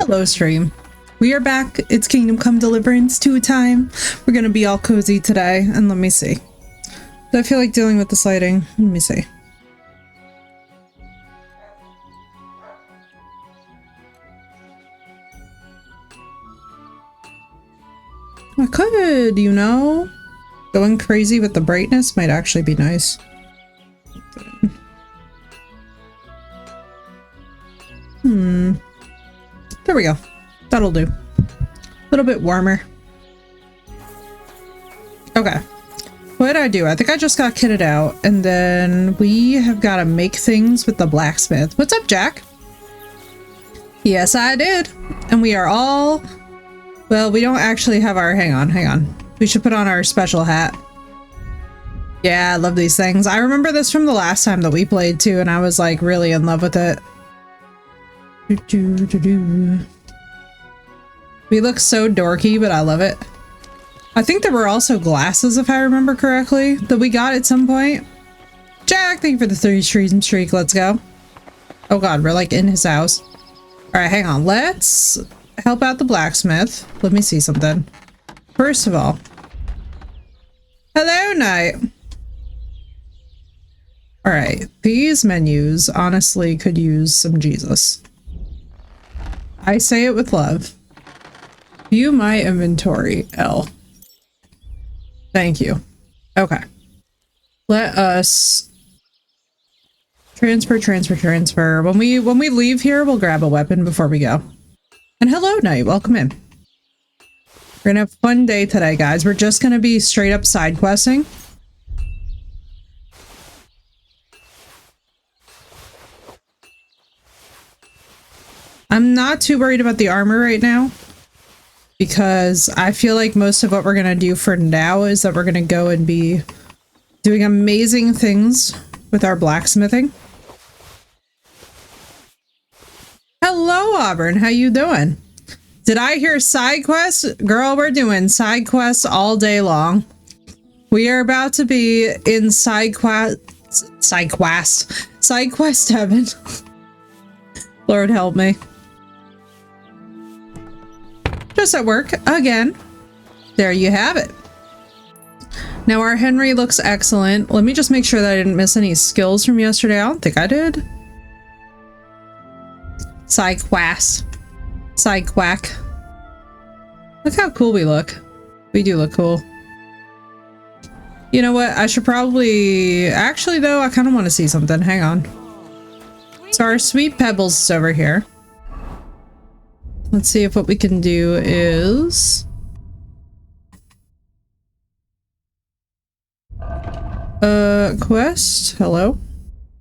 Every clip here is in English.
Hello, stream. We are back. It's Kingdom Come Deliverance 2 time. We're gonna be all cozy today, and let me see. Do I feel like dealing with this lighting? Let me see. I could, you know? Going crazy with the brightness might actually be nice. There we go. That'll do. A little bit warmer. Okay. What did I do? I think I just got kitted out, and then we have got to make things with the blacksmith. What's up, Jack? Yes, I did. And we are all... Well, we don't actually have our... Hang on. We should put on our special hat. Yeah, I love these things. I remember this from the last time that we played, too, and I was, like, really in love with it. We look so dorky, but I love it. I think there were also glasses, if I remember correctly, that we got at some point. Jack, thank you for the 3 stream streak. Let's go. Oh god, we're like in his house. Alright, hang on. Let's help out the blacksmith. Let me see something. First of all. Hello, Knight. Alright, these menus honestly could use some Jesus. I say it with love. View my inventory, L. Thank you. Okay. Let us transfer. When we leave here, we'll grab a weapon before we go. And hello, Knight. Welcome in. We're gonna have a fun day today, guys. We're just gonna be straight up side questing. I'm not too worried about the armor right now, because I feel like most of what we're gonna do for now is that we're gonna go and be doing amazing things with our blacksmithing. Hello, Auburn. How you doing? Did I hear side quests? Girl, we're doing side quests all day long. We are about to be in side quest heaven. Lord help me. Just at work again. There you have it. Now our Henry looks excellent. Let me just make sure that I didn't miss any skills from yesterday. I don't think I did. Side quack. Look how cool we look. We do look cool. You know what? I should probably... Actually, though, I kind of want to see something. Hang on. So our Sweet Pebbles is over here. Let's see if what we can do is... Quest? Hello?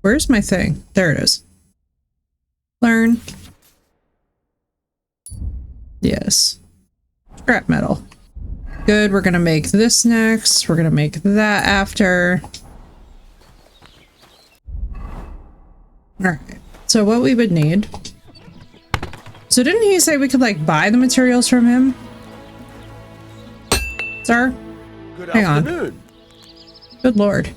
Where's my thing? There it is. Learn. Yes. Scrap metal. Good, we're gonna make this next. We're gonna make that after. Alright. So what we would need... So didn't he say we could, like, buy the materials from him? Sir? Good Hang afternoon. on. Good lord.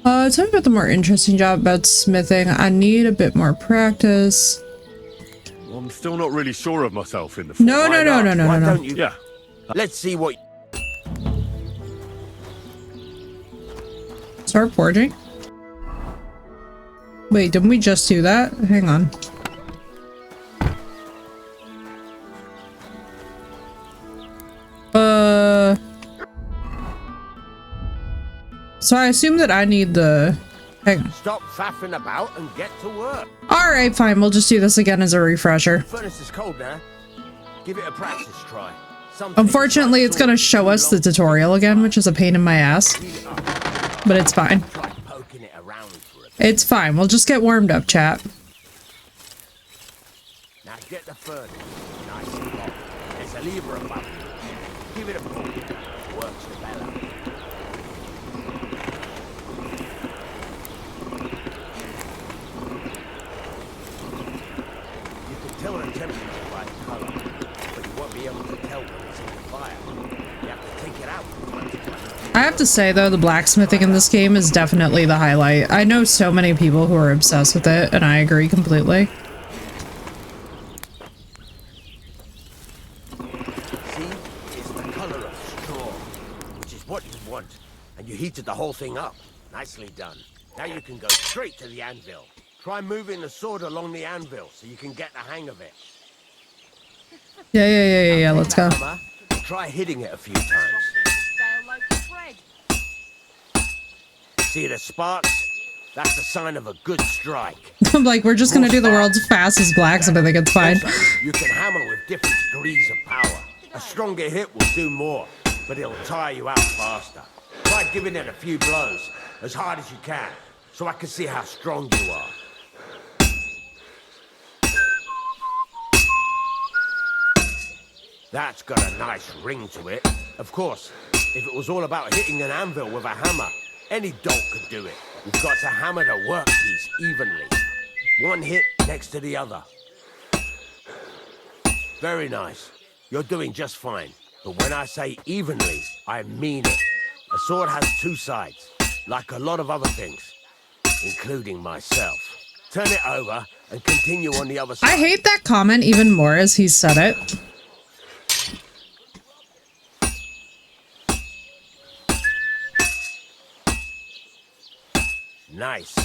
Tell me about the more interesting job about smithing. I need a bit more practice. Well, I'm still not really sure of myself in the... No. Don't you? Yeah. Let's see what... Start forging? Wait, didn't we just do that? Hang on. So I assume that I need the... Hang on. Stop faffing about and get to work. Alright, fine. We'll just do this again as a refresher. The furnace is cold now. Give it a practice try. Unfortunately, it's going to show us the tutorial again, which is a pain in my ass. But it's fine. It's fine. We'll just get warmed up, chat. Now get the furnace. Nice and hot. There's a lever above. Give it a pull. Works the bell up. You can tell the temperature by the colour, but you won't be able to tell when it's in the fire. You have to take it out from time to time. I have to say, though, the blacksmithing in this game is definitely the highlight. I know so many people who are obsessed with it, and I agree completely. is what you want, and you heated the whole thing up. Nicely done. Now you can go straight to the anvil. Try moving the sword along the anvil so you can get the hang of it. Yeah, let's go. Hammer, try hitting it a few times. See the sparks? That's a sign of a good strike. I'm like, we're just gonna do the world's fastest blacksmith. I think it's fine. Also, you can hammer with different degrees of power. A stronger hit will do more, but it'll tire you out faster. Try giving it a few blows, as hard as you can, so I can see how strong you are. That's got a nice ring to it. Of course, if it was all about hitting an anvil with a hammer, any dolt could do it. You've got to hammer the workpiece evenly. One hit next to the other. Very nice. You're doing just fine. But when I say evenly, I mean it. A sword has two sides, like a lot of other things, including myself. Turn it over and continue on the other side. I hate that comment even more as he said it. Nice.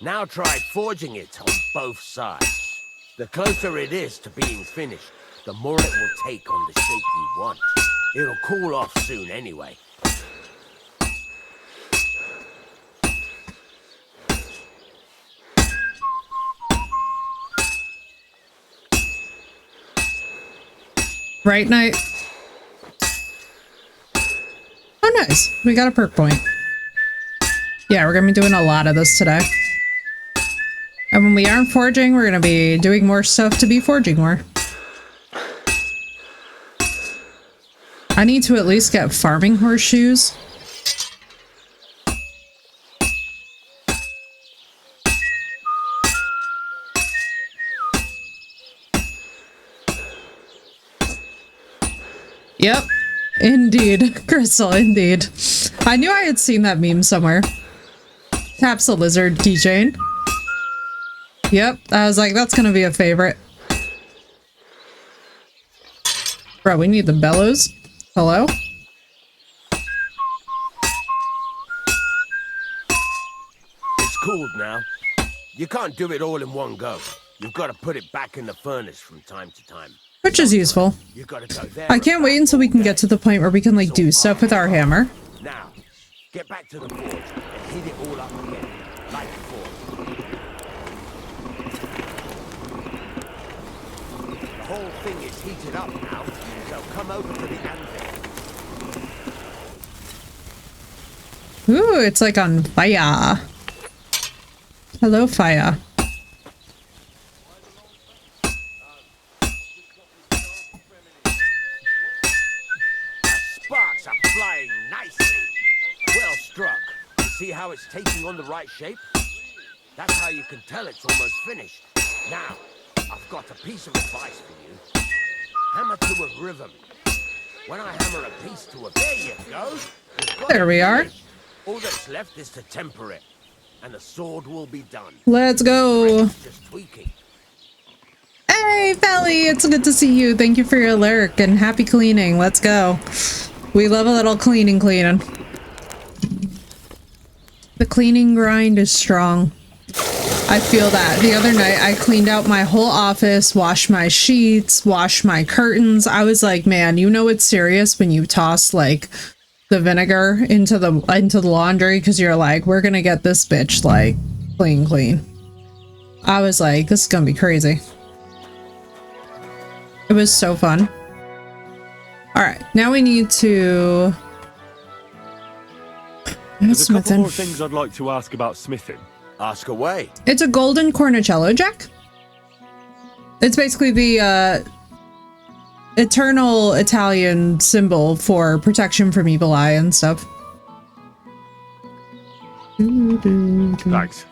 Now try forging it on both sides. The closer it is to being finished, the more it will take on the shape you want. It'll cool off soon anyway. Right, Knight? Oh, nice. We got a perk point. Yeah, we're gonna be doing a lot of this today. And when we aren't forging, we're gonna be doing more stuff to be forging more. I need to at least get farming horseshoes. Yep. Indeed. Crystal, indeed. I knew I had seen that meme somewhere. Taps the lizard keychain. Yep. I was like, that's gonna be a favorite. Bro, we need the bellows. Hello? It's cooled now. You can't do it all in one go. You've got to put it back in the furnace from time to time. Which is useful. You got to go there. I can't wait until we can get to the point where we can like do stuff with our hammer. Now, get back to the forge and heat it all up again, like before. The whole thing is heated up now, so come over to the anvil. Ooh, it's like on fire. Hello, fire. Sparks are flying nicely. Well struck. See how it's taking on the right shape? That's how you can tell it's almost finished. Now, I've got a piece of advice for you. Hammer to a rhythm. When I hammer a piece to a... There you go. There we are. All that's left is to temper it, and the sword will be done. Let's go. Just tweaking. Hey, Felly, it's good to see you. Thank you for your lurk and happy cleaning. Let's go. We love a little cleaning. The cleaning grind is strong. I feel that. The other night, I cleaned out my whole office, washed my sheets, washed my curtains. I was like, man, you know it's serious when you toss, like, the vinegar into the laundry because you're like, we're gonna get this bitch, like, clean. I was like, this is gonna be crazy. It was so fun. Alright, now we need to... There's a couple more things I'd like to ask about smithing. Ask away. It's a golden cornicello, Jack. It's basically the eternal Italian symbol for protection from evil eye and stuff. Thanks.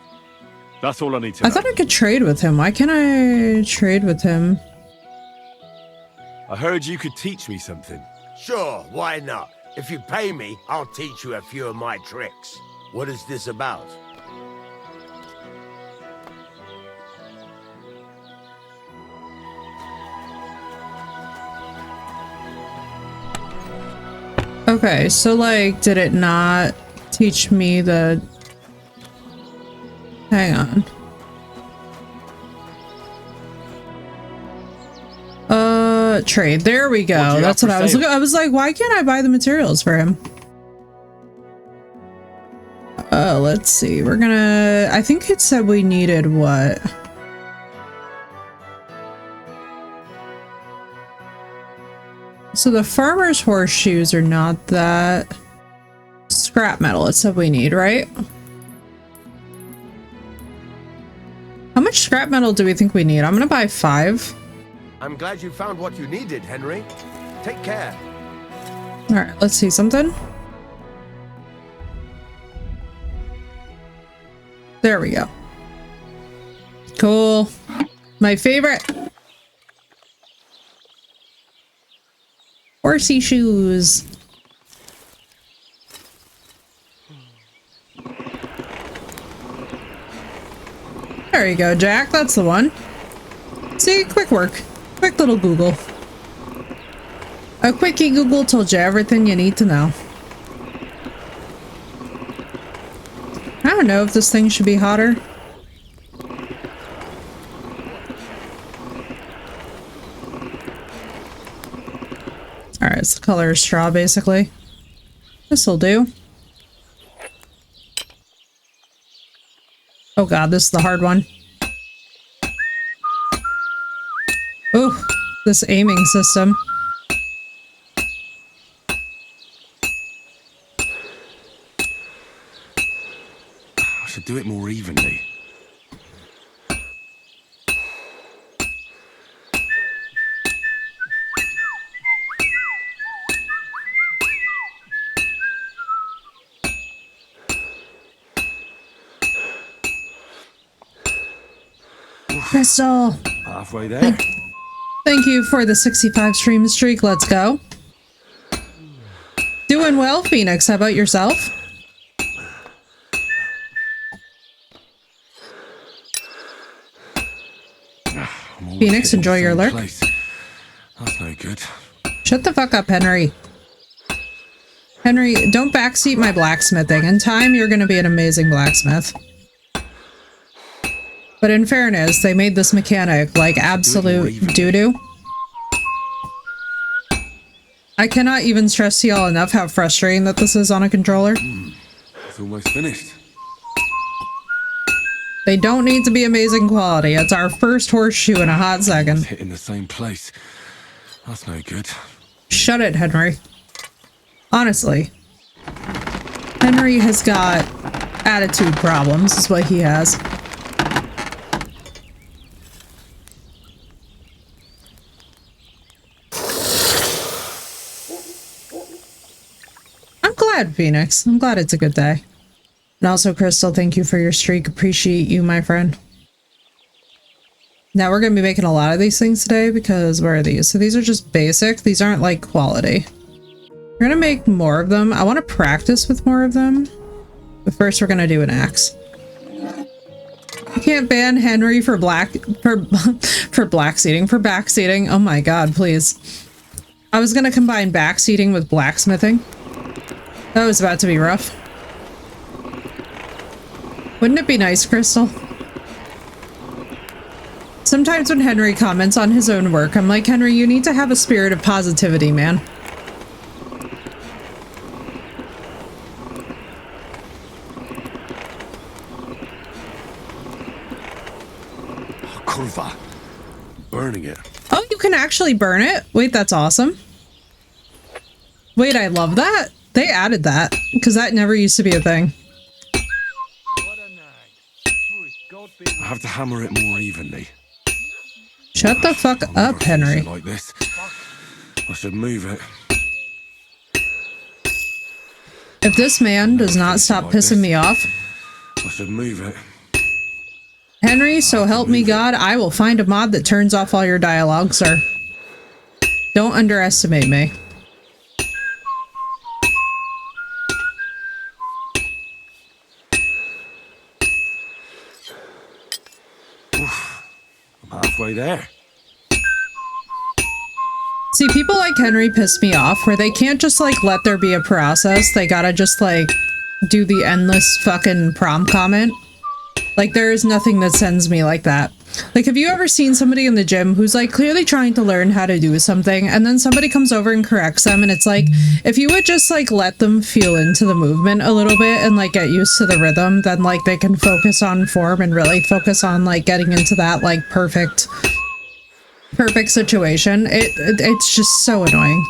That's all I need to know. I thought I could trade with him. Why can't I trade with him? I heard you could teach me something. Sure, why not? If you pay me, I'll teach you a few of my tricks. What is this about? Okay, so like, did it not teach me the... Hang on. Trade. There we go. That's what I was looking. I was like, why can't I buy the materials for him? Let's see. We're gonna... I think it said we needed what? So the farmer's horseshoes are not that... Scrap metal, it said we need, right? How much scrap metal do we think we need? I'm gonna buy 5. I'm glad you found what you needed, Henry. Take care. Alright, let's see something. There we go. Cool. My favorite. Horsey shoes. There you go, Jack. That's the one. See, quick work. Quick little Google. A quickie Google told you everything you need to know. I don't know if this thing should be hotter. Alright, it's the color of straw, basically. This'll do. Oh god, this is the hard one. Ooh, this aiming system. I should do it more evenly. Crystal! Halfway there. Thank you for the 65 stream streak. Let's go. Doing well, Phoenix. How about yourself? Phoenix, enjoy your lurk. That's no good. Shut the fuck up, Henry. Henry, don't backseat my blacksmithing. In time, you're going to be an amazing blacksmith. But in fairness, they made this mechanic like absolute doo-doo. I cannot even stress to y'all enough how frustrating that this is on a controller. It's almost finished. They don't need to be amazing quality. It's our first horseshoe in a hot second. Hit in the same place. That's no good. Shut it, Henry. Honestly. Henry has got attitude problems, is what he has. I'm glad, Phoenix. I'm glad it's a good day. And also, Crystal, thank you for your streak. Appreciate you, my friend. Now we're going to be making a lot of these things today because where are these? So these are just basic. These aren't like quality. We're going to make more of them. I want to practice with more of them. But first we're going to do an axe. You can't ban Henry for backseating. Oh my god, please. I was going to combine backseating with blacksmithing. That was about to be rough. Wouldn't it be nice, Crystal? Sometimes when Henry comments on his own work, I'm like, Henry, you need to have a spirit of positivity, man. Kurva. Burning it. Oh, you can actually burn it? Wait, that's awesome. Wait, I love that. They added that, because that never used to be a thing. I have to hammer it more evenly. Shut the fuck up, Henry. Like this. I should move it. If this man does not stop pissing me off, I should move it. Henry, so help me God, I will find a mod that turns off all your dialogue, sir. Don't underestimate me. Oof. I'm halfway there. See, people like Henry piss me off, where they can't just, like, let there be a process. They gotta just, like, do the endless fucking prom comment. Like, there is nothing that sends me like that. Like, have you ever seen somebody in the gym who's, like, clearly trying to learn how to do something, and then somebody comes over and corrects them, and it's like, if you would just, like, let them feel into the movement a little bit and, like, get used to the rhythm, then, like, they can focus on form and really focus on, like, getting into that, like, perfect situation. It's just so annoying.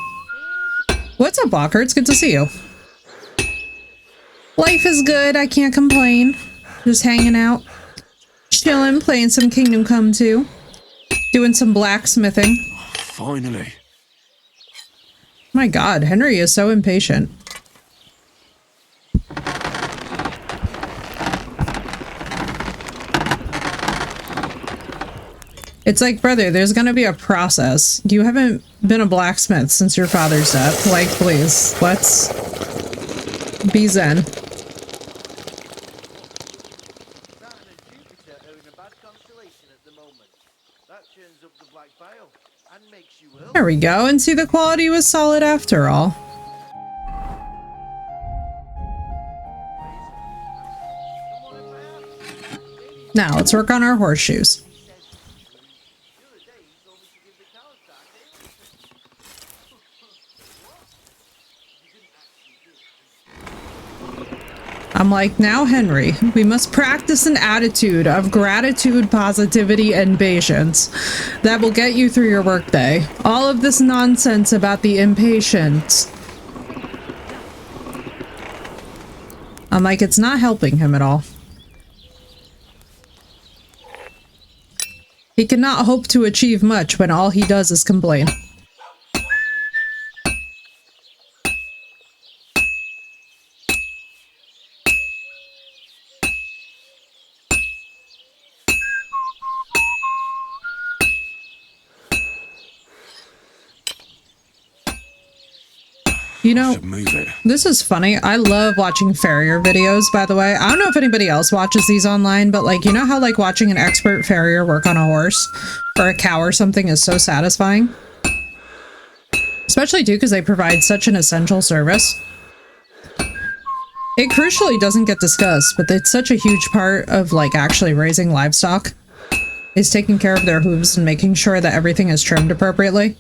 What's up, Walker? It's good to see you. Life is good. I can't complain. Just hanging out, chilling, playing some Kingdom Come 2, doing some blacksmithing. Finally. My God, Henry is so impatient. It's like, brother, there's gonna be a process. You haven't been a blacksmith since your father's death. Like, please, let's be zen. There we go, and see, the quality was solid after all. Now, let's work on our horseshoes. I'm like, now, Henry, we must practice an attitude of gratitude, positivity, and patience that will get you through your workday. All of this nonsense about the impatience. I'm like, it's not helping him at all. He cannot hope to achieve much when all he does is complain. You know, this is funny. I love watching farrier videos, by the way. I don't know if anybody else watches these online, but like, you know how like watching an expert farrier work on a horse or a cow or something is so satisfying? Especially too, because they provide such an essential service. It crucially doesn't get discussed, but it's such a huge part of like actually raising livestock is taking care of their hooves and making sure that everything is trimmed appropriately.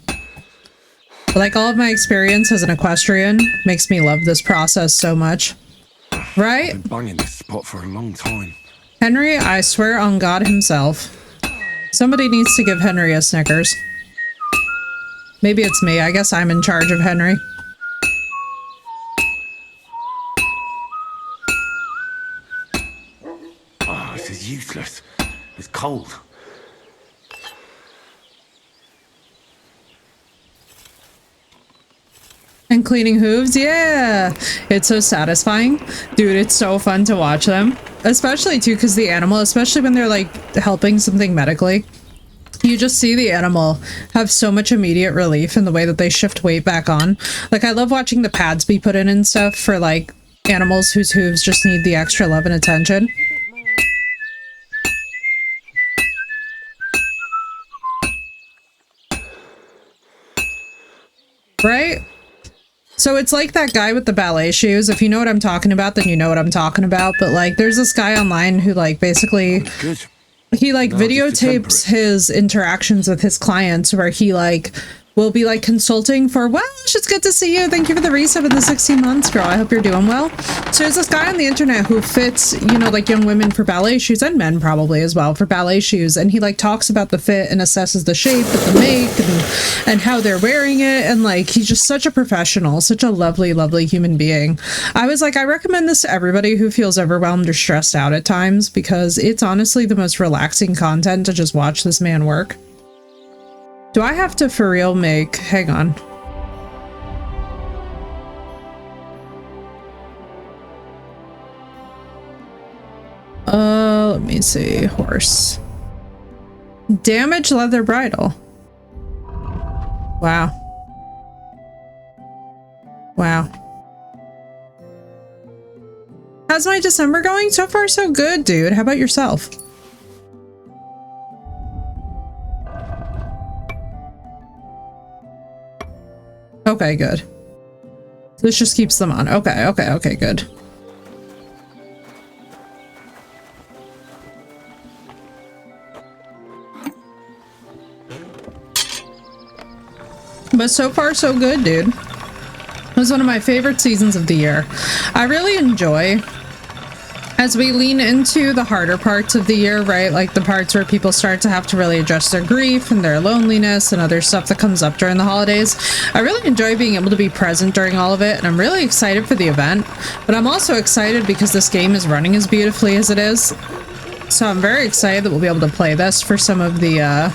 Like, all of my experience as an equestrian makes me love this process so much. Right? I've been banging this spot for a long time. Henry, I swear on God himself. Somebody needs to give Henry a Snickers. Maybe it's me. I guess I'm in charge of Henry. Oh, this is useless. It's cold. And cleaning hooves, yeah, it's so satisfying. Dude, it's so fun to watch them. Especially too, because the animal, especially when they're like helping something medically, you just see the animal have so much immediate relief in the way that they shift weight back on. Like, I love watching the pads be put in and stuff for like animals whose hooves just need the extra love and attention. Right? So it's like that guy with the ballet shoes. If you know what I'm talking about, then you know what I'm talking about. But like, there's this guy online who like basically, he like videotapes his interactions with his clients where he like will be like consulting for, well, it's good to see you. Thank you for the resub of the 16 months, girl. I hope you're doing well. So there's this guy on the internet who fits, you know, like young women for ballet shoes and men probably as well for ballet shoes. And he like talks about the fit and assesses the shape of the make and how they're wearing it. And like, he's just such a professional, such a lovely, lovely human being. I was like, I recommend this to everybody who feels overwhelmed or stressed out at times because it's honestly the most relaxing content to just watch this man work. Do I have to for real make... Hang on. Let me see. Horse. Damaged leather bridle. Wow. Wow. How's my December going? So far, so good, dude. How about yourself? Okay, good. This just keeps them on. Okay, good. But so far, so good, dude. It was one of my favorite seasons of the year. I really enjoy, as we lean into the harder parts of the year, right? Like the parts where people start to have to really address their grief and their loneliness and other stuff that comes up during the holidays. I really enjoy being able to be present during all of it, and I'm really excited for the event. But I'm also excited because this game is running as beautifully as it is. So I'm very excited that we'll be able to play this for some of the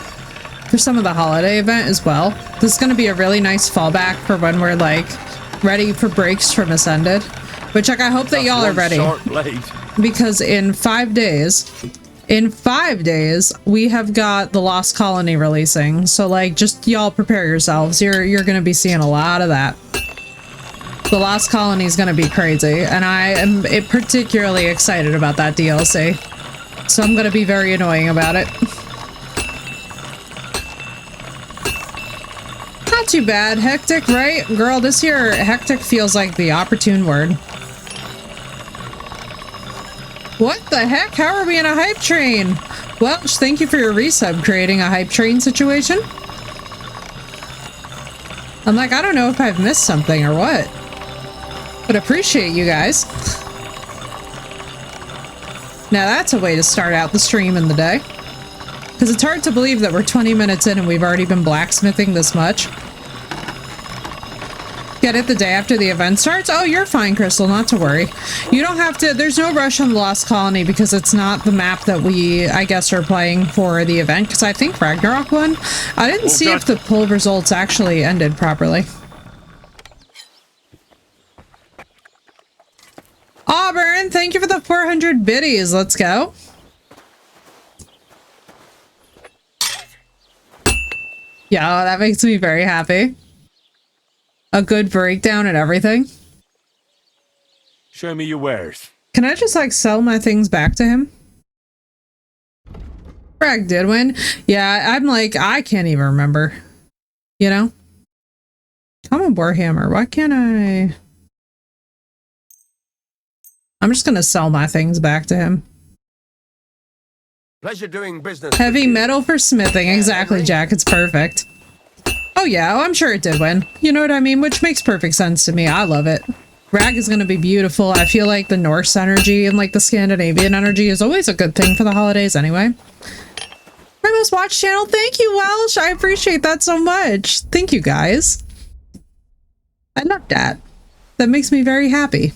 holiday event as well. This is going to be a really nice fallback for when we're like ready for breaks from Ascended, which like I hope that y'all are ready, because in 5 days we have got the Lost Colony releasing. So like just y'all prepare yourselves. You're going to be seeing a lot of that. The Lost Colony is going to be crazy, and I am particularly excited about that DLC. So I'm going to be very annoying about it. Not too bad. Hectic, right? Girl, this year, hectic feels like the opportune word. What the heck? How are we in a hype train? Welch, thank you for your resub, creating a hype train situation. I'm like, I don't know if I've missed something or what. But appreciate you guys. Now that's a way to start out the stream in the day. Because it's hard to believe that we're 20 minutes in and we've already been blacksmithing this much. Get it the day after the event starts? Oh, you're fine, Crystal, not to worry. You don't have to, there's no rush on the Lost Colony because it's not the map that we, I guess, are playing for the event, because I think Ragnarok won. I didn't see if the poll results actually ended properly. Auburn, thank you for the 400 biddies. Let's go. Yeah, that makes me very happy. A good breakdown and everything. Show me your wares. Can I just like sell my things back to him? Bragg did win. Yeah, I'm like, I can't even remember. You know? Common Warhammer, why can't I? I'm just gonna sell my things back to him. Pleasure doing business. Heavy metal for smithing. Exactly, Jack. It's perfect. Oh yeah, I'm sure it did win. You know what I mean? Which makes perfect sense to me. I love it. Rag is going to be beautiful. I feel like the Norse energy and like the Scandinavian energy is always a good thing for the holidays anyway. My most watched channel. Thank you, Welsh. I appreciate that so much. Thank you, guys. I love that. That makes me very happy.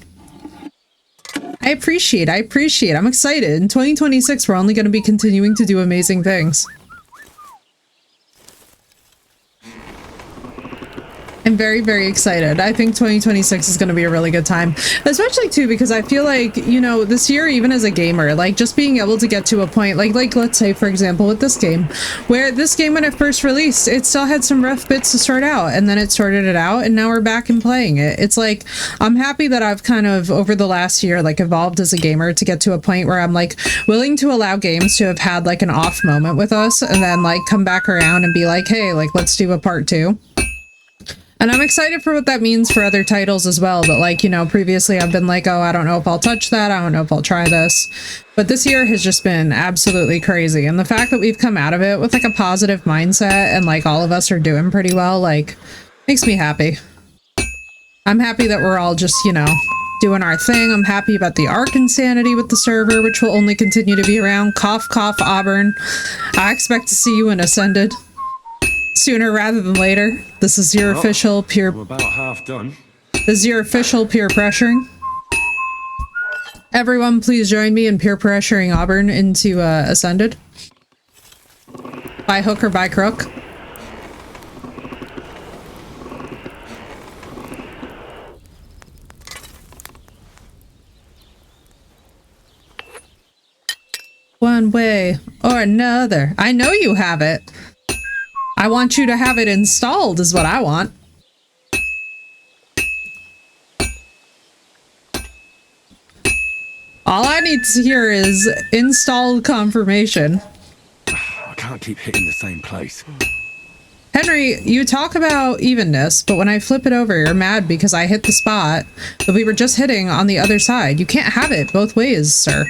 I appreciate. I'm excited. In 2026, we're only going to be continuing to do amazing things. I'm very, very excited. I think 2026 is going to be a really good time, especially too because I feel like, you know, this year, even as a gamer, like just being able to get to a point like let's say, for example, with this game, where this game, when it first released, it still had some rough bits to start out, and then it sorted it out, and now we're back and playing it. It's like, I'm happy that I've kind of over the last year, like evolved as a gamer to get to a point where I'm like willing to allow games to have had like an off moment with us and then like come back around and be like, hey, like let's do a part 2. And I'm excited for what that means for other titles as well. But like, you know, previously I've been like, oh, I don't know if I'll touch that. I don't know if I'll try this. But this year has just been absolutely crazy. And the fact that we've come out of it with like a positive mindset and like all of us are doing pretty well, like makes me happy. I'm happy that we're all just, you know, doing our thing. I'm happy about the Arc Insanity with the server, which will only continue to be around. Cough, cough, Auburn. I expect to see you in Ascended. Sooner rather than later. This is your official peer. I'm about half done. This is your official peer pressuring. Everyone, please join me in peer pressuring Auburn into Ascended. By hook or by crook. One way or another. I know you have it. I want you to have it installed is what I want. All I need to hear is installed confirmation. I can't keep hitting the same place. Henry, you talk about evenness, but when I flip it over, you're mad because I hit the spot that we were just hitting on the other side. You can't have it both ways, sir.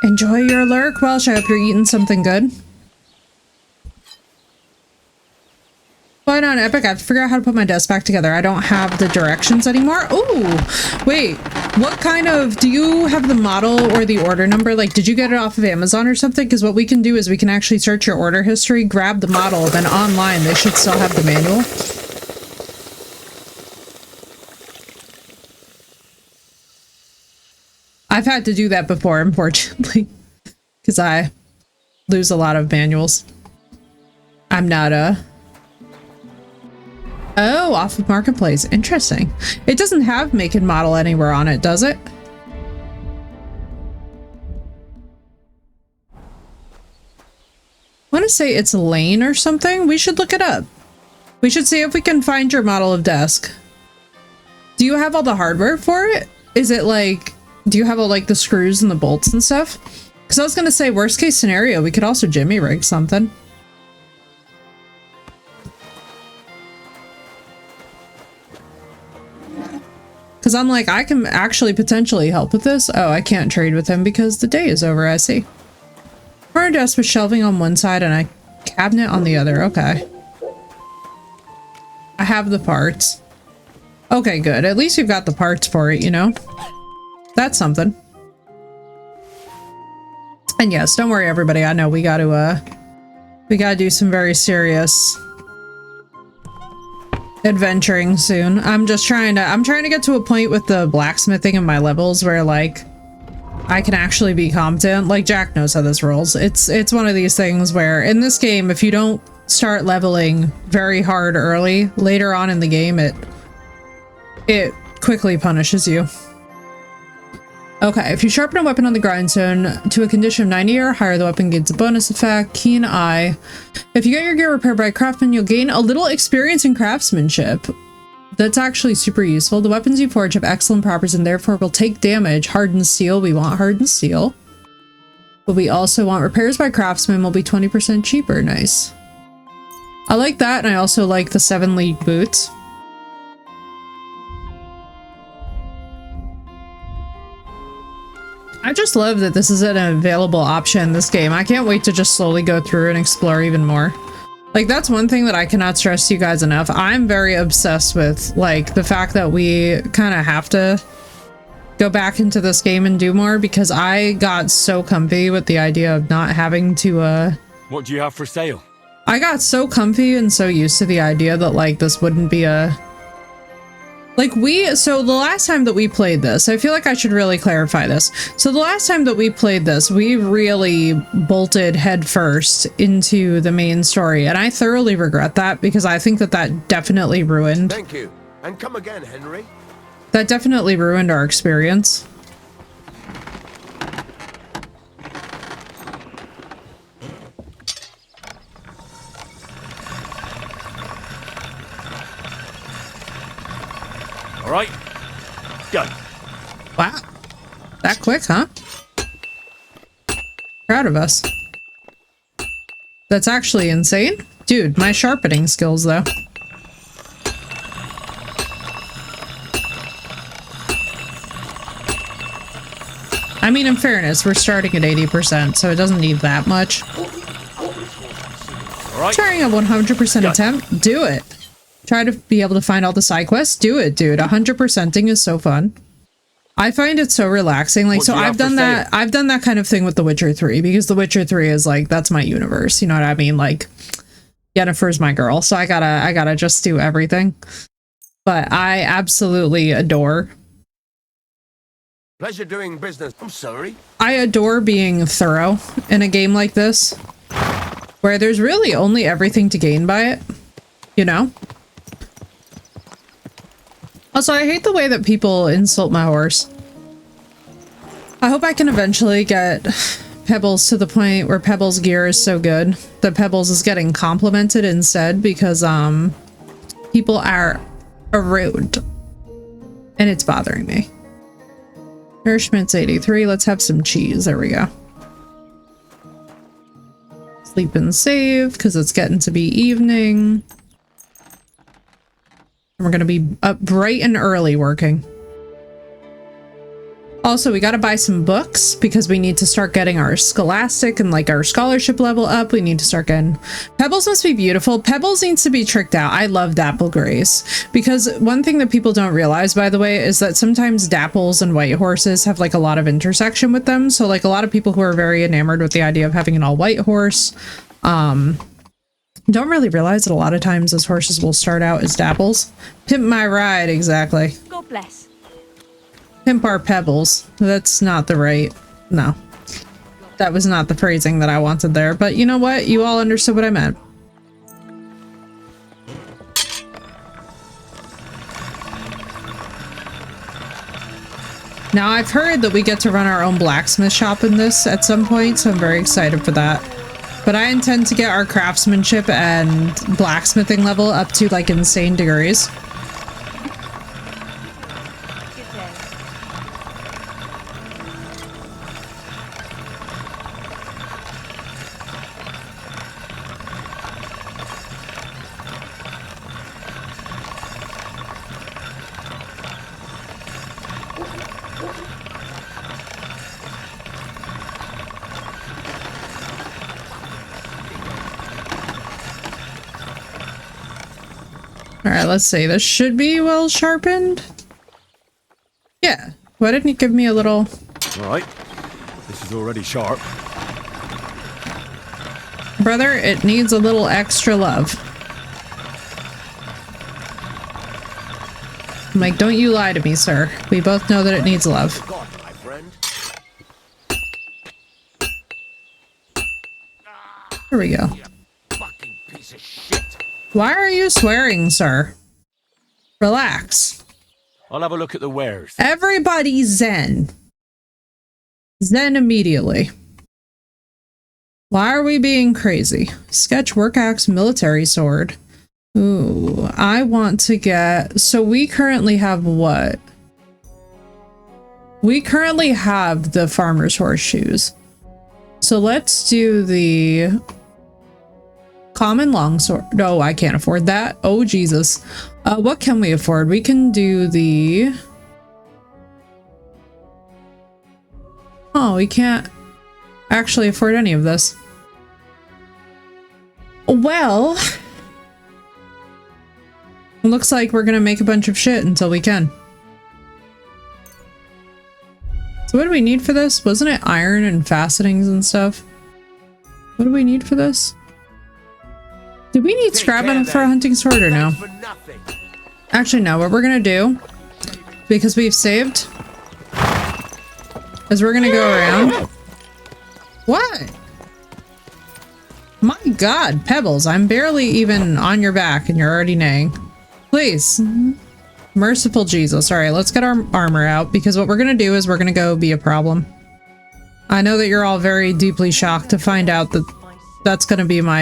Enjoy your lurk, Welsh. I hope you're eating something good. Going on Epic, I have to figure out how to put my desk back together. I don't have the directions anymore. Oh, wait. What kind of... Do you have the model or the order number? Like, did you get it off of Amazon or something? Because what we can do is we can actually search your order history, grab the model, then online they should still have the manual. I've had to do that before, unfortunately, because I lose a lot of manuals. I'm not Oh, off of Marketplace. Interesting. It doesn't have make and model anywhere on it, does it? I want to say it's Lane or something. We should look it up. We should see if we can find your model of desk. Do you have all the hardware for it? Is it like... Do you have all like the screws and the bolts and stuff? Because I was going to say, worst case scenario, we could also jimmy rig something. Because I'm like, I can actually potentially help with this. Oh, I can't trade with him because the day is over, I see. Corner desk with shelving on one side and a cabinet on the other. Okay. I have the parts. Okay, good. At least you've got the parts for it, you know? That's something. And yes, don't worry, everybody. I know we gotta do some very serious adventuring soon. I'm trying to get to a point with the blacksmithing in my levels where like I can actually be competent. Like Jack knows how this rolls. It's one of these things where in this game, if you don't start leveling very hard early, later on in the game it quickly punishes you. Okay, if you sharpen a weapon on the grindstone to a condition of 90 or higher, the weapon gains a bonus effect. Keen eye. If you get your gear repaired by a craftsman, you'll gain a little experience in craftsmanship. That's actually super useful. The weapons you forge have excellent properties and therefore will take damage. Hardened steel. We want hardened steel. But we also want repairs by craftsman will be 20% cheaper. Nice. I like that, and I also like the 7 league boots. I just love that this is an available option in this game. I can't wait to just slowly go through and explore even more. Like, that's one thing that I cannot stress to you guys enough. I'm very obsessed with, like, the fact that we kind of have to go back into this game and do more, because I got so comfy with the idea of not having to, What do you have for sale? I got so comfy and so used to the idea that, like, this wouldn't be a... Like, so the last time that we played this, I feel like I should really clarify this. So the last time that we played this, we really bolted headfirst into the main story, and I thoroughly regret that because I think that that definitely ruined... Thank you. And come again, Henry. That definitely ruined our experience. All right, go. Wow. That quick, huh? Proud of us. That's actually insane. Dude, my sharpening skills, though. I mean, in fairness, we're starting at 80%, so it doesn't need that much. All right. Trying a 100% attempt? Do it. Try to be able to find all the side quests? Do it, dude. 100%ing is so fun. I find it so relaxing. Like, so I've done that. I've done that kind of thing with The Witcher 3 because The Witcher 3 is like, that's my universe. You know what I mean? Like, Yennefer's my girl, so I gotta just do everything. But I absolutely adore. Pleasure doing business. I'm sorry. I adore being thorough in a game like this, where there's really only everything to gain by it. You know? Also, I hate the way that people insult my horse. I hope I can eventually get Pebbles to the point where Pebbles' gear is so good that Pebbles is getting complimented instead because, people are rude. And it's bothering me. Nourishment's 83. Let's have some cheese. There we go. Sleep and save, because it's getting to be evening. And we're going to be up bright and early working. Also, we got to buy some books because we need to start getting our scholastic and like our scholarship level up. We need to start getting... Pebbles must be beautiful. Pebbles needs to be tricked out. I love dapple grays because one thing that people don't realize, by the way, is that sometimes dapples and white horses have like a lot of intersection with them. So like a lot of people who are very enamored with the idea of having an all white horse, don't really realize that a lot of times those horses will start out as dapples. Pimp my ride, exactly. God bless. Pimp our pebbles. That's not the right... No. That was not the phrasing that I wanted there. But you know what? You all understood what I meant. Now, I've heard that we get to run our own blacksmith shop in this at some point, so I'm very excited for that. But I intend to get our craftsmanship and blacksmithing level up to, like, insane degrees. Alright, let's see. This should be well sharpened. Yeah. Why didn't he give me a little... Alright. This is already sharp. Brother, it needs a little extra love. I'm like, don't you lie to me, sir. We both know that it needs love. God, my friend. Here we go. You fucking piece of shit. Why are you swearing, sir? Relax. I'll have a look at the wares. Everybody zen. Zen immediately. Why are we being crazy? Sketch work axe military sword. Ooh, I want to get... So we currently have what? We currently have the farmer's horseshoes. So let's do the... common longsword. No, I can't afford that. Oh, Jesus. What can we afford? We can do the... Oh, we can't actually afford any of this. Well... looks like we're gonna make a bunch of shit until we can. So what do we need for this? Wasn't it iron and fastenings and stuff? What do we need for this? Do we need scrapping for a hunting sword or no? Actually, no. What we're gonna do, because we've saved, is we're gonna go around. What? My God, Pebbles, I'm barely even on your back and you're already neighing. Please. Merciful Jesus. All right, let's get our armor out because what we're gonna do is we're gonna go be a problem. I know that you're all very deeply shocked to find out that that's gonna be my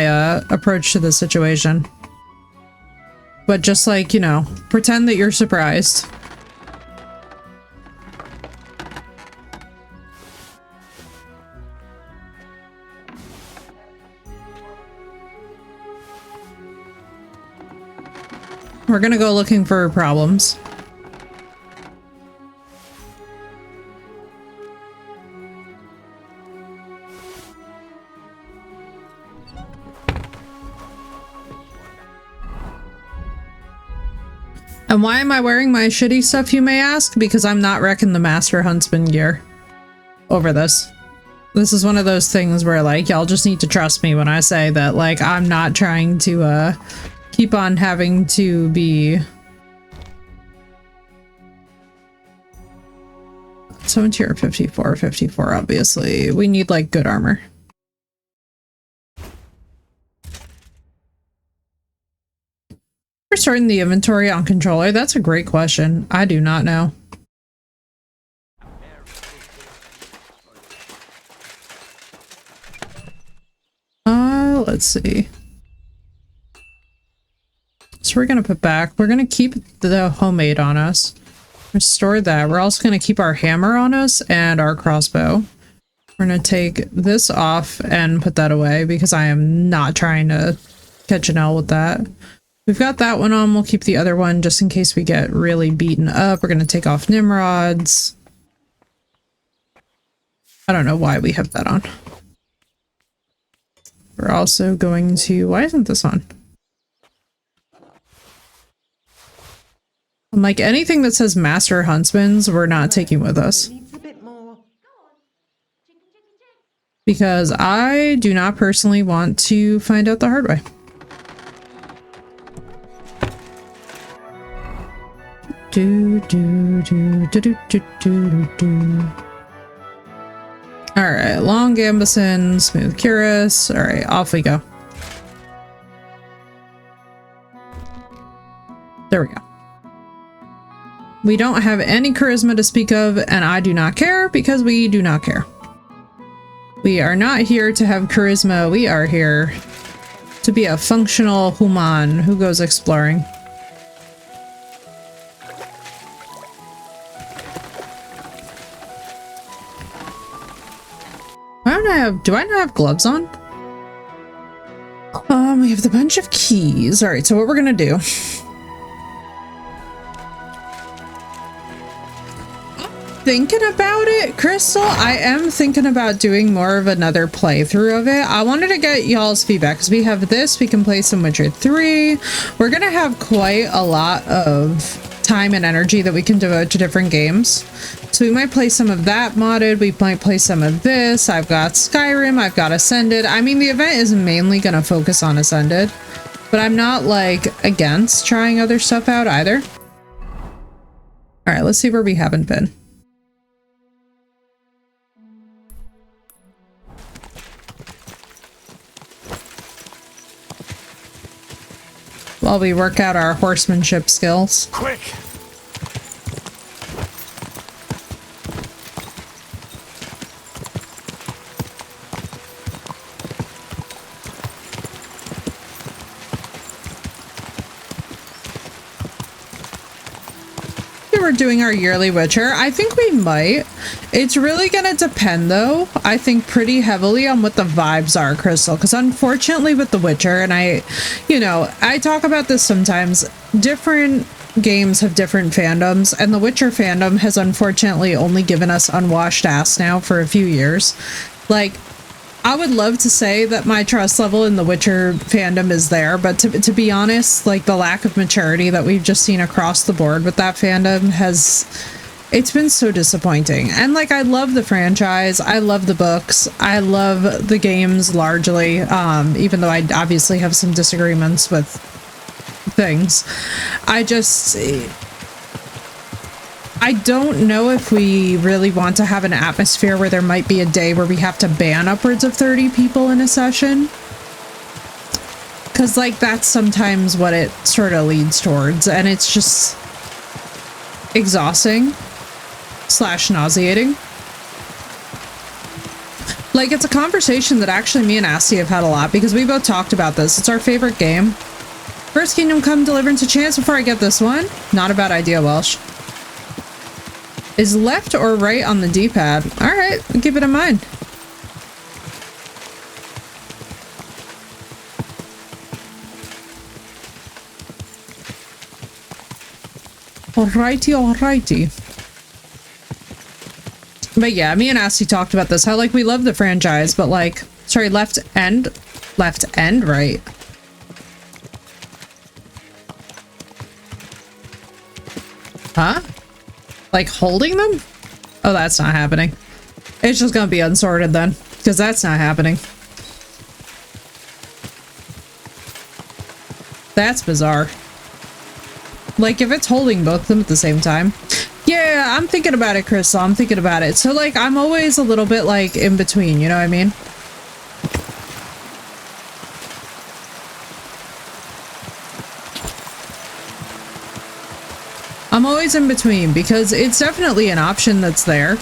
approach to the situation. But just like, you know, pretend that you're surprised. We're gonna go looking for problems. And why am I wearing my shitty stuff, you may ask? Because I'm not wrecking the Master Huntsman gear over this. This is one of those things where, like, y'all just need to trust me when I say that, like, I'm not trying to, keep on having to be... So in tier 54, 54, obviously. We need, like, good armor. Sorting the inventory on controller? That's a great question. I do not know. Let's see. So we're gonna put back. We're gonna keep the homemade on us. Restore that. We're also gonna keep our hammer on us and our crossbow. We're gonna take this off and put that away because I am not trying to catch an L with that. We've got that one on. We'll keep the other one just in case we get really beaten up. We're gonna take off Nimrods. I don't know why we have that on. We're also going to... Why isn't this on? I'm like, anything that says Master Huntsman's, we're not taking with us. Because I do not personally want to find out the hard way. Alright, Long Gambison, Smooth Cuirass. Alright, off we go. There we go. We don't have any charisma to speak of, and I do not care because we do not care. We are not here to have charisma, we are here to be a functional human who goes exploring. Do I not have gloves on? We have the bunch of keys. Alright, so what we're gonna do. Thinking about it, Crystal, I am thinking about doing more of another playthrough of it. I wanted to get y'all's feedback because we have this, we can play some Witcher 3. We're gonna have quite a lot of time and energy that we can devote to different games. So we might play some of that modded, we might play some of this. I've got Skyrim, I've got Ascended. I mean, the event is mainly gonna focus on Ascended, but I'm not like against trying other stuff out either. All right, let's see where we haven't been. While we work out our horsemanship skills. Quick! We're doing our yearly Witcher. I think we might. It's really gonna depend though, I think pretty heavily on what the vibes are, Crystal, because unfortunately with the Witcher, and I talk about this sometimes, different games have different fandoms, and the Witcher fandom has unfortunately only given us unwashed ass now for a few years. Like, I would love to say that my trust level in the Witcher fandom is there, but to be honest, like, the lack of maturity that we've just seen across the board with that fandom it's been so disappointing. And like, I love the franchise, I love the books, I love the games largely, even though I obviously have some disagreements with things. I don't know if we really want to have an atmosphere where there might be a day where we have to ban upwards of 30 people in a session. Because, like, that's sometimes what it sort of leads towards, and it's just exhausting / nauseating. Like, it's a conversation that actually me and Asti have had a lot, because we both talked about this. It's our favorite game. First Kingdom Come Deliverance a chance before I get this one. Not a bad idea, Welsh. Is left or right on the D-pad? Alright, we'll keep it in mind. Alrighty, alrighty. But yeah, me and Asti talked about this, how like we love the franchise, but like, sorry, left and right. Huh? Like holding them? Oh, that's not happening. It's just gonna be unsorted then, because that's not happening. That's bizarre. Like, if it's holding both of them at the same time. Yeah, I'm thinking about it, Crystal. I'm thinking about it. So, like, I'm always a little bit, like, in between, you know what I mean? I'm always in between because it's definitely an option that's there.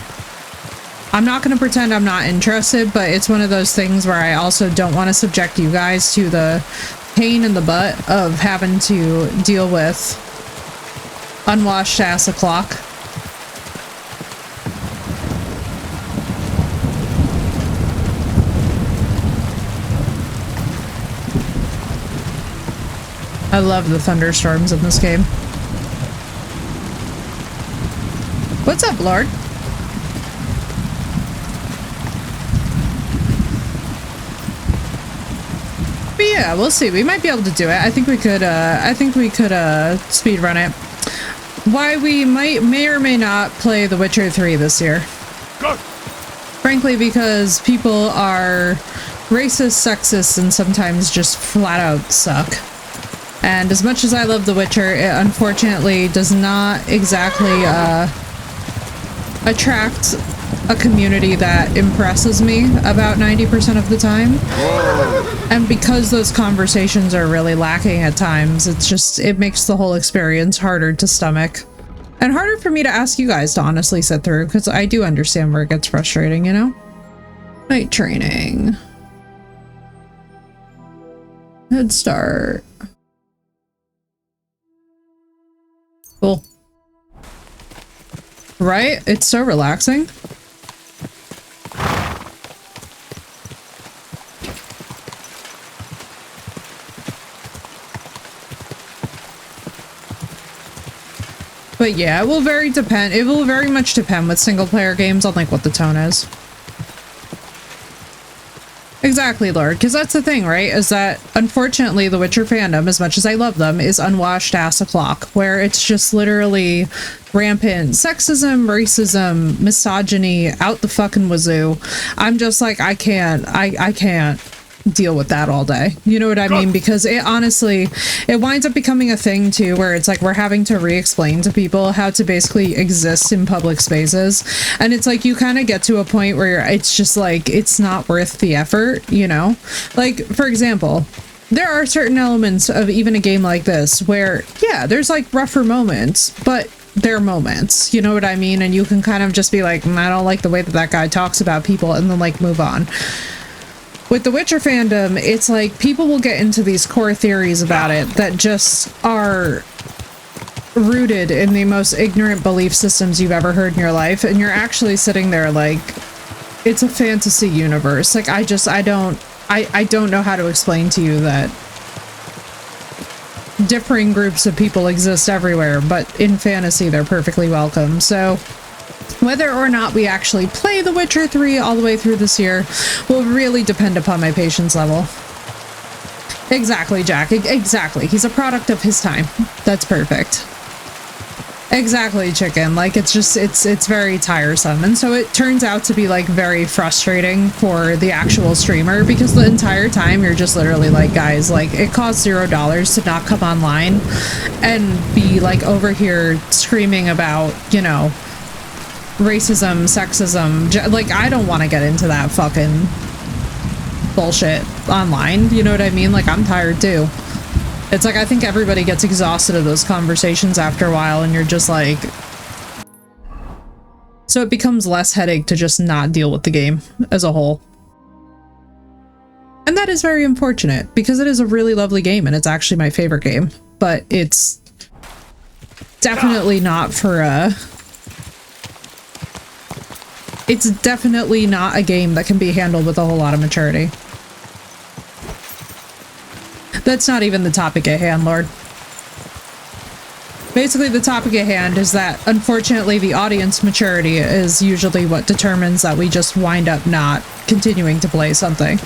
I'm not going to pretend I'm not interested, but it's one of those things where I also don't want to subject you guys to the pain in the butt of having to deal with unwashed ass o'clock. I love the thunderstorms in this game. What's up, Lord? But yeah, we'll see. We might be able to do it. I think we could speed run it. Why we may or may not play The Witcher 3 this year. Go. Frankly, because people are racist, sexist, and sometimes just flat out suck. And as much as I love The Witcher, it unfortunately does not exactly attract a community that impresses me about 90% of the time. And because those conversations are really lacking at times, it makes the whole experience harder to stomach. And harder for me to ask you guys to honestly sit through, because I do understand where it gets frustrating, you know? Night training. Head start. Cool. Right? It's so relaxing. But yeah, it will very much depend with single player games on like what the tone is. Exactly, Lord, because that's the thing, right? Is that unfortunately the Witcher fandom, as much as I love them, is unwashed ass o'clock, where it's just literally rampant sexism, racism, misogyny out the fucking wazoo. I'm just like, I can't deal with that all day. You know what I mean? Because it honestly, it winds up becoming a thing too, where it's like we're having to re-explain to people how to basically exist in public spaces. And it's like you kind of get to a point where it's just like, it's not worth the effort, you know? Like, for example, there are certain elements of even a game like this where, yeah, there's like rougher moments, but they're moments, you know what I mean? And you can kind of just be like, I don't like the way that that guy talks about people, and then like move on. With the Witcher fandom, it's like people will get into these core theories about it that just are rooted in the most ignorant belief systems you've ever heard in your life, and you're actually sitting there like, it's a fantasy universe. Like, I don't know how to explain to you that differing groups of people exist everywhere, but in fantasy they're perfectly welcome. So whether or not we actually play The Witcher 3 all the way through this year will really depend upon my patience level. Exactly, Jack. Exactly. He's a product of his time. That's perfect. Exactly, Chicken. Like, it's just, it's very tiresome. And so it turns out to be, like, very frustrating for the actual streamer, because the entire time you're just literally like, guys, like, it costs $0 to not come online and be, like, over here screaming about, you know, racism, sexism. Like, I don't want to get into that fucking bullshit online. You know what I mean? Like, I'm tired too. It's like, I think everybody gets exhausted of those conversations after a while, and you're just like... So it becomes less headache to just not deal with the game as a whole. And that is very unfortunate, because it is a really lovely game, and it's actually my favorite game. But it's definitely not for a... It's definitely not a game that can be handled with a whole lot of maturity. That's not even the topic at hand, Lord. Basically, the topic at hand is that, unfortunately, the audience maturity is usually what determines that we just wind up not continuing to play something.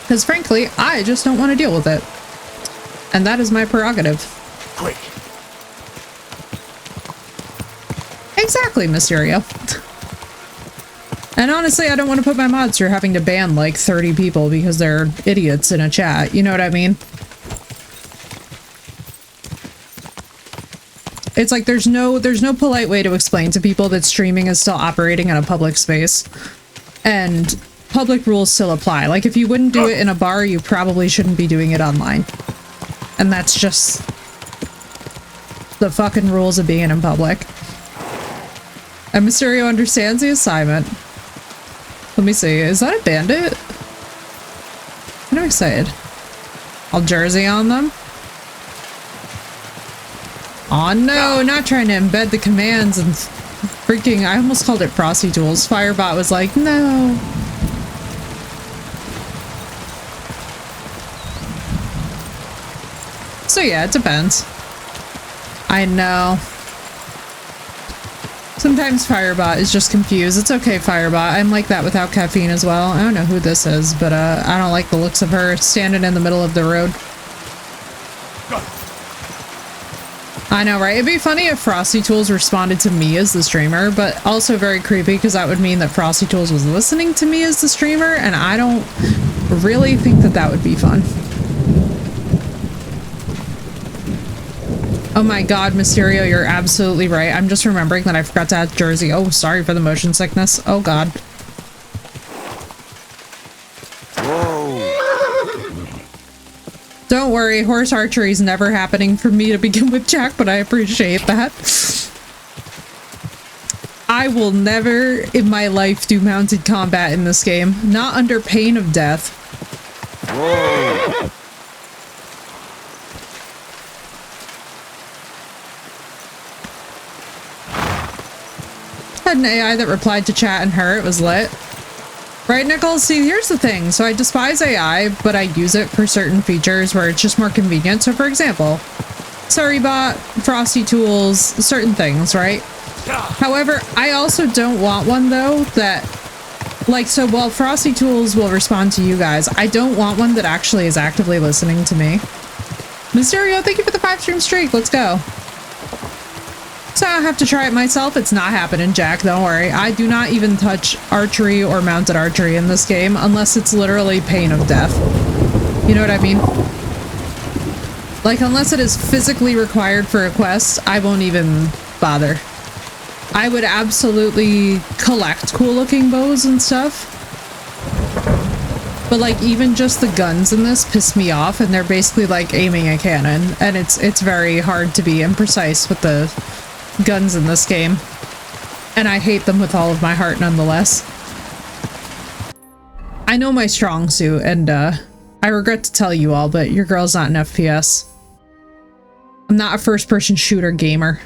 Because, frankly, I just don't want to deal with it. And that is my prerogative. Quick. Exactly, Mysterio. And honestly, I don't want to put my mods through having to ban like 30 people because they're idiots in a chat. You know what I mean? It's like there's no polite way to explain to people that streaming is still operating in a public space. And public rules still apply. Like, if you wouldn't do it in a bar, you probably shouldn't be doing it online. And that's just the fucking rules of being in public. And Mysterio understands the assignment. Let me see. Is that a bandit? I'm excited. All jersey on them? Oh no, not trying to embed the commands and freaking... I almost called it Frosty Tools. Firebot was like, no. So yeah, it depends. I know. Sometimes Firebot is just confused. It's okay, Firebot. I'm like that without caffeine as well. I don't know who this is, but I don't like the looks of her standing in the middle of the road. I know, right? It'd be funny if Frosty Tools responded to me as the streamer, but also very creepy because that would mean that Frosty Tools was listening to me as the streamer, and I don't really think that that would be fun. Oh my god, Mysterio, you're absolutely right. I'm just remembering that I forgot to add Jersey. Oh, sorry for the motion sickness. Oh god. Don't worry, horse archery is never happening for me to begin with, Jack, but I appreciate that. I will never in my life do mounted combat in this game. Not under pain of death. Whoa. Had an AI that replied to chat and her, it was lit. Right, Nichols? See, here's the thing. So I despise AI, but I use it for certain features where it's just more convenient. So for example, Surrybot, Frosty Tools, certain things, right? However, I also don't want one though that, like, so while Frosty Tools will respond to you guys, I don't want one that actually is actively listening to me. Mysterio, thank you for the 5-stream streak. Let's go. So I have to try it myself. It's not happening, Jack. Don't worry. I do not even touch archery or mounted archery in this game unless it's literally pain of death. You know what I mean? Like, unless it is physically required for a quest, I won't even bother. I would absolutely collect cool-looking bows and stuff. But, like, even just the guns in this piss me off, and they're basically like aiming a cannon, and it's very hard to be imprecise with the guns in this game, and I hate them with all of my heart nonetheless. I know my strong suit, and I regret to tell you all, but your girl's not an FPS. I'm not a first-person shooter gamer.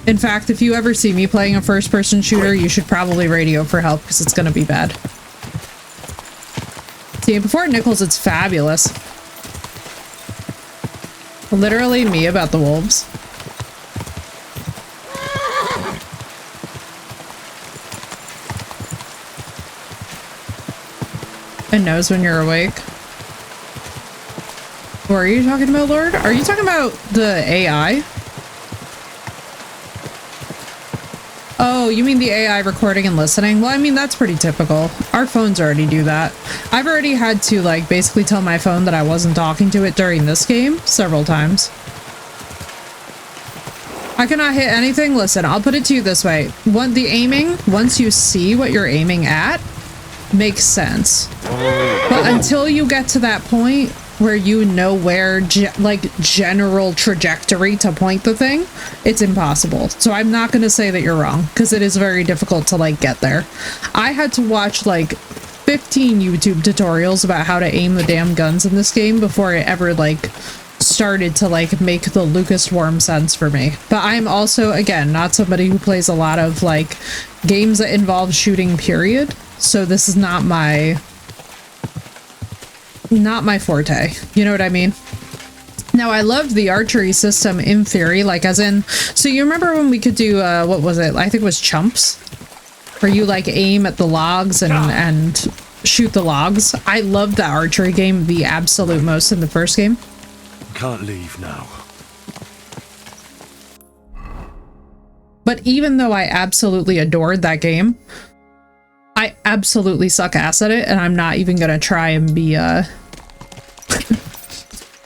In fact, if you ever see me playing a first-person shooter, you should probably radio for help because it's gonna be bad. See, before Nichols, it's fabulous. Literally me about the wolves. It knows when you're awake. What are you talking about, Lord? Are you talking about the AI? Oh, you mean the AI recording and listening? Well, I mean, that's pretty typical. Our phones already do that. I've already had to, like, basically tell my phone that I wasn't talking to it during this game several times. I cannot hit anything. Listen, I'll put it to you this way. The aiming, once you see what you're aiming at, makes sense. But until you get to that point where you know where general trajectory to point the thing, it's impossible. So I'm not going to say that you're wrong because it is very difficult to like get there. I had to watch like 15 YouTube tutorials about how to aim the damn guns in this game before it ever like started to like make the Lucas Worm sense for me. But I'm also, again, not somebody who plays a lot of like games that involve shooting, period. So this is not my forte. You know what I mean? Now, I loved the archery system in theory, like as in, so you remember when we could do, what was it? I think it was chumps, where you like aim at the logs and shoot the logs. I loved that archery game the absolute most in the first game. Can't leave now. But even though I absolutely adored that game, I absolutely suck ass at it, and I'm not even gonna try and be, I'm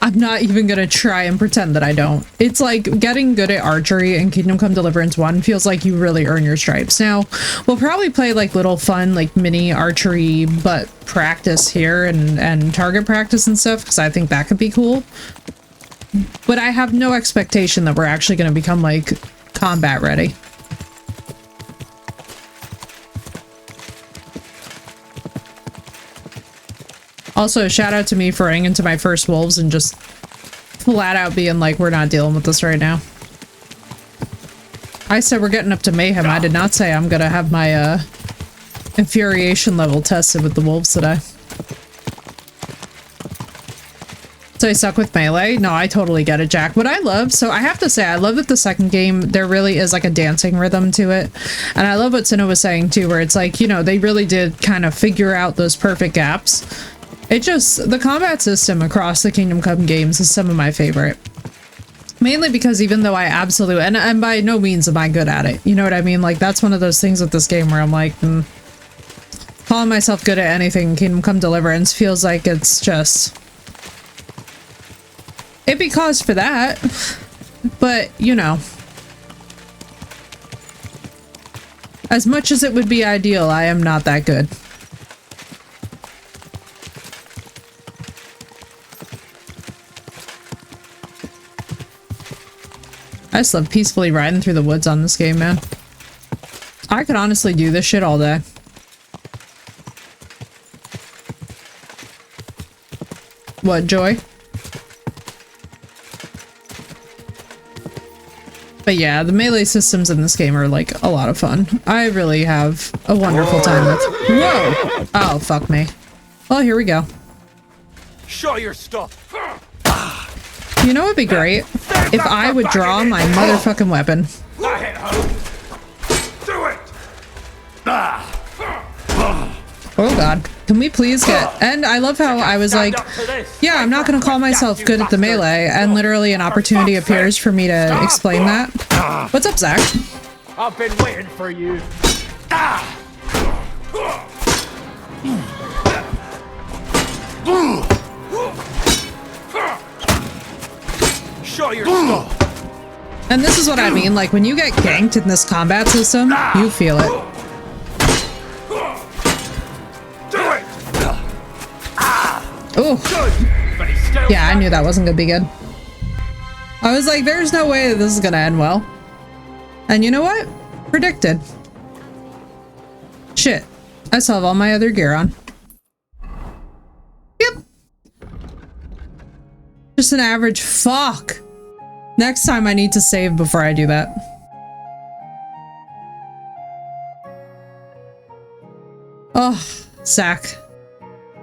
not even gonna try and pretend that I don't. It's like getting good at archery in Kingdom Come Deliverance 1 feels like you really earn your stripes. Now, we'll probably play like little fun, like mini archery, but practice here and target practice and stuff, because I think that could be cool. But I have no expectation that we're actually gonna become like combat ready. Also, shout out to me for running into my first wolves and just flat out being like, we're not dealing with this right now. I said we're getting up to mayhem. I did not say I'm gonna have my infuriation level tested with the wolves today. So I stuck with melee. No, I totally get it, Jack. What I love, so I have to say, I love that the second game, there really is like a dancing rhythm to it. And I love what Sinnoh was saying too, where it's like, you know, they really did kind of figure out those perfect gaps. It just, the combat system across the Kingdom Come games is some of my favorite. Mainly because even though I absolutely, and by no means am I good at it, you know what I mean? Like, that's one of those things with this game where I'm like, calling myself good at anything Kingdom Come Deliverance feels like it's just... It'd be cause for that, but, you know. As much as it would be ideal, I am not that good. I just love peacefully riding through the woods on this game, man. I could honestly do this shit all day. What, Joy? But yeah, the melee systems in this game are like a lot of fun. I really have a wonderful time with. Whoa! Oh, fuck me. Well, here we go. Show your stuff. You know what'd be great? If I would draw my motherfucking weapon. Do it. Oh god. Can we please get... And I love how I was like, yeah, I'm not gonna call myself good at the melee, and literally an opportunity appears for me to explain that. What's up, Zach? I've been waiting for you. Show your stuff. And this is what I mean, like when you get ganked in this combat system, you feel it. Oh, yeah, I knew that wasn't gonna be good. I was like, there's no way this is gonna end well. And you know what? Predicted. Shit. I still have all my other gear on. Yep. Just an average. Fuck. Next time I need to save before I do that. Oh, Zach.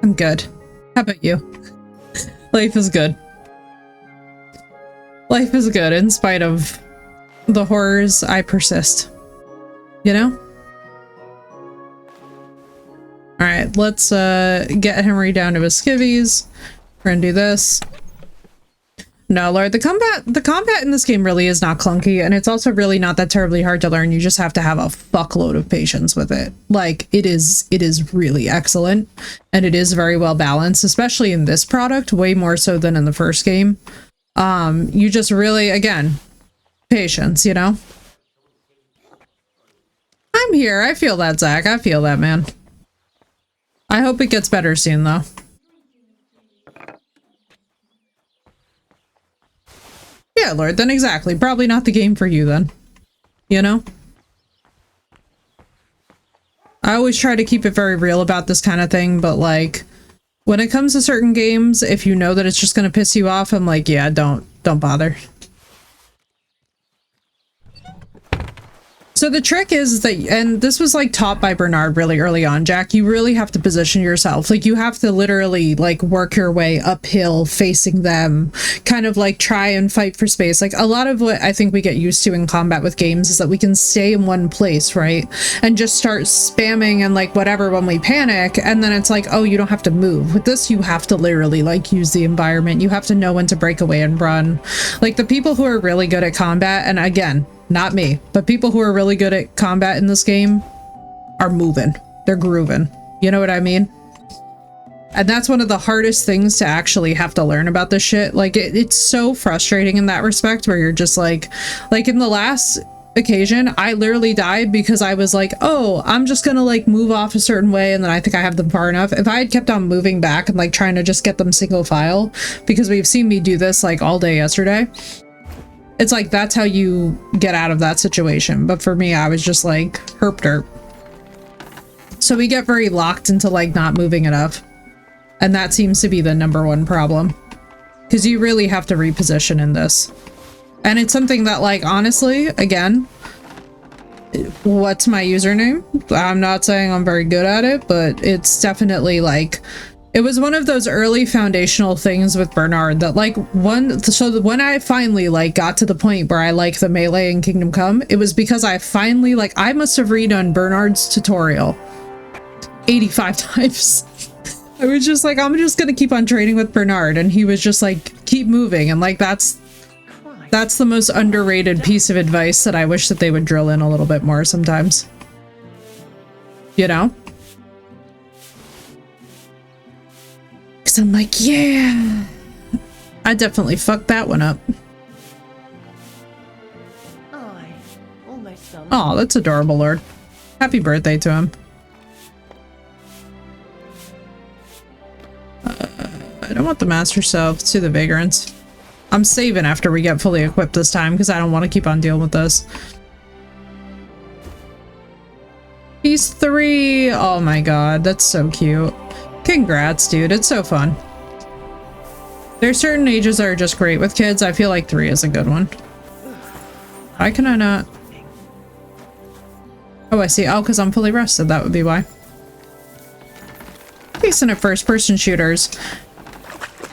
I'm good. How about you? Life is good. Life is good in spite of the horrors. I persist. You know? Alright, let's get Henry down to his skivvies. We're gonna do this. No, Lord, the combat in this game really is not clunky, and it's also really not that terribly hard to learn. You just have to have a fuckload of patience with it. Like, it is really excellent, and it is very well balanced, especially in this product, way more so than in the first game. You just really, again, patience, you know? I'm here. I feel that, Zach. I feel that, man. I hope it gets better soon, though. Yeah, Lord, then exactly. Probably not the game for you then. You know? I always try to keep it very real about this kind of thing, but like, when it comes to certain games, if you know that it's just gonna piss you off, I'm like, yeah, don't bother. So the trick is that, and this was like taught by Bernard really early on, Jack, you really have to position yourself. Like you have to literally like work your way uphill facing them, kind of like try and fight for space. Like a lot of what I think we get used to in combat with games is that we can stay in one place, right? And just start spamming and like whatever when we panic. And then it's like, oh, you don't have to move. With this, you have to literally like use the environment. You have to know when to break away and run. Like the people who are really good at combat, and again, not me, but people who are really good at combat in this game are moving. They're grooving. You know what I mean? And that's one of the hardest things to actually have to learn about this shit. Like, it's so frustrating in that respect where you're just like in the last occasion, I literally died because I was like, oh, I'm just gonna like move off a certain way and then I think I have them far enough. If I had kept on moving back and like trying to just get them single file, because we've seen me do this like all day yesterday, it's like, that's how you get out of that situation. But for me, I was just like, herp derp. So we get very locked into like not moving enough. And that seems to be the #1 problem. Because you really have to reposition in this. And it's something that like, honestly, again, what's my username? I'm not saying I'm very good at it, but it's definitely like It was one of those early foundational things with Bernard that like when I finally like got to the point where I like the melee in Kingdom Come, it was because I finally like I must have redone Bernard's tutorial 85 times. I was just like, I'm just gonna keep on training with Bernard, and he was just like, keep moving, and like that's the most underrated piece of advice that I wish that they would drill in a little bit more sometimes. You know? Because I'm like, yeah, I definitely fucked that one up. Oh, that's adorable, Lord. Happy birthday to him. I don't want the Master Cell. Let's do the Vagrants. I'm saving after we get fully equipped this time because I don't want to keep on dealing with this. He's 3. Oh my god, that's so cute. Congrats, dude. It's so fun. There's certain ages that are just great with kids. I feel like 3 is a good one. Why can I not? Oh, I see. Oh, because I'm fully rested. That would be why. Decent at first-person shooters.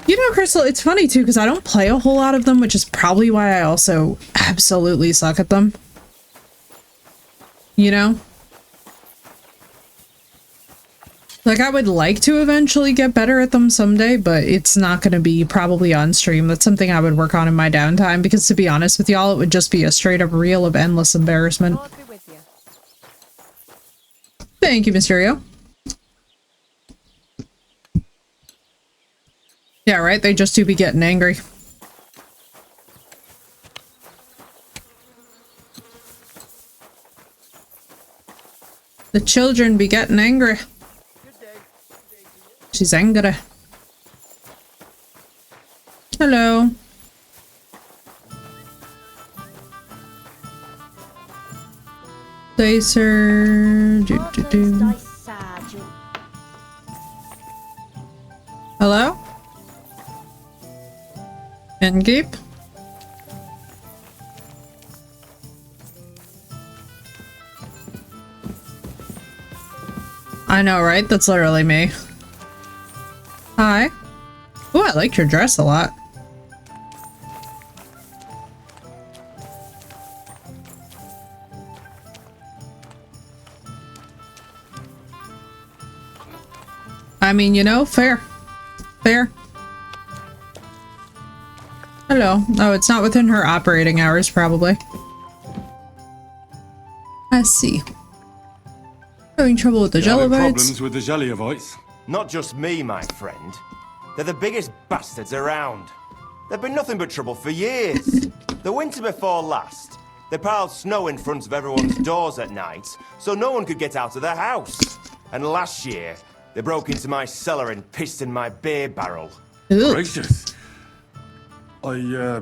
You know, Crystal, it's funny too, because I don't play a whole lot of them, which is probably why I also absolutely suck at them. You know? Like, I would like to eventually get better at them someday, but it's not going to be probably on stream. That's something I would work on in my downtime, because to be honest with y'all, it would just be a straight-up reel of endless embarrassment. Thank you, Mysterio. Yeah, right? They just do be getting angry. The children be getting angry. She's angry. Hello. Dicer. Hello? Endgame? I know, right? That's literally me. Hi. Oh, I liked your dress a lot. I mean, you know, fair. Fair. Hello. Oh, it's not within her operating hours, probably. I see. Having trouble with the Jellovites? Problems with the Jellovites? Not just me, my friend. They're the biggest bastards around. They've been nothing but trouble for years. The winter before last, they piled snow in front of everyone's doors at night, so no one could get out of their house. And last year, they broke into my cellar and pissed in my beer barrel. Gracious. I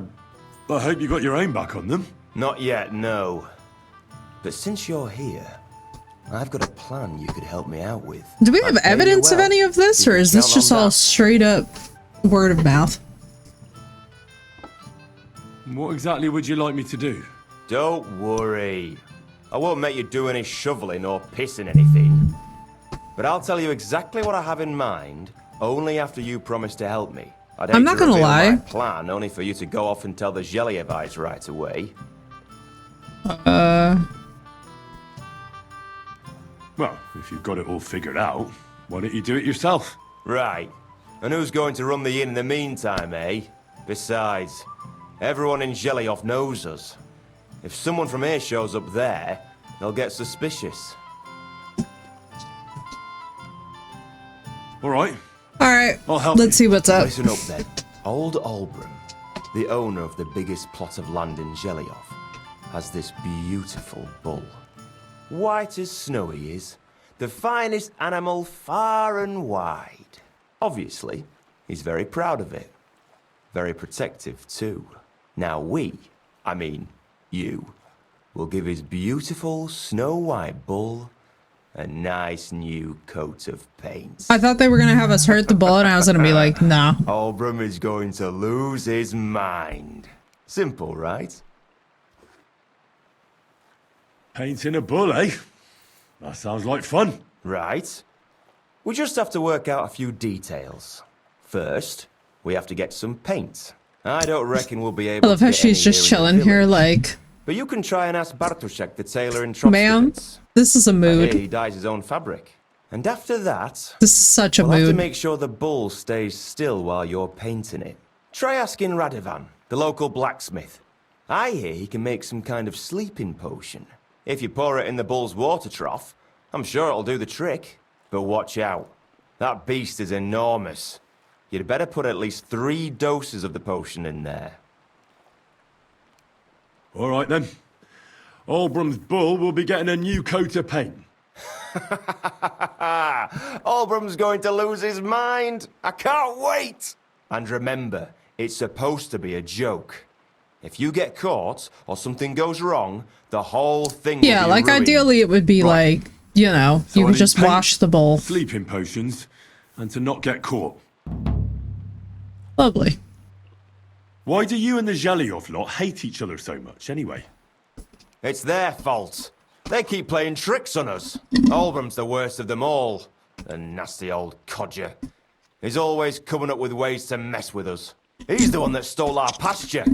hope you got your aim back on them. Not yet, no. But since you're here, I've got a plan you could help me out with. Do we have evidence of any of this, or is this just all straight up word of mouth? What exactly would you like me to do? Don't worry. I won't make you do any shoveling or pissing anything. But I'll tell you exactly what I have in mind, only after you promise to help me. I'm not gonna lie. My plan only for you to go off and tell the Jeliovites right away. Well, if you've got it all figured out, why don't you do it yourself? Right. And who's going to run the inn in the meantime, eh? Besides, everyone in Jelioff knows us. If someone from here shows up there, they'll get suspicious. All right. All right. I'll help Let's see what's up. Listen up then. Old Albram, the owner of the biggest plot of land in Jelioff, has this beautiful bull. White as snow he is, the finest animal far and wide. Obviously, he's very proud of it. Very protective too. Now you, will give his beautiful snow-white bull a nice new coat of paint. I thought they were gonna have us hurt the bull, and I was gonna be like, no. Albram is going to lose his mind. Simple, right? Painting a bull, eh? That sounds like fun. Right. We just have to work out a few details. First, we have to get some paint. I don't reckon we'll be able I love to how get she's any just here in the chilling here village. like, But you can try and ask Bartoszek, the tailor in ma'am, Trotsky. this is a I hear mood. he dyes his own fabric. And after that, This is such a we'll have to mood. make sure the bull stays still while you're painting it. Try asking Radovan, the local blacksmith. I hear he can make some kind of sleeping potion. If you pour it in the bull's water trough, I'm sure it'll do the trick. But watch out. That beast is enormous. You'd better put at least 3 doses of the potion in there. All right then. Albrum's bull will be getting a new coat of paint. Albrum's going to lose his mind. I can't wait. And remember, it's supposed to be a joke. If you get caught or something goes wrong, the whole thing will Yeah, be like ruined. ideally it would be Right. like, you know, So you I could need just paint, wash the bowl. sleeping potions, and to not get caught. Lovely. Why do you and the Zhelyov lot hate each other so much, anyway? It's their fault. They keep playing tricks on us. Albrum's the worst of them all. The nasty old codger. He's always coming up with ways to mess with us. He's the one that stole our pasture.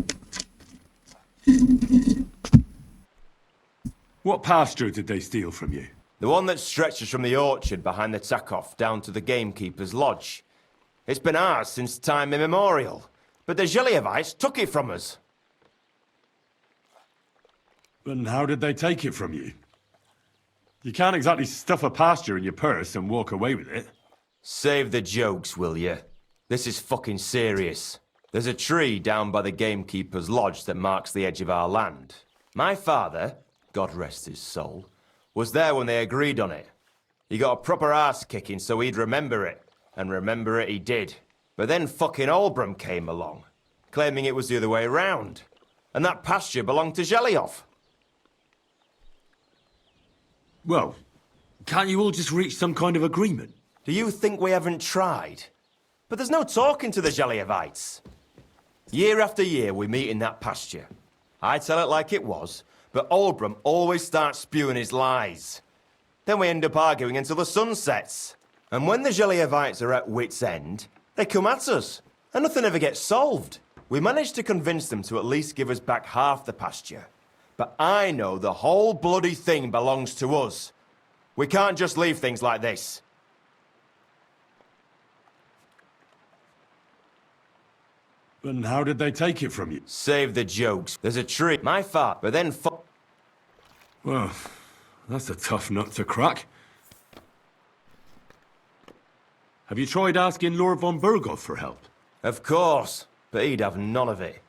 What pasture did they steal from you? The one that stretches from the orchard behind the Takov down to the gamekeeper's lodge. It's been ours since time immemorial, but the Zhelyevites took it from us. And how did they take it from you? You can't exactly stuff a pasture in your purse and walk away with it. Save the jokes, will you? This is fucking serious. There's a tree down by the gamekeeper's lodge that marks the edge of our land. My father, God rest his soul, was there when they agreed on it. He got a proper ass kicking so he'd remember it. And remember it he did. But then fucking Albrum came along, claiming it was the other way round. And that pasture belonged to Zhelyov. Well, can't you all just reach some kind of agreement? Do you think we haven't tried? But there's no talking to the Zhelyevites. Year after year we meet in that pasture. I tell it like it was, but Albrum always starts spewing his lies. Then we end up arguing until the sun sets. And when the Zhelyevites are at wit's end, they come at us, and nothing ever gets solved. We managed to convince them to at least give us back half the pasture. But I know the whole bloody thing belongs to us. We can't just leave things like this. And how did they take it from you? Save the jokes. There's a tree. My father, but then Well, that's a tough nut to crack. Have you tried asking Lord von Burgov for help? Of course, but he'd have none of it.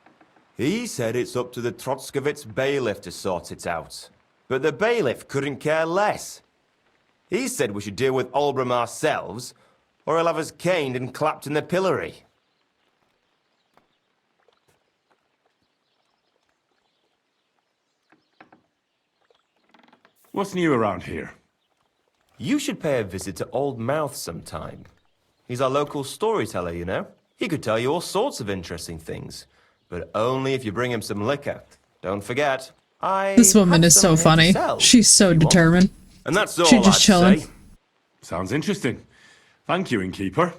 He said it's up to the Trotskovitz bailiff to sort it out. But the bailiff couldn't care less. He said we should deal with Albrum ourselves, or he'll have us caned and clapped in the pillory. What's new around here? You should pay a visit to Old Mouth sometime. He's our local storyteller, you know. He could tell you all sorts of interesting things, but only if you bring him some liquor. Don't forget, This woman have is so some here to funny. sell, She's so if you want. determined. And that's all She's just I'd chilling. say. Sounds interesting. Thank you, innkeeper.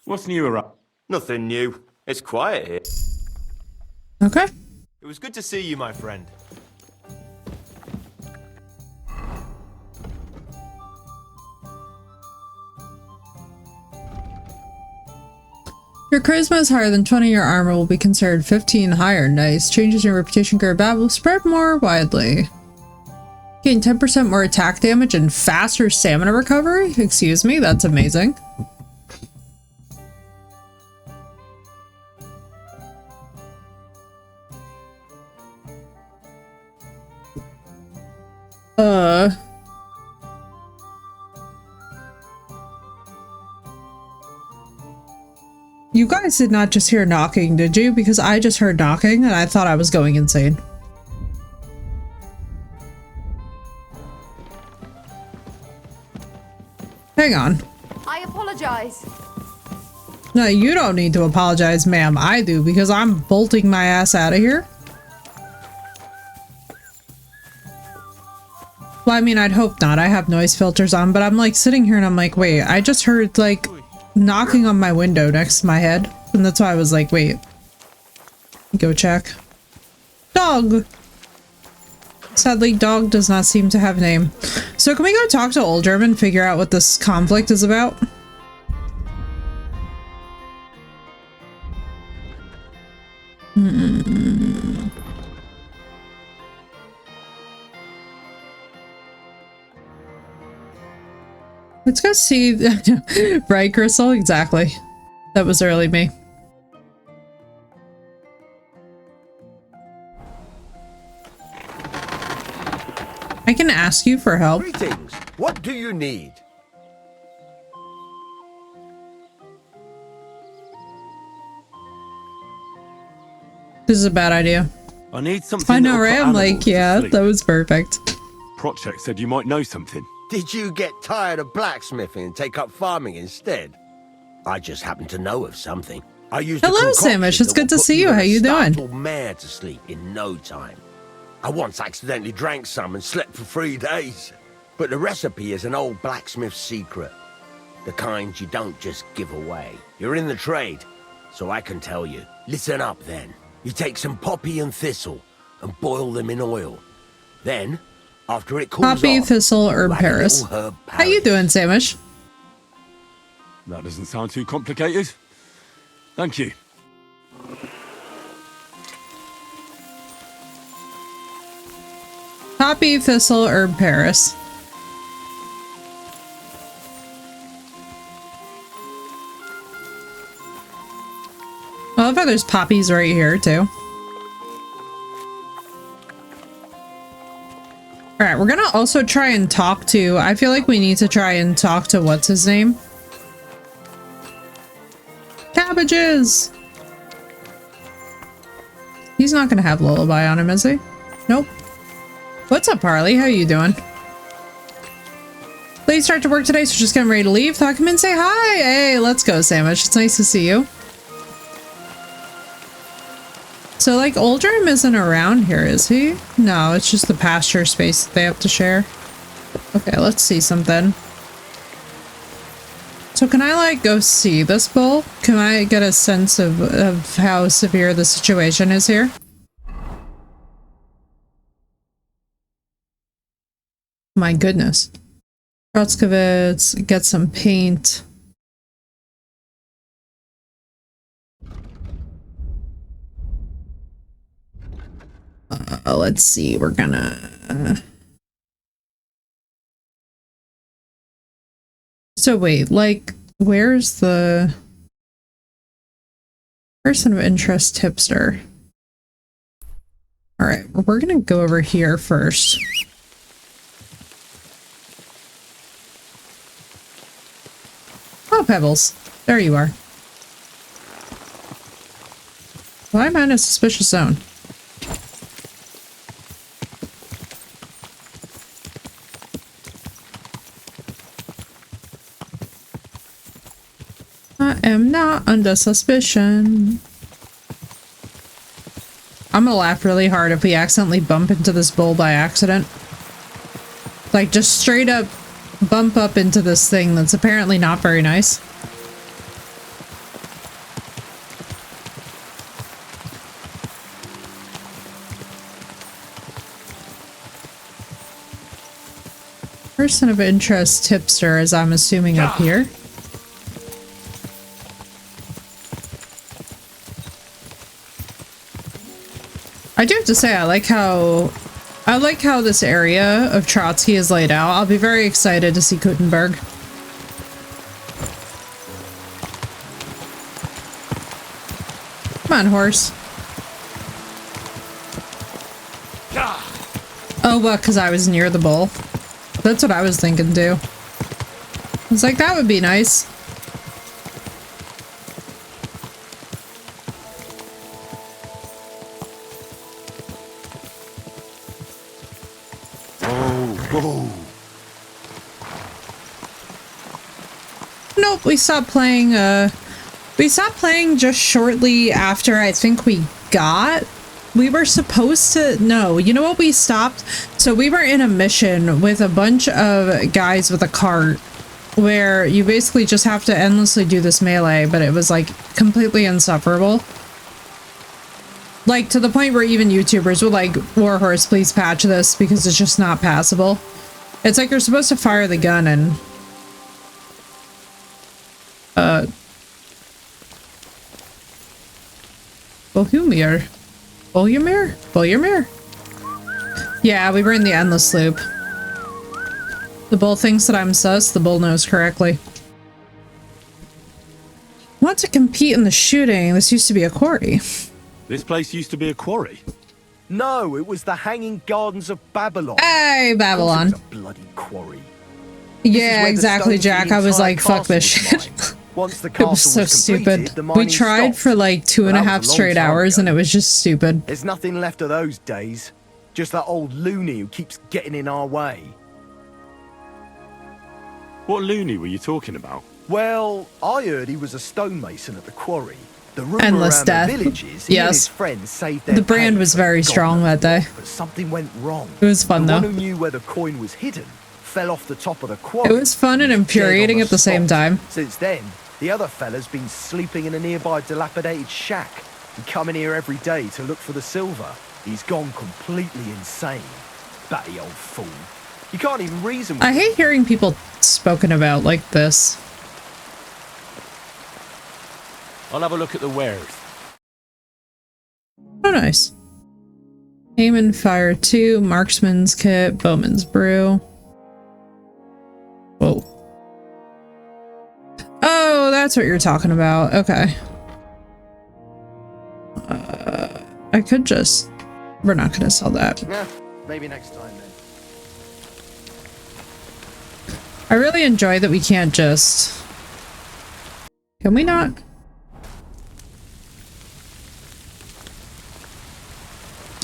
What's new around? Nothing new. It's quiet here. Okay. It was good to see you, my friend. Your charisma is higher than 20, your armor will be considered 15 higher. Nice. Changes in your reputation good or bad will spread more widely. Gain 10% more attack damage and faster stamina recovery? Excuse me, that's amazing. You guys did not just hear knocking, did you? Because I just heard knocking and I thought I was going insane. Hang on. I apologize. No, you don't need to apologize, ma'am. I do, because I'm bolting my ass out of here. Well, I mean, I'd hope not. I have noise filters on, but I'm like sitting here and I'm like, wait, I just heard like knocking on my window next to my head. And that's why I was like, wait. Go check. Dog! Sadly, dog does not seem to have a name. So can we go talk to Oldrim and figure out what this conflict is about? Let's go see. Right, Crystal? Exactly. That was early me. I can ask you for help. Greetings. What do you need? This is a bad idea. I need something. I know, that'll right? put I'm like, animals to yeah, sleep. that was perfect. Project said you might know something. Did you get tired of blacksmithing and take up farming instead? I just happen to know of something. I used Hello, a concoction Samish. It's that good will to put see you. even How a you doing? startled mare to sleep in no time. I once accidentally drank some and slept for 3 days. But the recipe is an old blacksmith's secret. The kind you don't just give away. You're in the trade, so I can tell you. Listen up then. You take some poppy and thistle and boil them in oil. Then, after it cools Poppy, off, thistle, herb, you add a Paris. little herb How you doing, Samish? That doesn't sound too complicated. Thank you. Poppy, thistle, herb, Paris. I love how there's poppies right here, too. Alright, we're gonna also try and talk to... I feel like we need to try and talk to what's his name? Cabbages! He's not gonna have Lullaby on him, is he? Nope. What's up, Harley? How you doing? Late start to work today, so just getting ready to leave. Thought I'd come in and say hi! Hey, let's go, Sandwich. It's nice to see you. So, like, Oldrim isn't around here, is he? No, it's just the pasture space that they have to share. Okay, let's see something. So can I, like, go see this bull? Can I get a sense of how severe the situation is here? My goodness. Trotskovitz, get some paint. Let's see, we're gonna... So wait, like, where's the... Person of interest tipster? Alright, we're gonna go over here first. Oh, Pebbles. There you are. Why am I in a suspicious zone? I am not under suspicion. I'm gonna laugh really hard if we accidentally bump into this bull by accident. Like, just straight up bump up into this thing that's apparently not very nice. Person of interest tipster, as I'm assuming up here. I do have to say, I like how this area of Trotsky is laid out. I'll be very excited to see Gutenberg. Come on, horse. Oh, what? Because I was near the bull. That's what I was thinking too. I was like, that would be nice. Nope, we stopped playing just shortly after I think we got We were supposed to... No, you know what we stopped? So we were in a mission with a bunch of guys with a cart where you basically just have to endlessly do this melee, but it was like completely insufferable. Like to the point where even YouTubers were like, Warhorse, please patch this because it's just not passable. It's like you're supposed to fire the gun and... Bohumir? Bohumir? Bohumir? Yeah, we were in the endless loop. The bull thinks that I'm sus, the bull knows correctly. Want to compete in the shooting? This used to be a quarry. This place used to be a quarry. No, it was the Hanging Gardens of Babylon. Hey, Babylon. It was a bloody quarry. Yeah, exactly, Jack. I was like, fuck this shit. Once the It castle was so completed, stupid. the We mining tried stopped. for like 2.5 Well, that was a long straight time hours ago. and it was just stupid. There's nothing left of those days. Just that old loony who keeps getting in our way. What loony were you talking about? Well, I heard he was a stonemason at the quarry. The rumor Endless around death. the village is he and Yes. his friends saved their The brand pay was for very God strong knows that day. what, but something went wrong. It was fun, the though. one who knew where the coin was hidden fell off the top of the quarry. It was fun and He was dead on infuriating at the same spot. time. Since then, the other fella's been sleeping in a nearby dilapidated shack and coming here every day to look for the silver. He's gone completely insane. Batty old fool. You can't even reason with I him. hate hearing people spoken about like this. I'll have a look at the wares. Oh, nice. Aim and fire 2, marksman's kit, bowman's brew. Whoa. Oh, that's what you're talking about. Okay. I could just... We're not gonna sell that. Yeah, maybe next time then. I really enjoy that we can't just... Can we not?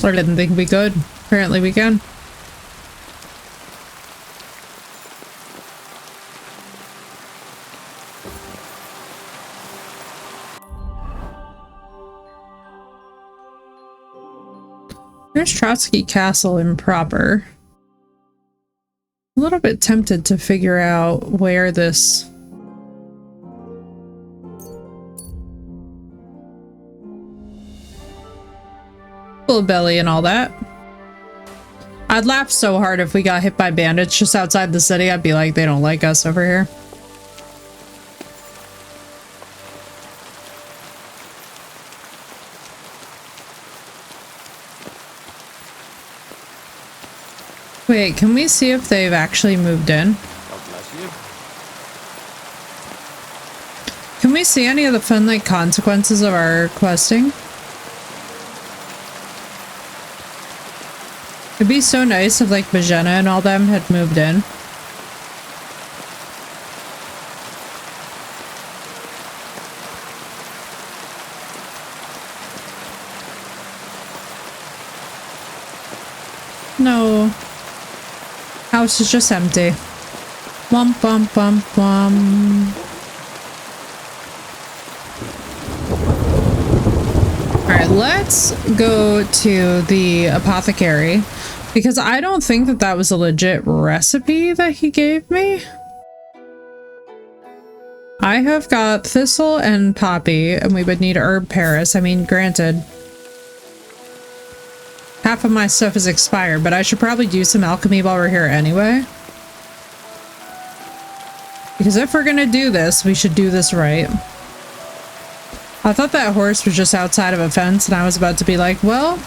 I didn't think we could. Apparently we can. Here's Trotsky Castle improper. A little bit tempted to figure out where this... Full belly and all that. I'd laugh so hard if we got hit by bandits just outside the city. I'd be like, they don't like us over here. Wait, can we see if they've actually moved in? God bless you. Can we see any of the fun, like, consequences of our questing? It'd be so nice if, like, Bajena and all them had moved in. No. House is just empty. Womp womp womp womp. Alright, let's go to the apothecary because I don't think that that was a legit recipe that he gave me. I have got thistle and poppy and we would need herb Paris. I mean, granted, half of my stuff is expired, but I should probably do some alchemy while we're here anyway. Because if we're gonna do this, we should do this right. I thought that horse was just outside of a fence and I was about to be like, well...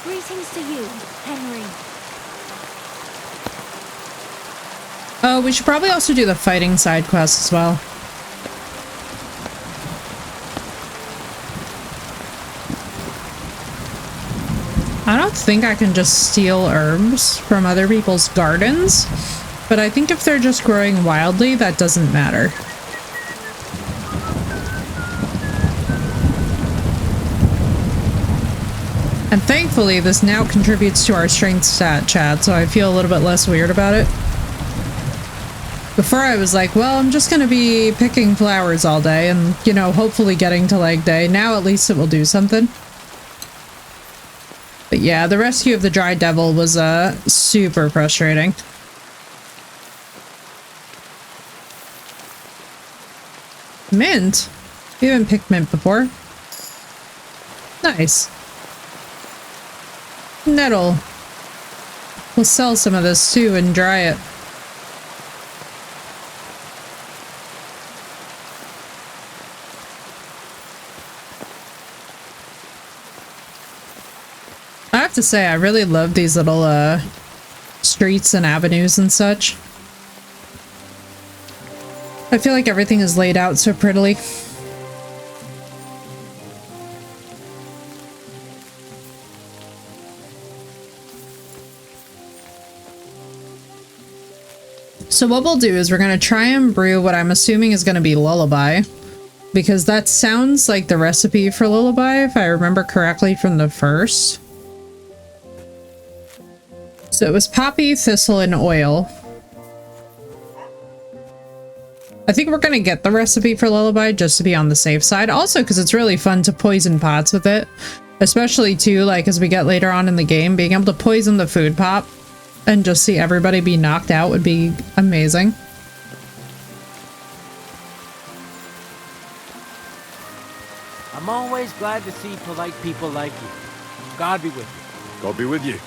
Greetings to you, Henry. Oh, we should probably also do the fighting side quest as well. I don't think I can just steal herbs from other people's gardens, but I think if they're just growing wildly, that doesn't matter. And thankfully, this now contributes to our strength stat, chat, so I feel a little bit less weird about it. Before I was like, well, I'm just gonna be picking flowers all day and, you know, hopefully getting to leg day. Now at least it will do something. But yeah, the rescue of the dry devil was super frustrating. Mint? We haven't picked mint before. Nice. Nettle. We'll sell some of this too and dry it. I have to say, I really love these little streets and avenues and such. I feel like everything is laid out so prettily. So what we'll do is we're going to try and brew what I'm assuming is going to be lullaby, because that sounds like the recipe for lullaby if I remember correctly from the first. So it was poppy, thistle, and oil. I think we're going to get the recipe for lullaby just to be on the safe side. Also, because it's really fun to poison pots with it. Especially too, like as we get later on in the game, being able to poison the food pot and just see everybody be knocked out would be amazing. I'm always glad to see polite people like you. God be with you. God be with you.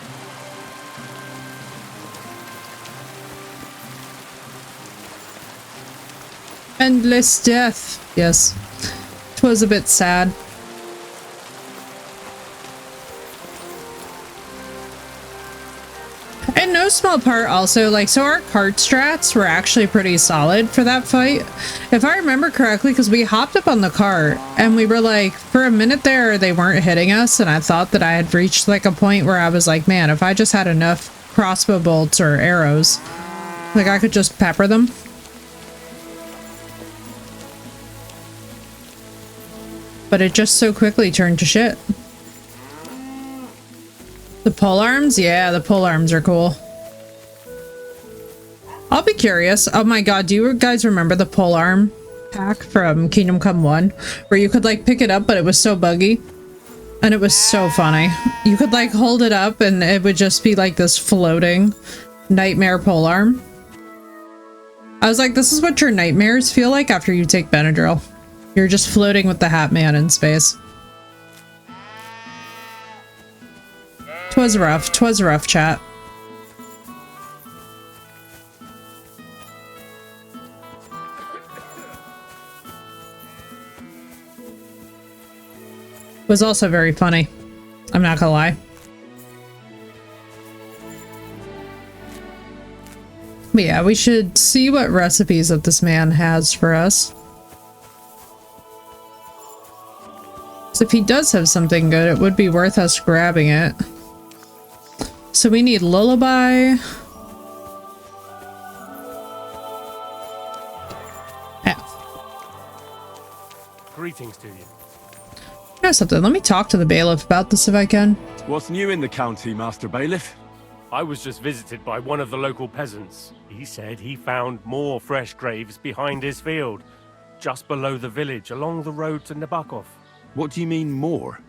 Endless death. Yes. 'Twas a bit sad. In no small part also, like, so our cart strats were actually pretty solid for that fight. If I remember correctly, because we hopped up on the cart and we were like, for a minute there, they weren't hitting us. And I thought that I had reached like a point where I was like, man, if I just had enough crossbow bolts or arrows, like I could just pepper them. But it just so quickly turned to shit. The pole arms? Yeah, the pole arms are cool. I'll be curious. Oh my god, do you guys remember the pole arm pack from Kingdom Come 1? Where you could like pick it up, but it was so buggy. And it was so funny. You could like hold it up and it would just be like this floating nightmare pole arm. I was like, this is what your nightmares feel like after you take Benadryl. You're just floating with the Hat Man in space. 'Twas rough, chat. Was also very funny. I'm not gonna lie. But yeah, we should see what recipes that this man has for us. So if he does have something good, it would be worth us grabbing it. So we need lullaby. Greetings to you. You know something, let me talk to the bailiff about this if I can. What's new in the county, Master Bailiff? I was just visited by one of the local peasants. He said he found more fresh graves behind his field, just below the village, along the road to Nabokov. What do you mean, more?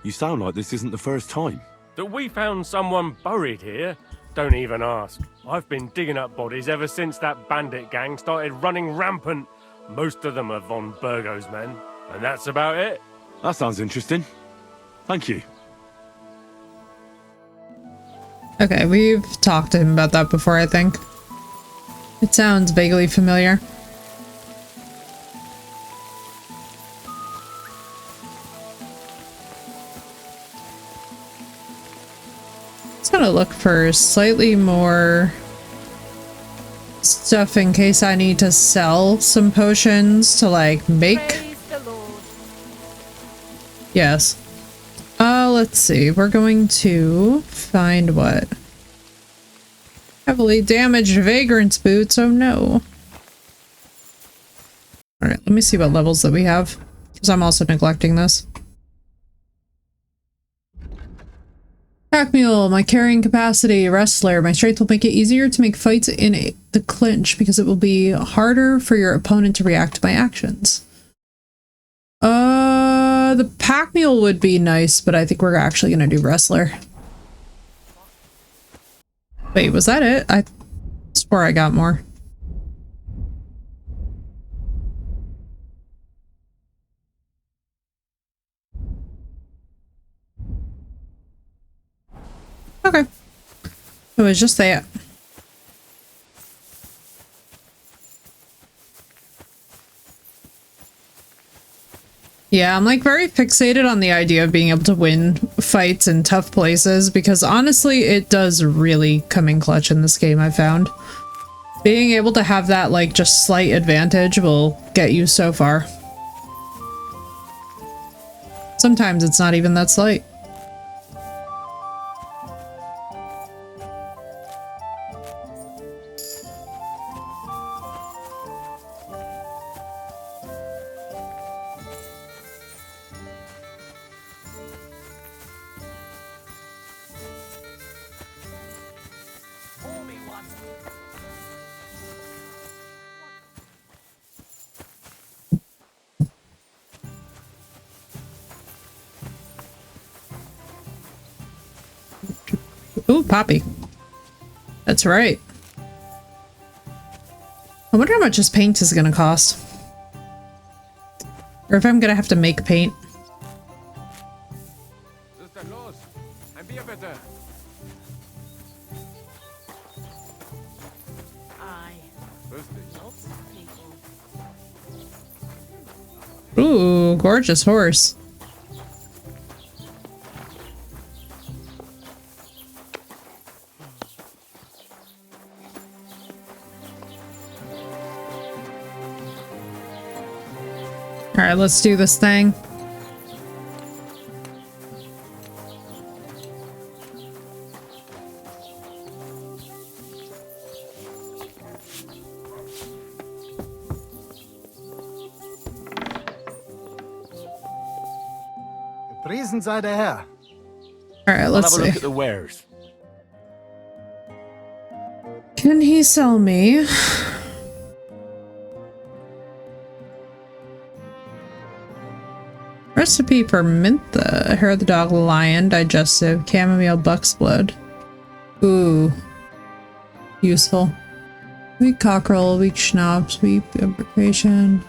You sound like this isn't the first time. That we found someone buried here? Don't even ask. I've been digging up bodies ever since that bandit gang started running rampant. Most of them are von Burgo's men, and that's about it. That sounds interesting. Thank you. Okay, we've talked to him about that before, I think. It sounds vaguely familiar. Just gonna look for slightly more stuff in case I need to sell some potions to like make. Praise the Lord. Yes. Let's see. We're going to find what? Heavily damaged vagrant's boots. Oh no. Alright, let me see what levels that we have. Because I'm also neglecting this. Pack mule, my carrying capacity, wrestler. My strength will make it easier to make fights in the clinch because it will be harder for your opponent to react to my actions. The pack mule would be nice, but I think we're actually gonna do wrestler. Wait, was that it? I swore I got more. Okay. It was just that. Yeah, I'm like very fixated on the idea of being able to win fights in tough places because honestly, it does really come in clutch in this game, I found. Being able to have that like just slight advantage will get you so far. Sometimes it's not even that slight. Ooh, Poppy. That's right. I wonder how much this paint is gonna cost. Or if I'm gonna have to make paint. Ooh, gorgeous horse. All right, let's do this thing. Gepriesen sei der Herr. All right, let's Have a look see. at the wares. Can he sell me? Recipe for Mintha, hair of the dog, lion, digestive, chamomile, buck's blood. Ooh. Useful. Weak cockerel, weak schnapps, weak imbrication.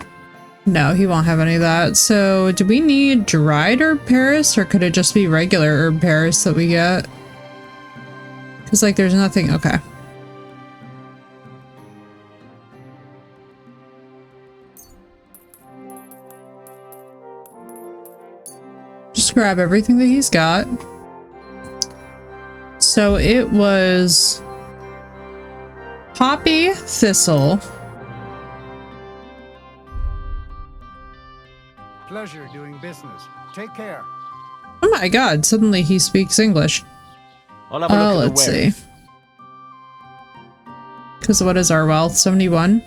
No, he won't have any of that. So, do we need dried herb Paris, or could it just be regular herb Paris that we get? Because, like, there's nothing. Okay. Just grab everything that he's got. So it was poppy, thistle. Pleasure doing business. Take care. Oh my god, suddenly he speaks English. I'll have a look at the Let's wares. see. Because what is our wealth? 71?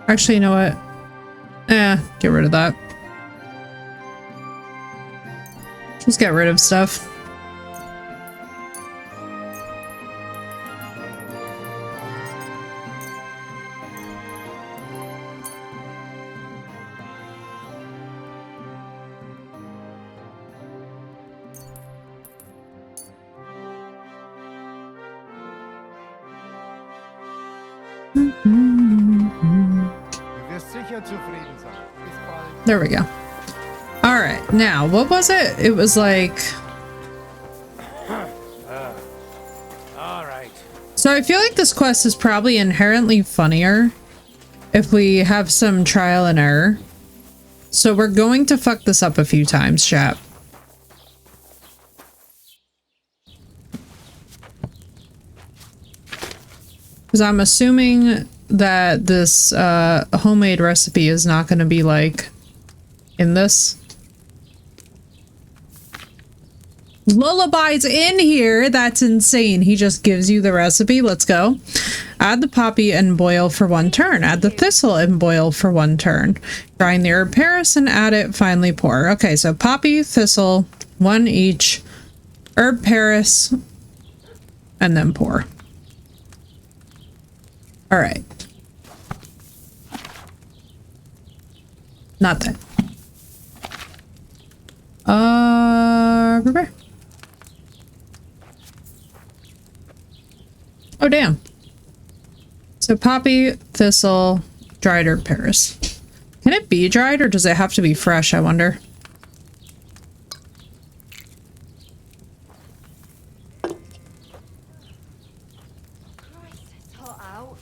Actually, you know what? Get rid of that. Just get rid of stuff. Du wirst sicher zufrieden sein. Bis bald. There we go. All right, now what was it? It was like. All right. So I feel like this quest is probably inherently funnier if we have some trial and error. So we're going to fuck this up a few times, chat. Because I'm assuming that this homemade recipe is not going to be like in this. lullabies in here. That's insane. He just gives you the recipe. Let's go. Add the poppy and boil for 1 turn. Add the thistle and boil for 1 turn. Grind the herb Paris and add it, finally pour. Okay, so poppy, thistle, 1 each. Herb Paris, and then pour. All right. Not that. Prepare. Oh, damn. So poppy, thistle, dried herb Paris. Can it be dried or does it have to be fresh, I wonder? It's hot out.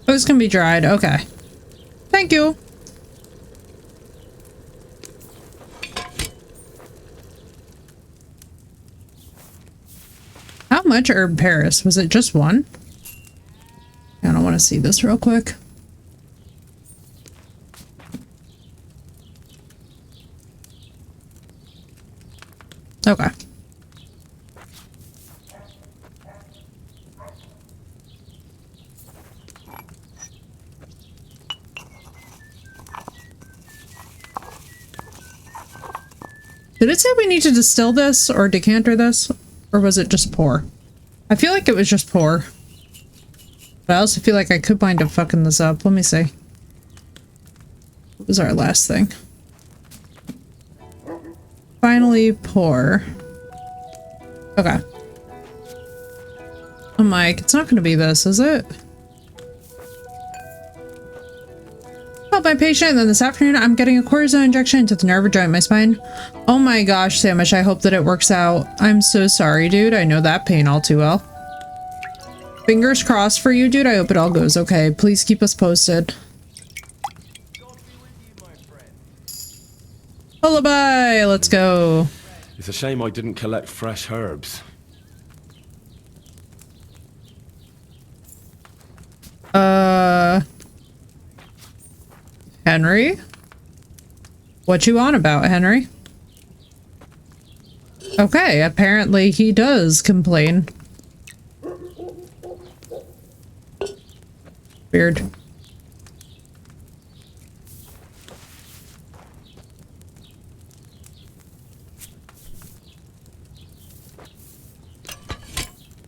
Oh, it's gonna be dried. Okay. Thank you. How much herb Paris? Was it just 1? I don't want to see this real quick. Okay. Did it say we need to distill this or decanter this? Or was it just pour? I feel like it was just pour. But I also feel like I could wind up fucking this up. Let me see. What was our last thing? Finally pour. Okay. I'm like, it's not gonna be this, is it? Help my patient, and then this afternoon I'm getting a cortisone injection into the nerve joint in my spine. Oh my gosh, Sandwich, I hope that it works out. I'm so sorry, dude. I know that pain all too well. Fingers crossed for you, dude. I hope it all goes okay. Please keep us posted. Lullaby, let's go. It's a shame I didn't collect fresh herbs. Henry? What you on about, Henry? Okay, apparently he does complain. Weird.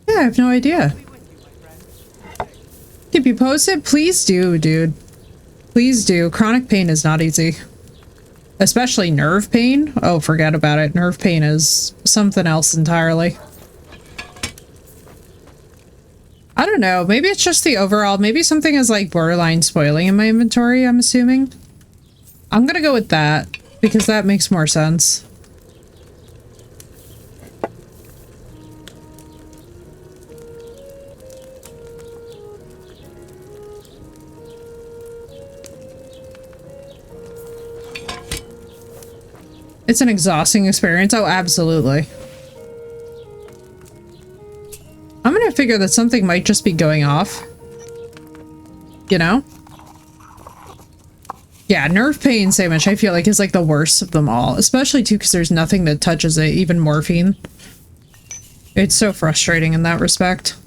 Yeah, I have no idea. Keep you posted? Please do, dude. Please do. Chronic pain is not easy. Especially nerve pain. Oh, forget about it. Nerve pain is something else entirely. I don't know. Maybe it's just the overall. Maybe something is like borderline spoiling in my inventory, I'm assuming. I'm gonna go with that because that makes more sense. It's an exhausting experience. Oh, absolutely. I'm gonna figure that something might just be going off. You know? Yeah, nerve pain sandwich I feel like is like the worst of them all. Especially too because there's nothing that touches it, even morphine. It's so frustrating in that respect.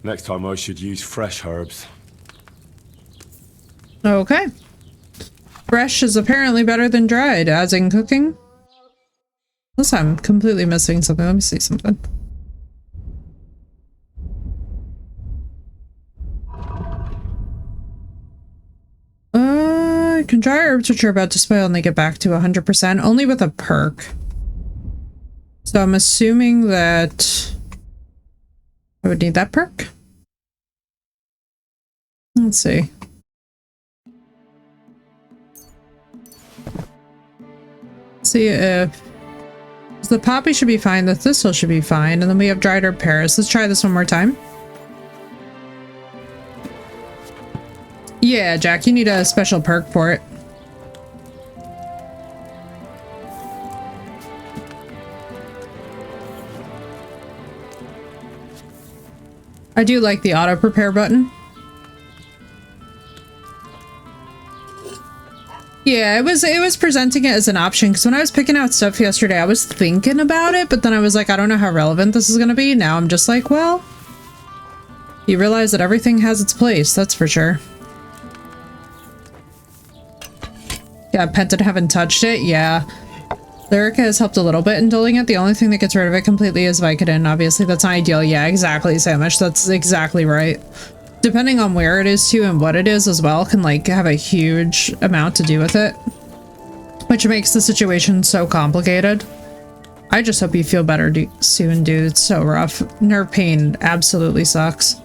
Next time I should use fresh herbs. Okay. Fresh is apparently better than dried, as in cooking. Unless I'm completely missing something. Let me see something. Can dry herbs which are about to spoil and they get back to 100%, only with a perk. So I'm assuming that I would need that perk. Let's see. See if the poppy should be fine, the thistle should be fine, and then we have dried herb Paris. Let's try this one more time. Yeah, Jack, you need a special perk for it. I do like the auto prepare button. Yeah, it was presenting it as an option because when I was picking out stuff yesterday, I was thinking about it, but then I was like, I don't know how relevant this is going to be. Now I'm just like, well, you realize that everything has its place, that's for sure. Yeah, Pented haven't touched it. Yeah. Lyrica has helped a little bit in dueling it. The only thing that gets rid of it completely is Vicodin. Obviously, that's not ideal. Yeah, exactly, Samish. That's exactly right. Depending on where it is too and what it is as well can like have a huge amount to do with it. Which makes the situation so complicated. I just hope you feel better soon, dude. It's so rough. Nerve pain absolutely sucks.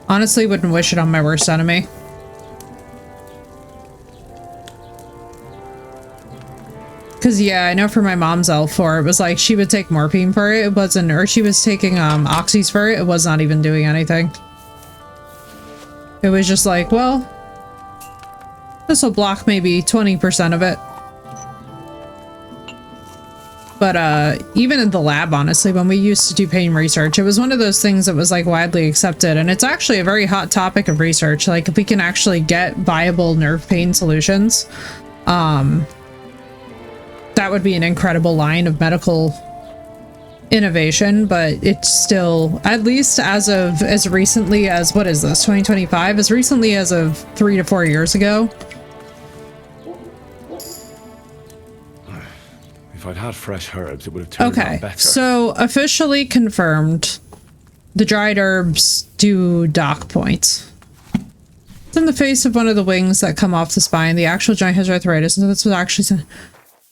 Honestly, wouldn't wish it on my worst enemy. Because, yeah, I know for my mom's L4, it was like she would take morphine for it. It wasn't, or she was taking oxys for it. It was not even doing anything. It was just like, well, this will block maybe 20% of it. But even in the lab, honestly, when we used to do pain research, it was one of those things that was like widely accepted. And it's actually a very hot topic of research. Like if we can actually get viable nerve pain solutions, that would be an incredible line of medical innovation, but it's still, at least as of as recently as, what is this, 2025? As recently as of 3 to 4 years ago. If I'd had fresh herbs, it would have turned out better. So officially confirmed, the dried herbs do dock points. It's in the face of one of the wings that come off the spine. The actual joint has arthritis, and this was actually...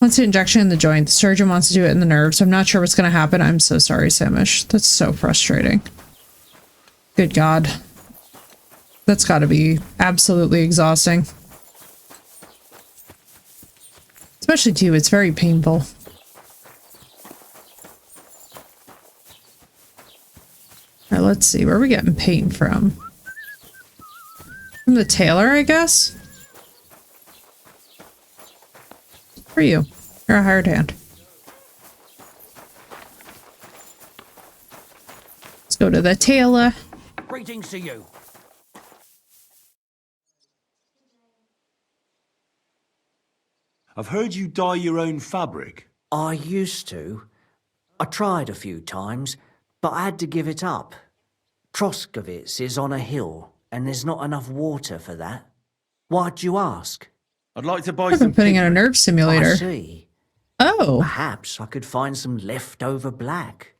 Wants the injection in the joint. The surgeon wants to do it in the nerves. I'm not sure what's going to happen. I'm so sorry, Samish. That's so frustrating. Good God. That's got to be absolutely exhausting. Especially to you, it's very painful. Alright, let's see. Where are we getting pain from? From the tailor, I guess? For you. You're a hired hand. Let's go to the tailor. Greetings to you. I've heard you dye your own fabric. I used to. I tried a few times, but I had to give it up. Troskovitz is on a hill, and there's not enough water for that. Why'd you ask? I'd like to buy I've some been putting in a nerve simulator. I see. Oh. Perhaps I could find some leftover black.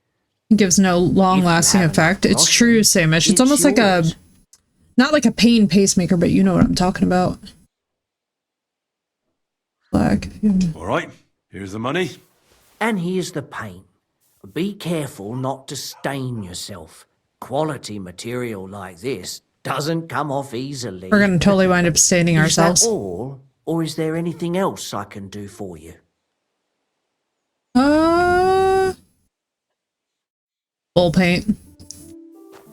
It gives no long-lasting effect. It's true, Samish. It's almost like a... Not like a pain pacemaker, but you know what I'm talking about. Black. All right, here's the money. And here's the paint. Be careful not to stain yourself. Quality material like this doesn't come off easily. We're going to totally wind up staining ourselves. Is that all? Or is there anything else I can do for you? Bull paint.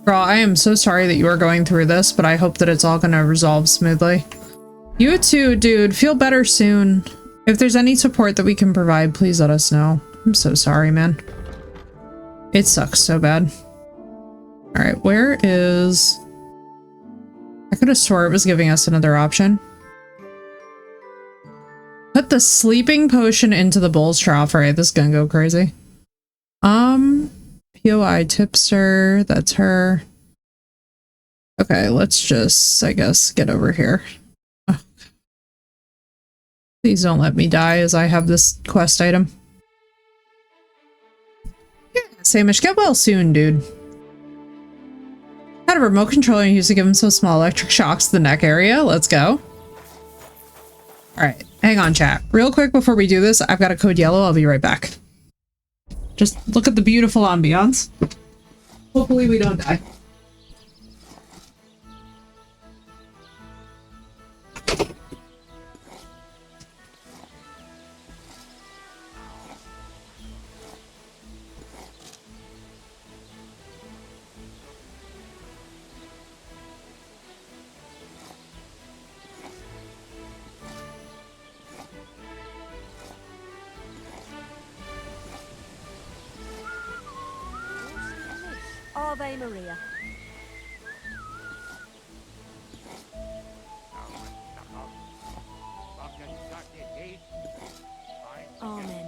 Girl, I am so sorry that you are going through this, but I hope that it's all going to resolve smoothly. You too, dude. Feel better soon. If there's any support that we can provide, please let us know. I'm so sorry, man. It sucks so bad. Alright, where is... I could have swore it was giving us another option. Put the sleeping potion into the bull's trough. Alright, this is gonna go crazy. POI tipster, that's her. Okay, let's just, I guess, get over here. Please don't let me die as I have this quest item. Yeah, Samish, get well soon, dude. Had a remote controller and used to give him some small electric shocks to the neck area. Let's go. Alright, hang on, chat. Real quick before we do this, I've got a code yellow. I'll be right back. Just look at the beautiful ambiance. Hopefully we don't die. Ave Maria. Amen.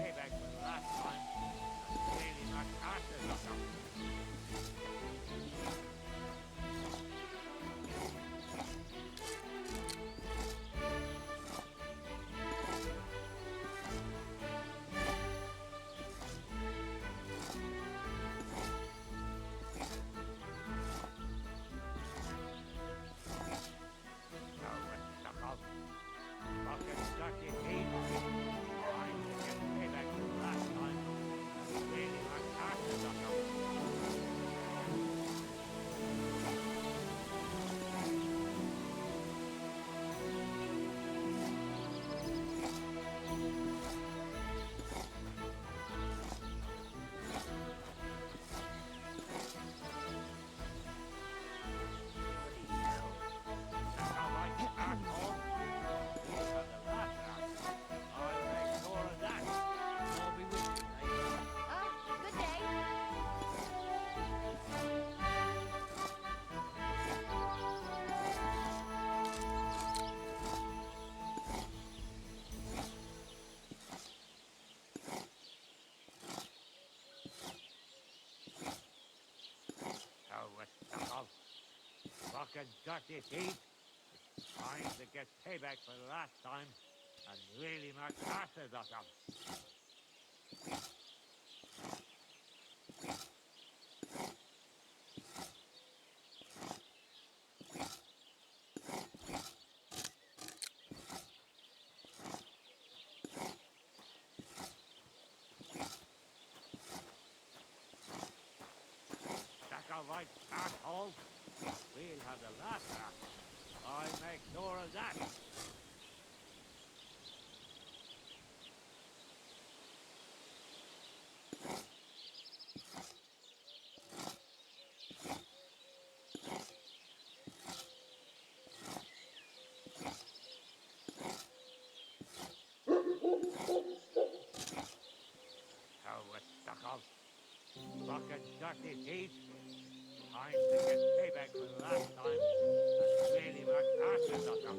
Fucking dirty thief. Trying to get payback for the last time and really make asses of them. That's all right, asshole. We'll have the last laugh. I make sure of that. Oh, we're stuck off. Fucking dirty thief. Time to get payback for the last time and really make asses of them.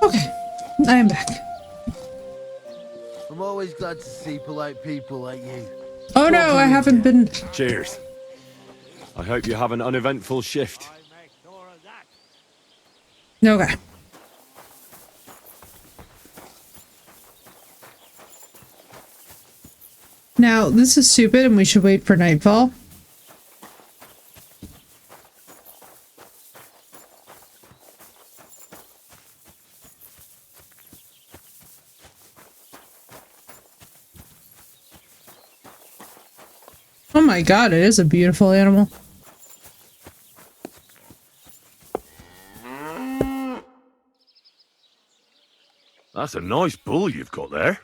Okay, I am back. I'm always glad to see polite people like you. Oh no, I haven't been... Cheers. I hope you have an uneventful shift. I make sure of that. Okay. Now, this is stupid and we should wait for nightfall. Oh my god, it is a beautiful animal. That's a nice bull you've got there.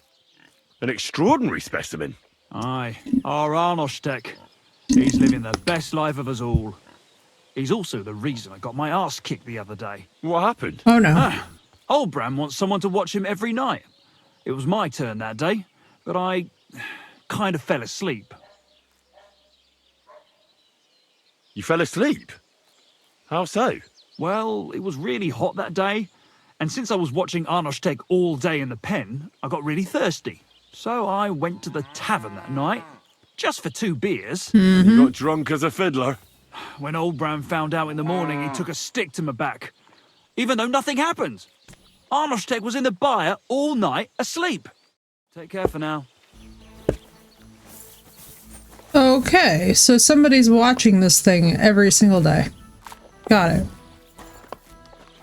An extraordinary specimen. Aye, our Arnostek. He's living the best life of us all. He's also the reason I got my ass kicked the other day. What happened? Oh no. Oldbram wants someone to watch him every night. It was my turn that day, but I kind of fell asleep. You fell asleep? How so? Well, it was really hot that day, and since I was watching Arnostek all day in the pen, I got really thirsty. So I went to the tavern that night, just for 2 beers. And you got drunk as a fiddler. When old Bram found out in the morning, he took a stick to my back. Even though nothing happened. Arnoshtek was in the byre all night, asleep. Take care for now. Okay, so somebody's watching this thing every single day. Got it.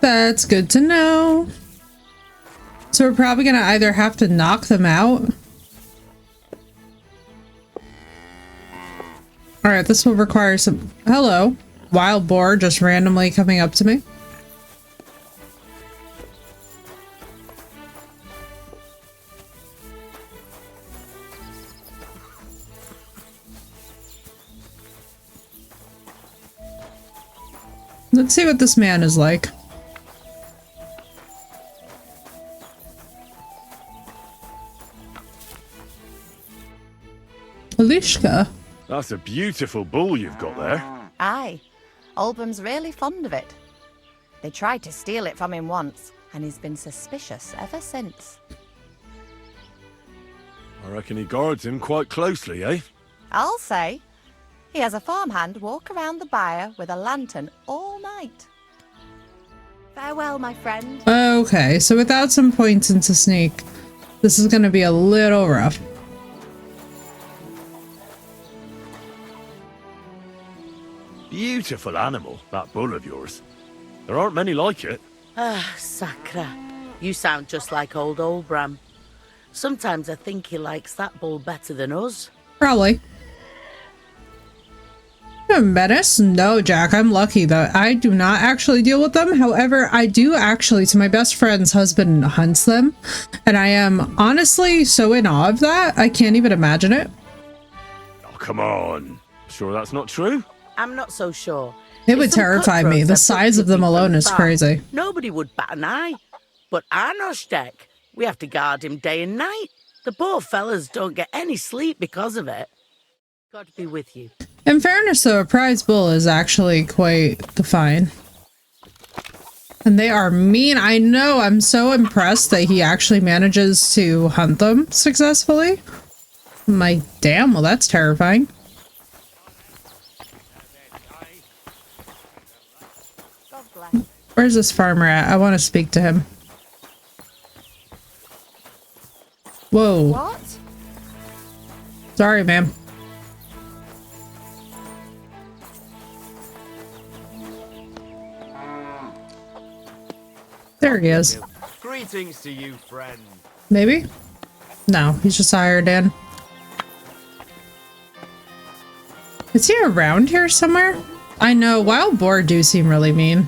That's good to know. So we're probably gonna either have to knock them out. Alright, this will require some... Hello. Wild boar just randomly coming up to me. Let's see what this man is like. Alishka. That's a beautiful bull you've got there. Aye. Olbram's really fond of it. They tried to steal it from him once, and he's been suspicious ever since. I reckon he guards him quite closely, eh? I'll say. He has a farmhand walk around the byre with a lantern all night. Farewell, my friend. Okay, so without some points into sneak, this is gonna be a little rough. Beautiful animal, that bull of yours. There aren't many like it. Ah, Sakra. You sound just like old Olbram. Sometimes I think he likes that bull better than us. Probably. Menace? No, Jack, I'm lucky that I do not actually deal with them. However, I do actually, to my best friend's husband hunts them. And I am honestly so in awe of that, I can't even imagine it. Oh, come on. Sure that's not true? I'm not so sure. It would terrify me. The size of them alone is crazy. Nobody would bat an eye. But Arnoshtek, we have to guard him day and night. The poor fellas don't get any sleep because of it. God be with you. In fairness, though, a prize bull is actually quite defined. And they are mean. I know. I'm so impressed that he actually manages to hunt them successfully. I'm like, damn, well, that's terrifying. Where's this farmer at? I want to speak to him. Whoa. What? Sorry, ma'am. There he is. Greetings to you, friend. Maybe? No, he's just hired in. Is he around here somewhere? I know, wild boar do seem really mean.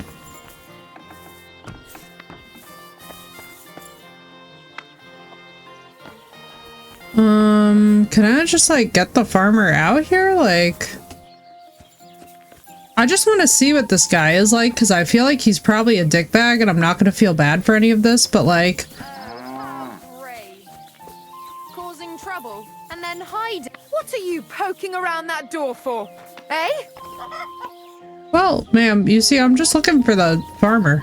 Can I just like get the farmer out here? Like, I just want to see what this guy is like because I feel like he's probably a dickbag and I'm not going to feel bad for any of this, but like... Great. Causing trouble and then hiding. What are you poking around that door for? Eh? Well, ma'am, you see, I'm just looking for the farmer.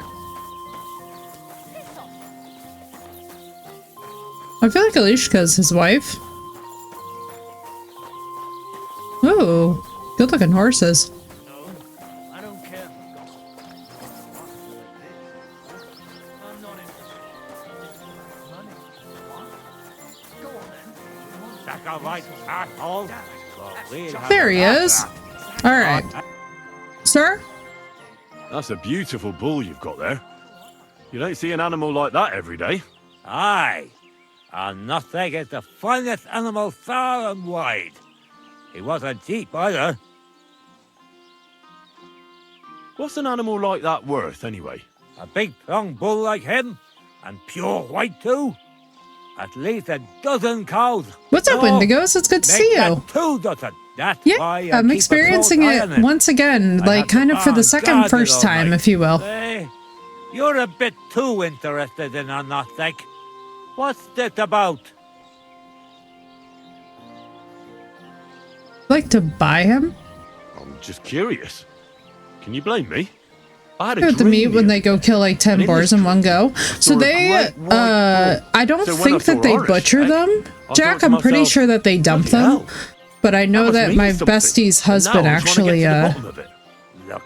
I feel like Alishka's his wife. Ooh, good looking horses. No, I don't care. I'm not interested. Money. What? Go on then. That's all right, asshole. There he is. All right. Sir? That's a beautiful bull you've got there. You don't see an animal like that every day. Aye. And nothing is the finest animal far and wide. He wasn't cheap either. What's an animal like that worth, anyway? A big, strong bull like him, and pure white too. At least a dozen cows. What's up, Wendigos? It's good to see you. 2 dozen. That's Yeah, why I'm experiencing it once again, like kind of for the second first time, if you will. Hey, you're a bit too interested in a nothing. What's this about? Like to buy him? I'm just curious. Can you blame me? I had a With the dream meat when the they go kill like 10 And in boars this in one go. So saw a they, great white bull. I don't So when I think that saw they Irish butcher egg, them. I thought Jack, to I'm pretty myself, sure that they dump bloody them. hell. But I know must that mean my something. bestie's And now husband I'm trying to get to actually, the bottom of it. Look,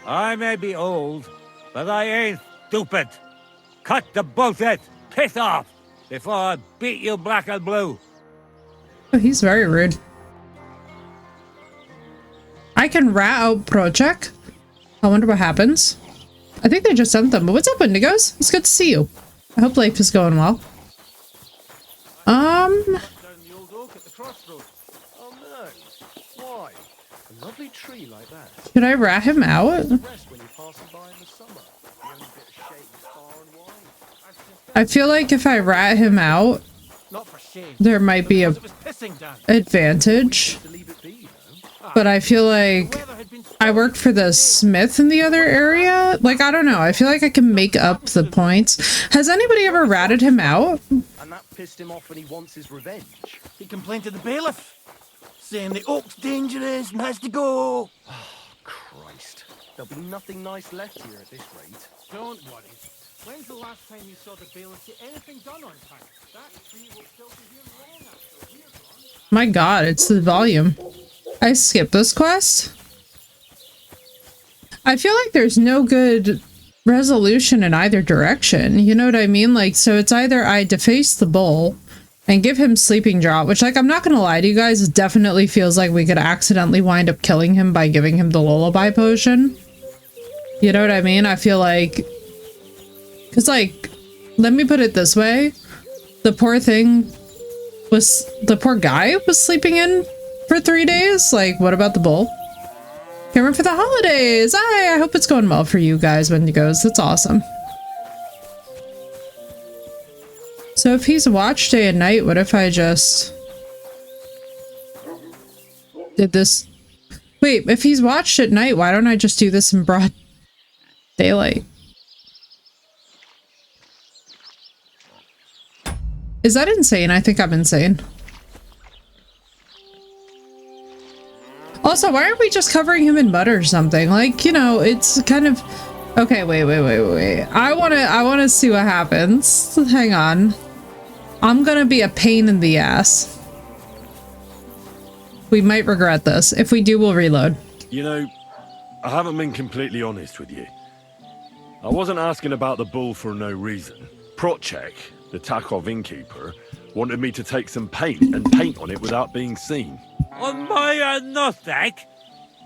I may be old, but I ain't stupid. Cut the bullshit. Piss off before I beat you black and blue. Oh, he's very rude. I can rat out Project. I wonder what happens. I think they just sent them. But what's up, Indigos? It's good to see you. I hope life is going well. Oh no. Why? A lovely tree like that. Should I rat him out? Rest when you're passing by in the summer. The only bit of shade is far and wide. I feel like if I rat him out, there might be a advantage. But I feel like I worked for the smith in the other area. Like, I don't know. I feel like I can make up the points. Has anybody ever ratted him out? And that pissed him off and he wants his revenge. He complained to the bailiff, saying the oak's dangerous and has to go. Christ. There'll be nothing nice left here at this rate. Don't worry. When's the last time you saw the bailiff get anything done on time? That tree will still be here long after we're gone. My god, it's the volume. I skipped this quest. I feel like there's no good resolution in either direction. You know what I mean? Like, so it's either I deface the bull and give him sleeping draught, which, like, I'm not gonna lie to you guys, it definitely feels like we could accidentally wind up killing him by giving him the lullaby potion. You know what I mean? I feel like... Because, like, let me put it this way. The poor thing was... The poor guy was sleeping in for 3 days. Like, what about the bull? Can't wait for the holidays. I hope it's going well for you guys, Wendigos. That's awesome. So if he's watched day and night, what if I just did this? Wait, if he's watched at night, why don't I just do this in broad daylight? Is that insane? I think I'm insane. Also, why aren't we just covering him in mud or something? Like, you know, it's kind of... Okay, wait. I wanna see what happens. Hang on. I'm gonna be a pain in the ass. We might regret this. If we do, we'll reload. You know, I haven't been completely honest with you. I wasn't asking about the bull for no reason. Procek, the Takov innkeeper, wanted me to take some paint and paint on it without being seen. On my nutsack?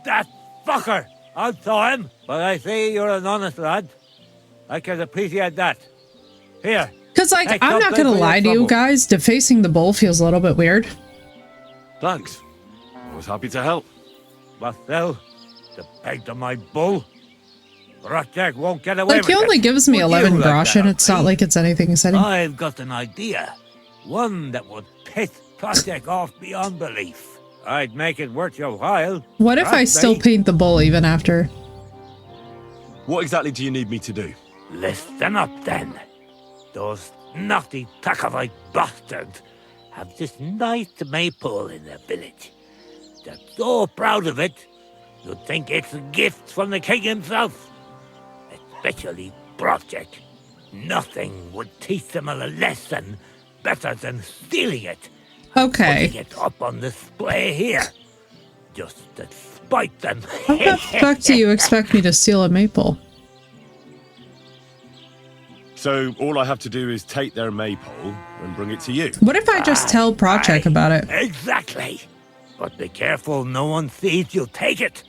That fucker! I'll tell him, but I say you're an honest lad. I can appreciate that. Here. Because, like, I'm not gonna lie to you guys, defacing the bull feels a little bit weird. Thanks. I was happy to help. But still, the peg to my bull. Procek won't get away Like, with he only it. gives me Would 11 you like groschen. that, It's not eh? like it's anything exciting. I've got an idea. One that would piss Procek off beyond belief. I'd make it worth your while. What if I still paint the bull even after? What exactly do you need me to do? Listen up, then. Those naughty Takovite bastards have this nice maypole in their village. They're so proud of it, you'd think it's a gift from the king himself. Especially Procek. Nothing would teach them a lesson better than stealing it. Okay. Putting it up on display here. Just to spite them. How the fuck do you expect me to steal a maple? So all I have to do is take their maypole and bring it to you. What if I just tell Procek about it? Exactly. But be careful no one sees you take it.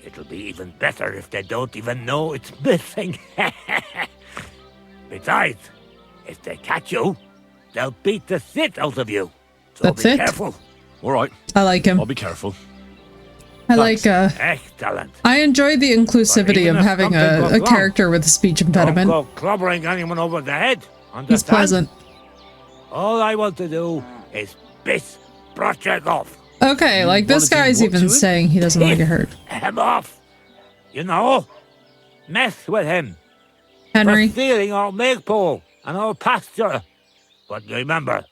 It'll be even better if they don't even know it's missing. Besides, if they catch you, they'll beat the shit out of you. So That's be it? careful. All right. I like him. I'll be careful. I like, Excellent. I enjoy the inclusivity of if having something goes a wrong, character with a speech impediment. Don't go clobbering anyone over the head. Understand? He's pleasant. All I want to do is piss Procek off. Okay, like this guy's even saying he doesn't want to get hurt. Him off. You know, mess with him. Henry. For stealing our maypole and our pasture. But remember,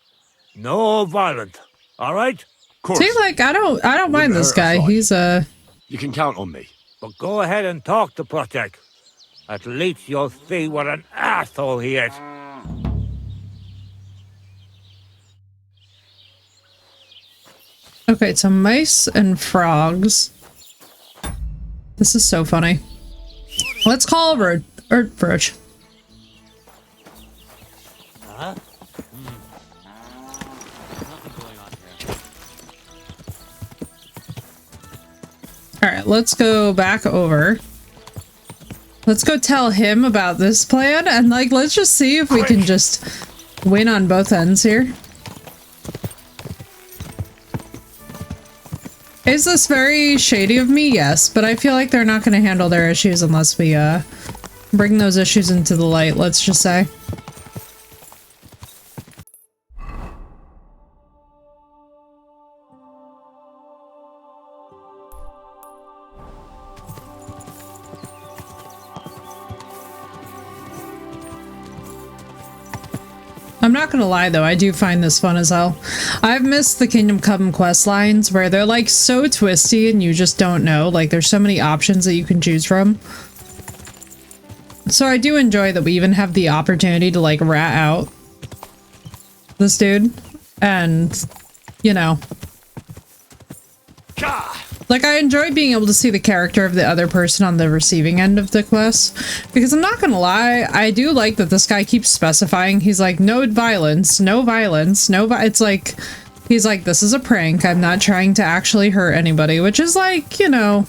no violence. All right? See, like I don't mind this guy. He's You can count on me. But go ahead and talk to Protect. At least you'll see what an asshole he is. Okay, so mice and frogs. This is so funny. Let's call Roach. Huh? Alright, let's go back over. Let's go tell him about this plan, and like, let's just see if we can just win on both ends here. Is this very shady of me? Yes, but I feel like they're not going to handle their issues unless we bring those issues into the light, let's just say. I'm not gonna lie though, I do find this fun as hell. I've missed the Kingdom Come quest lines where they're like so twisty and you just don't know. Like there's so many options that you can choose from. So I do enjoy that we even have the opportunity to like rat out this dude and, you know. Like, I enjoy being able to see the character of the other person on the receiving end of the quest. Because I'm not gonna lie, I do like that this guy keeps specifying. He's like, no violence, no violence, it's like, he's like, this is a prank. I'm not trying to actually hurt anybody. Which is like, you know,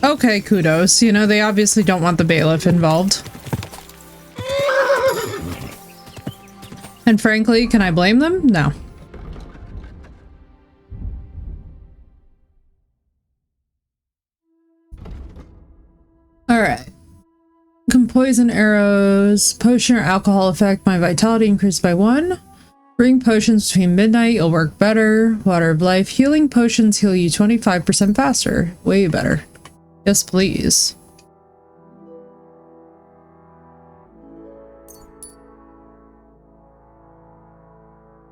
okay, kudos. You know, they obviously don't want the bailiff involved. And frankly, can I blame them? No. Alright. Poison arrows. Potion or alcohol effect. My vitality increased by 1. Bring potions between midnight. You'll work better. Water of life. Healing potions heal you 25% faster. Way better. Yes, please.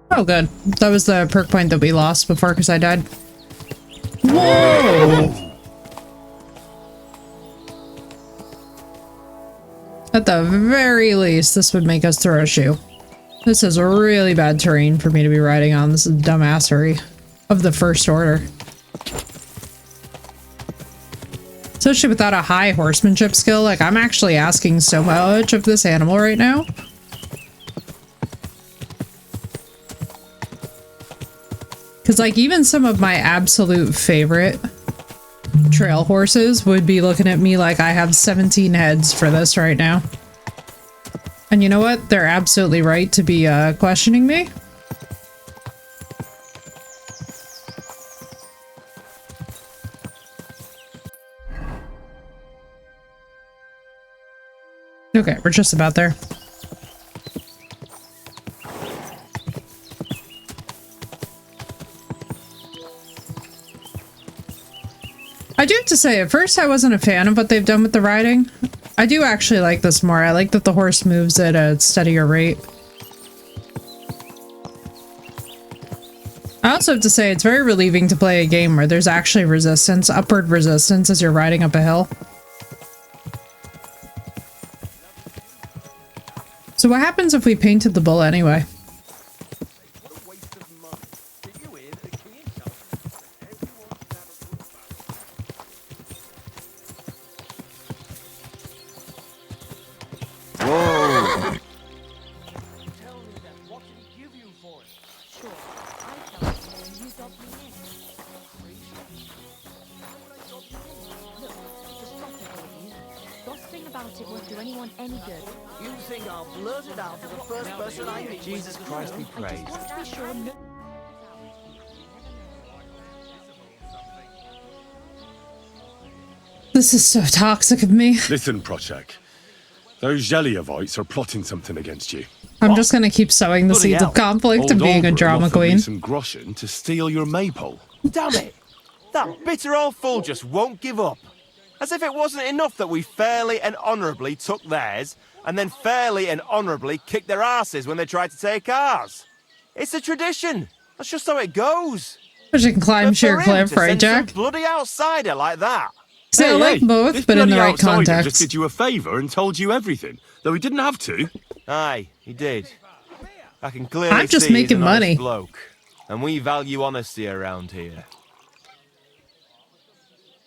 Oh, good. That was the perk point that we lost before because I died. Whoa! At the very least, this would make us throw a shoe. This is really bad terrain for me to be riding on. This is dumbassery of the first order. Especially without a high horsemanship skill. Like, I'm actually asking so much of this animal right now. Because, like, even some of my absolute favorite trail horses would be looking at me like I have 17 heads for this right now. And you know what? They're absolutely right to be questioning me. Okay, we're just about there. I do have to say, at first I wasn't a fan of what they've done with the riding. I do actually like this more. I like that the horse moves at a steadier rate. I also have to say, it's very relieving to play a game where there's actually resistance, upward resistance as you're riding up a hill. So what happens if we painted the bull anyway? Jesus Christ be praised. This is so toxic of me. Listen, Prochek. Those Jeliovites are plotting something against you. I'm just gonna keep sowing the seeds of conflict and being a drama queen. Some groschen to steal your maypole. Damn it! That bitter old fool just won't give up. As if it wasn't enough that we fairly and honourably took theirs, and then fairly and honourably kicked their asses when they tried to take ours. It's a tradition. That's just how it goes. But you can climb But sheer for him cliff, to right, send Jack? some bloody outsider like that. See, I like both, this but in the bloody right outsider just context. did you a favour and told you everything, though he didn't have to. Aye, he did. I can clearly I'm just see he's making an honest money. bloke, and we value honesty around here.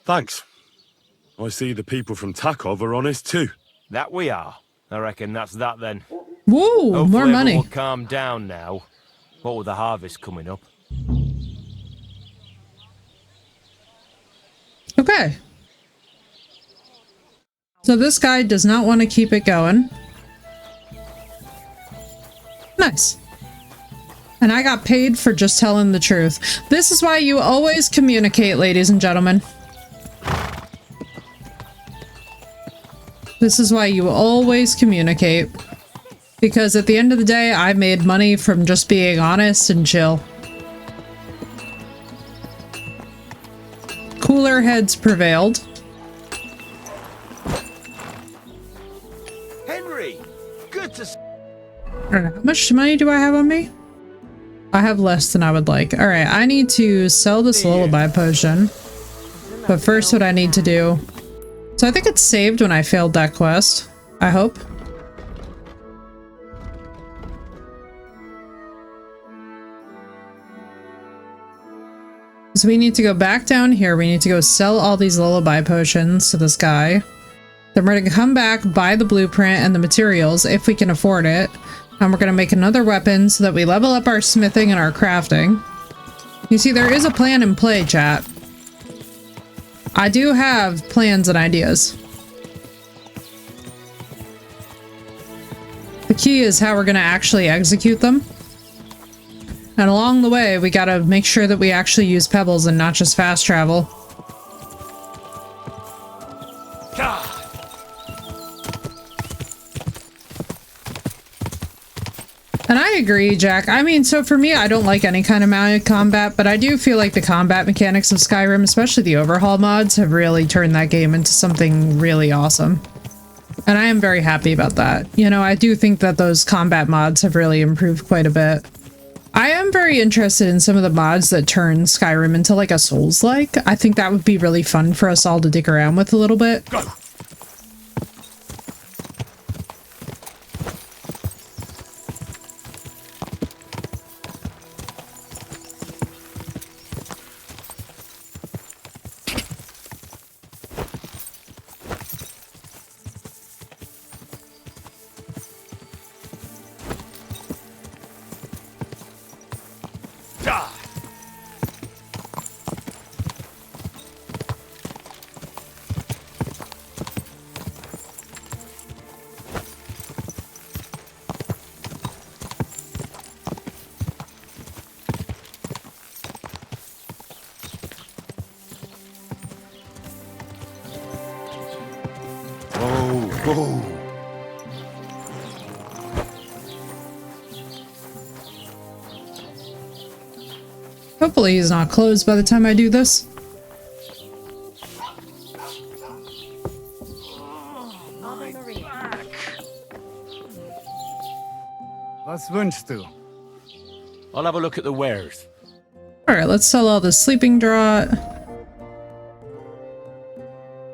Thanks. I see the people from Takov are honest too. That we are. I reckon that's that then. Woo, Hopefully more everyone money. will calm down now. What with the harvest coming up? Okay. So this guy does not want to keep it going. Nice. And I got paid for just telling the truth. This is why you always communicate, ladies and gentlemen. This is why you always communicate. Because at the end of the day, I made money from just being honest and chill. Cooler heads prevailed. Henry, good to see. I don't know, how much money do I have on me? I have less than I would like. Alright, I need to sell this lullaby potion. But first what I need to do... So I think it's saved when I failed that quest. I hope. So we need to go back down here. We need to go sell all these lullaby potions to this guy. Then we're gonna come back, buy the blueprint and the materials if we can afford it. And we're gonna make another weapon so that we level up our smithing and our crafting. You see, there is a plan in play, chat. I do have plans and ideas. The key is how we're gonna actually execute them. And along the way, we gotta make sure that we actually use pebbles and not just fast travel. And I agree, Jack. I mean, so for me, I don't like any kind of mounted combat, but I do feel like the combat mechanics of Skyrim, especially the overhaul mods, have really turned that game into something really awesome. And I am very happy about that. You know, I do think that those combat mods have really improved quite a bit. I am very interested in some of the mods that turn Skyrim into like a Souls-like. I think that would be really fun for us all to dig around with a little bit. Go. Whoa. Hopefully he's not closed by the time I do this. Was wünschst du? I'll have a look at the wares. Alright, let's sell all the sleeping draught.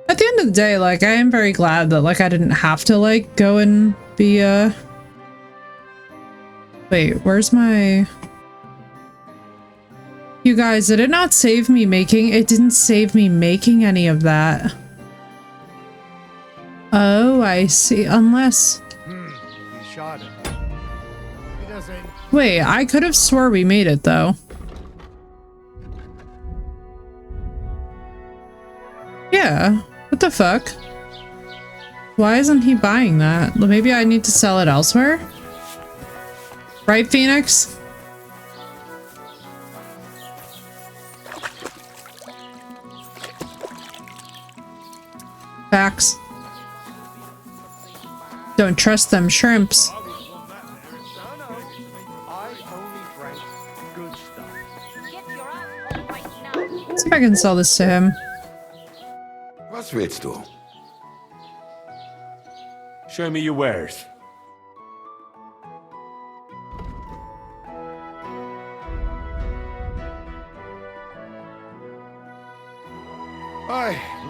At the end of the day, like, I am very glad that, like, I didn't have to, like, go and be, Wait, where's my... You guys, did it not save me making... It didn't save me making any of that. Oh, I see. Unless... Schade. Wiedersehen. Wait, I could have swore we made it, though. Yeah. What the fuck? Why isn't he buying that? Maybe I need to sell it elsewhere? Right, Phoenix? Facts. Don't trust them shrimps. Let's see if I can sell this to him. Was willst du? Show me your wares.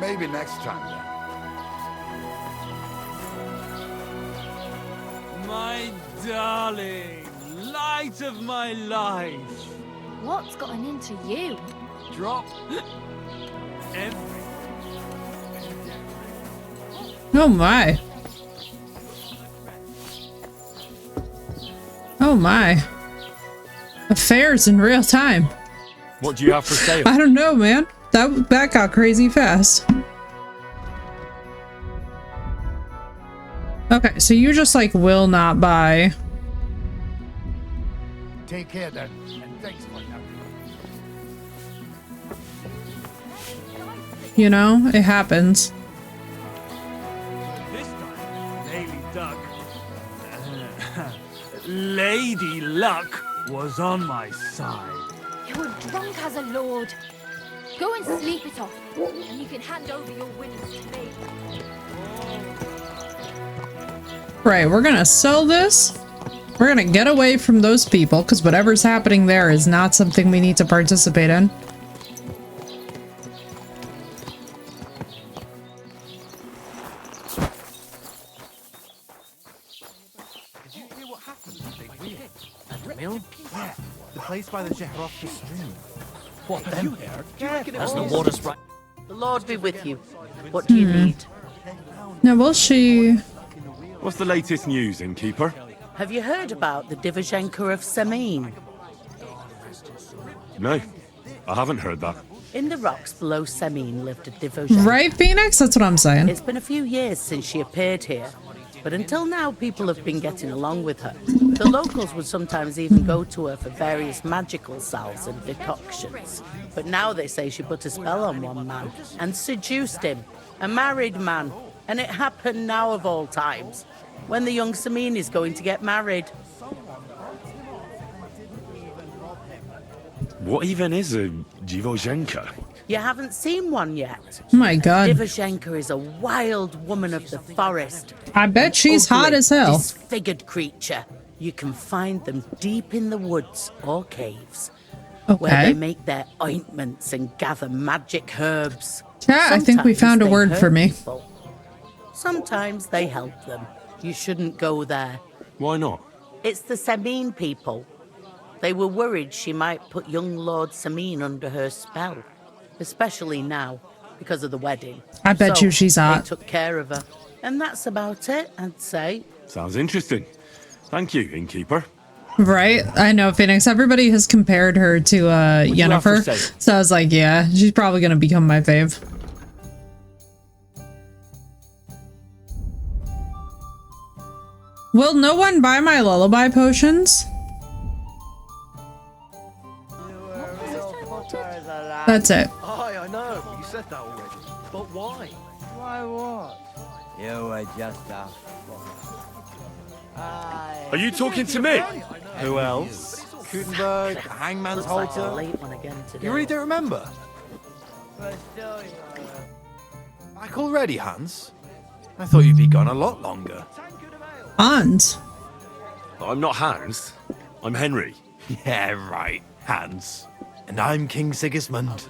Maybe next time, then. My darling, light of my life. What's gotten into you? Drop everything. Oh my. Oh my. Affairs in real time. What do you have for sale? I don't know, man. That got crazy fast. Okay, so you just like will not buy. Take care then, and thanks for now. You know, it happens. This time, Lady Duck. Lady Luck was on my side. You're drunk as a lord. Go and sleep it off, and you can hand over your winnings to me. Right, we're gonna sell this. We're gonna get away from those people, because whatever's happening there is not something we need to participate in. Did you hear what happened to Big Wheel? At the mill? Yeah, the place by the Jehrovka stream. What then? You heard? As the water's right. The Lord be with you. What do you need? Now, will she... What's the latest news, innkeeper? Have you heard about the Divizhenka of Semin? No, I haven't heard that. In the rocks below Semin lived a Divizhenka. Right, Phoenix? That's what I'm saying. It's been a few years since she appeared here, but until now people have been getting along with her. The locals would sometimes even go to her for various magical salves and decoctions. But now they say she put a spell on one man and seduced him, a married man. And it happened now of all times, when the young Semin is going to get married. What even is a Divizhenka? You haven't seen one yet. Oh my god. Divizhenka is a wild woman of the forest. I bet she's hot as hell. Disfigured creature. You can find them deep in the woods or caves, Okay. where they make their ointments and gather magic herbs. Yeah, I think we Sometimes found a they word hurt for me. people. Sometimes they help them. You shouldn't go there. Why not? It's the Semin people. They were worried she might put young Lord Semin under her spell, especially now, because of the wedding. I bet you she's hot. They took care of her. And that's about it, I'd say. Sounds interesting. Thank you, innkeeper. Right? I know, Phoenix. Everybody has compared her to What do you have to Yennefer. say? So I was like, yeah, she's probably gonna become my fave. Will no one buy my lullaby potions? That's it. Aye, I know. You said that already. But why? Why what? You were just a... Are you talking to me? Who else? Gutenberg, Hangman's Looks like a Halter. late one again today. You really don't remember? Back already, Hans? I thought you'd be gone a lot longer. Hans. I'm not Hans. I'm Henry. Yeah, right, Hans. And I'm King Sigismund.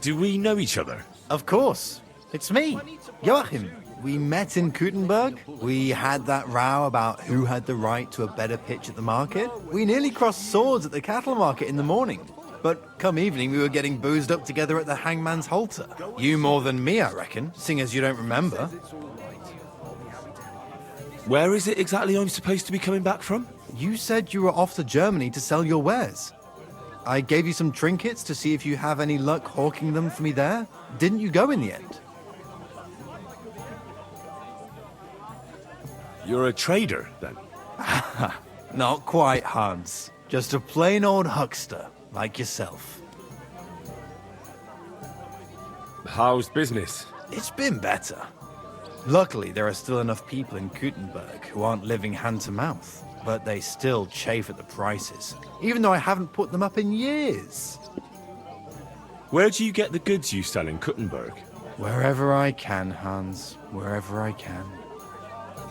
Do we know each other? Of course. It's me, Joachim. We met in Gutenberg. We had that row about who had the right to a better pitch at the market. We nearly crossed swords at the cattle market in the morning. But come evening, we were getting boozed up together at the Hangman's Halter. You more than me, I reckon, seeing as you don't remember. Where is it exactly I'm supposed to be coming back from? You said you were off to Germany to sell your wares. I gave you some trinkets to see if you have any luck hawking them for me there. Didn't you go in the end? You're a trader, then? Not quite, Hans. Just a plain old huckster, like yourself. How's business? It's been better. Luckily, there are still enough people in Gutenberg who aren't living hand to mouth, but they still chafe at the prices, even though I haven't put them up in years. Where do you get the goods you sell in Gutenberg? Wherever I can, Hans. Wherever I can.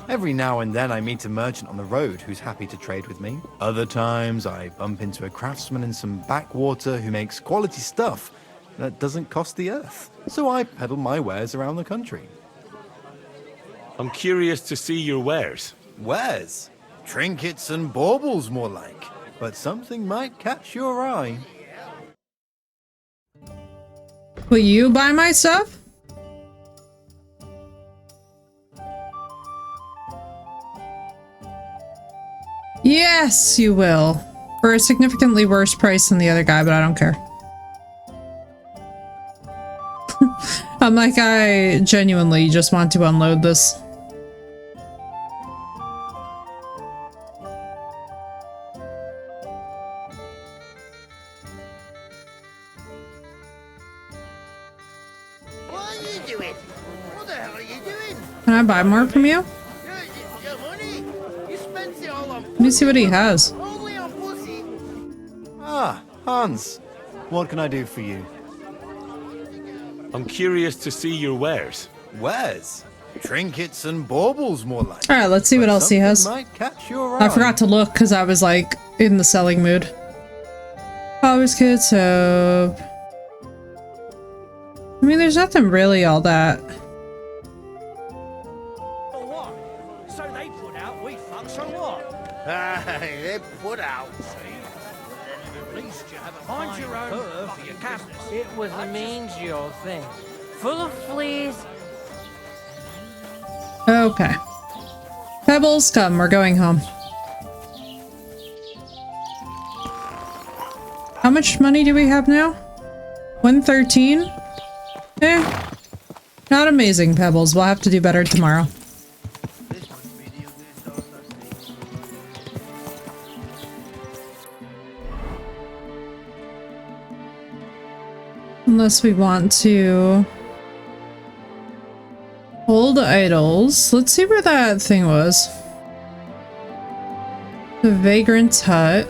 Every now and then I meet a merchant on the road who's happy to trade with me. Other times I bump into a craftsman in some backwater who makes quality stuff, that doesn't cost the earth. So I peddle my wares around the country. I'm curious to see your wares. Wares? Trinkets and baubles, more like. But something might catch your eye. Will you buy my stuff? Yes, you will. For a significantly worse price than the other guy, but I don't care. I'm like, I genuinely just want to unload this. What are you doing? What the hell are you doing? Can I buy more from you? Your money? You spent it all on Let me see what he has. only on pussy. Ah, Hans. What can I do for you? I'm curious to see your wares. Wares? Trinkets and baubles, more like. Alright, let's see what else he has. Might catch your eye. I forgot to look because I was like in the selling mood. Always kid soap. I mean, there's nothing really all that. Or what? So they put out, we fuck, so what? They put out. At least you have a Mind your own for your cabinets. It was a mean-your thing. Full of fleas. Okay. Pebbles, come, we're going home. How much money do we have now? 113? Eh. Not amazing, Pebbles. We'll have to do better tomorrow. Unless we want to hold idols. Let's see where that thing was. The Vagrant's Hut.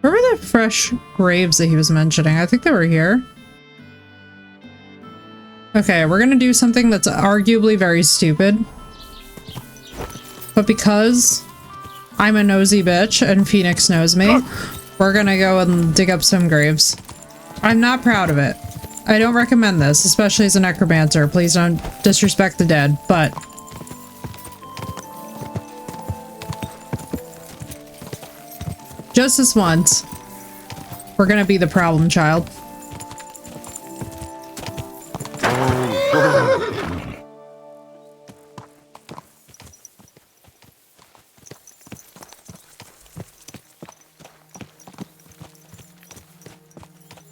Where were the fresh graves that he was mentioning? I think they were here. Okay, we're gonna do something that's arguably very stupid. But because I'm a nosy bitch and Phoenix knows me, we're gonna go and dig up some graves. I'm not proud of it. I don't recommend this, especially as a necromancer. Please don't disrespect the dead, but just this once, we're gonna be the problem child.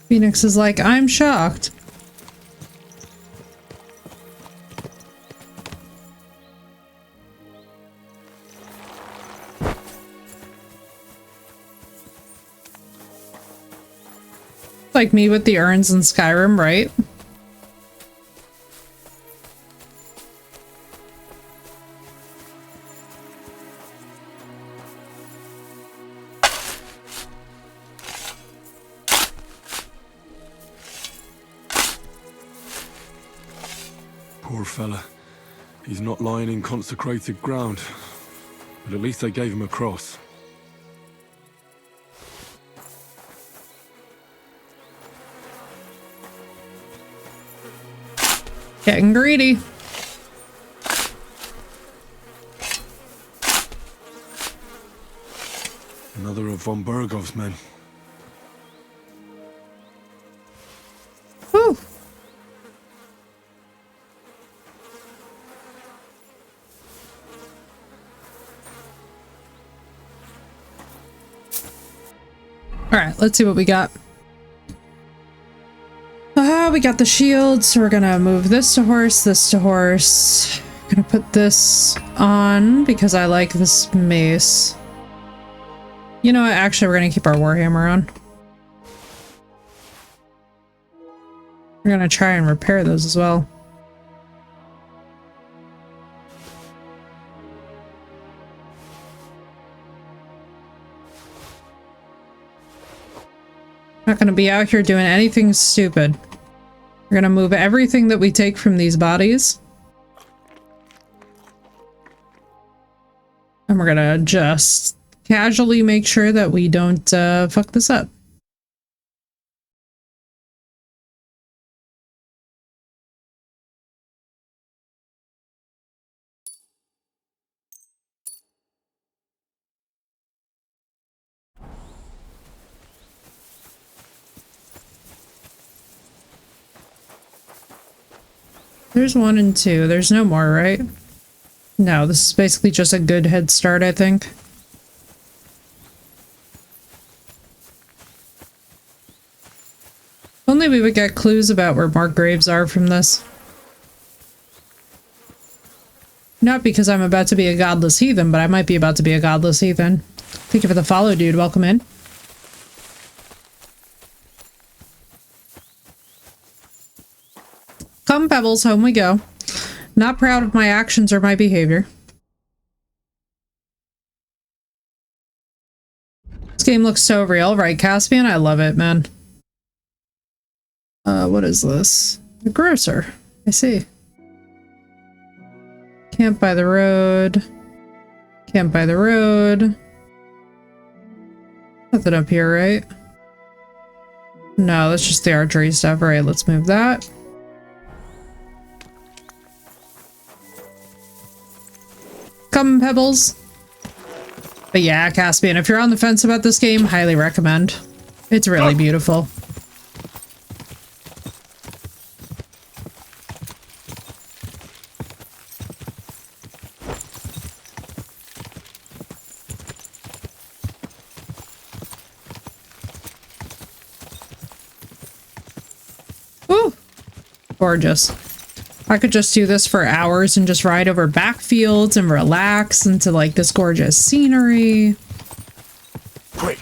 Phoenix is like, I'm shocked. Like me with the urns in Skyrim, right? Poor fella. He's not lying in consecrated ground. But at least they gave him a cross. Getting greedy. Another of von Bergov's men. Whew. Alright, let's see what we got. We got the shield, so we're gonna move this to horse, this to horse. Gonna put this on because I like this mace. You know what? Actually, we're gonna keep our warhammer on. We're gonna try and repair those as well. Not gonna be out here doing anything stupid. We're gonna move everything that we take from these bodies. And we're gonna just casually make sure that we don't fuck this up. There's 1 and 2. There's no more, right? No, this is basically just a good head start, I think. Only we would get clues about where more graves are from this. Not because I'm about to be a godless heathen, but I might be about to be a godless heathen. Thank you for the follow, dude. Welcome in. Come, Pebbles, home we go. Not proud of my actions or my behavior. This game looks so real, right, Caspian? I love it, man. What is this? A grocer. I see. Camp by the road. Camp by the road. Nothing up here, right? No, that's just the archery stuff. Alright, let's move that. Come, Pebbles. But yeah, Caspian, if you're on the fence about this game, highly recommend. It's really beautiful. Ooh, gorgeous. I could just do this for hours and just ride over backfields and relax into like this gorgeous scenery. Quick.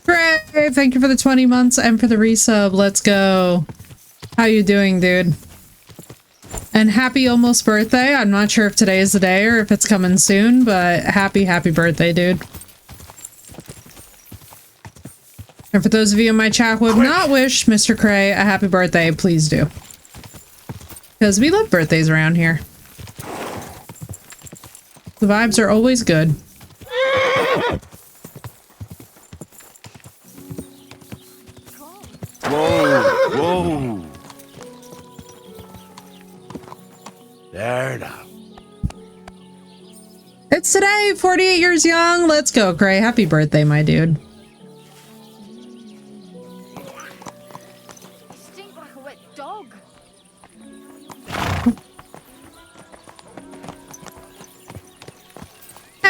Great! Thank you for the 20 months and for the resub. Let's go. How you doing, dude? And happy almost birthday. I'm not sure if today is the day or if it's coming soon, but happy birthday, dude. And for those of you in my chat who would not wish Mr. Cray a happy birthday, please do. Because we love birthdays around here. The vibes are always good. Whoa, whoa. There now. It's today, 48 years young. Let's go, Cray. Happy birthday, my dude. Stink like a wet dog.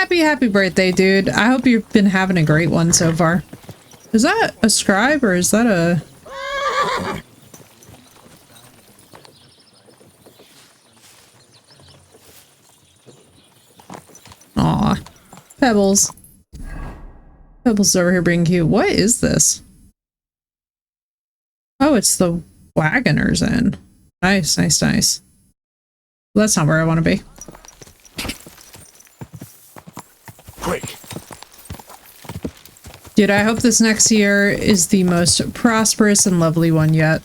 Happy birthday, dude. I hope you've been having a great one so far. Is that a scribe or is that a... Aw. Pebbles. Pebbles over here being cute. What is this? Oh, it's the Wagoners Inn. Nice, nice, nice. Well, that's not where I want to be. Quick. Dude, I hope this next year is the most prosperous and lovely one yet.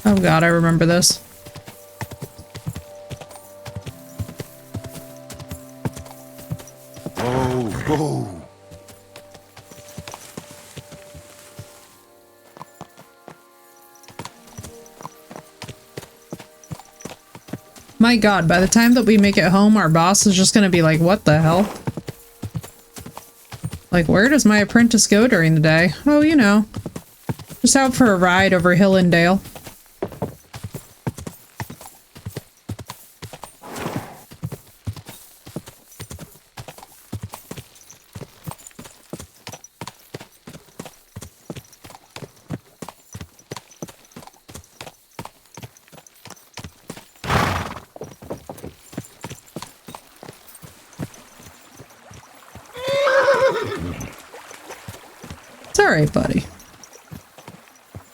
Oh god, I remember this. Whoa, whoa. My god, by the time that we make it home, our boss is just gonna be like, what the hell? Like, where does my apprentice go during the day? Oh, you know. Just out for a ride over hill and dale. It's alright, buddy.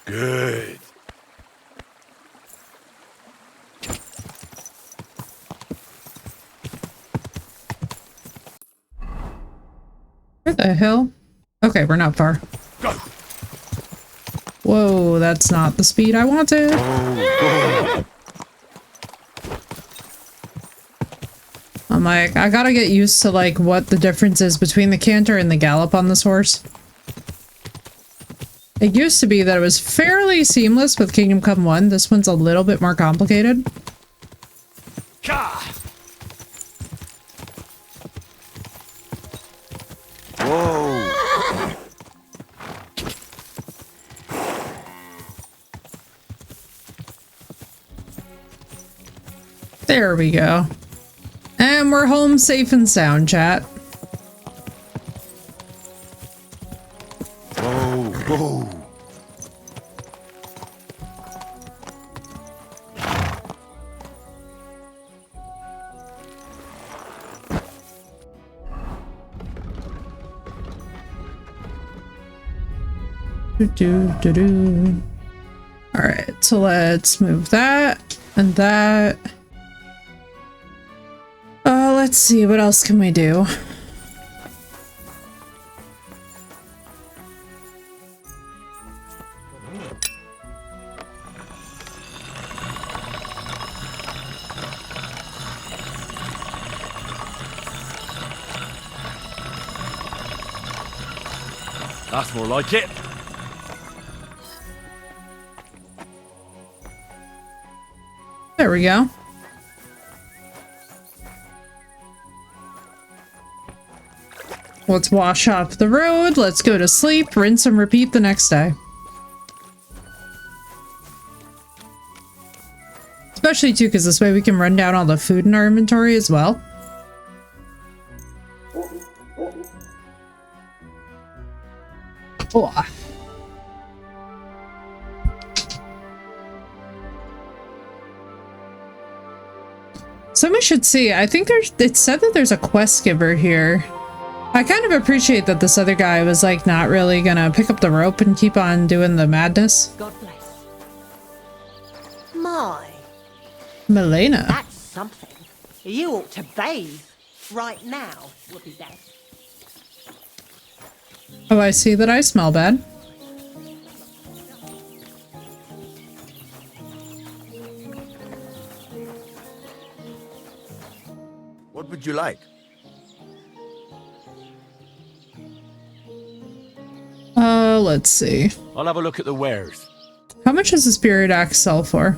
Good. Where the hell? Okay, we're not far. Go. Whoa, that's not the speed I wanted. I'm like, I gotta get used to like what the difference is between the canter and the gallop on this horse. It used to be that it was fairly seamless with Kingdom Come 1. This one's a little bit more complicated. Whoa! There we go. And we're home safe and sound, chat. Whoa, whoa. Alright, so let's move that and that. Let's see, what else can we do? That's more like it. There we go. Let's wash off the road, let's go to sleep, rinse and repeat the next day. Especially too, because this way we can run down all the food in our inventory as well. Oh. Somebody should see, I think it said that there's a quest giver here. I kind of appreciate that this other guy was like not really gonna pick up the rope and keep on doing the madness. God bless. My. Milena. That's something. You ought to bathe right now would be best. Oh, I see that I smell bad. What would you like? Let's see. I'll have a look at the wares. How much does the spirit axe sell for?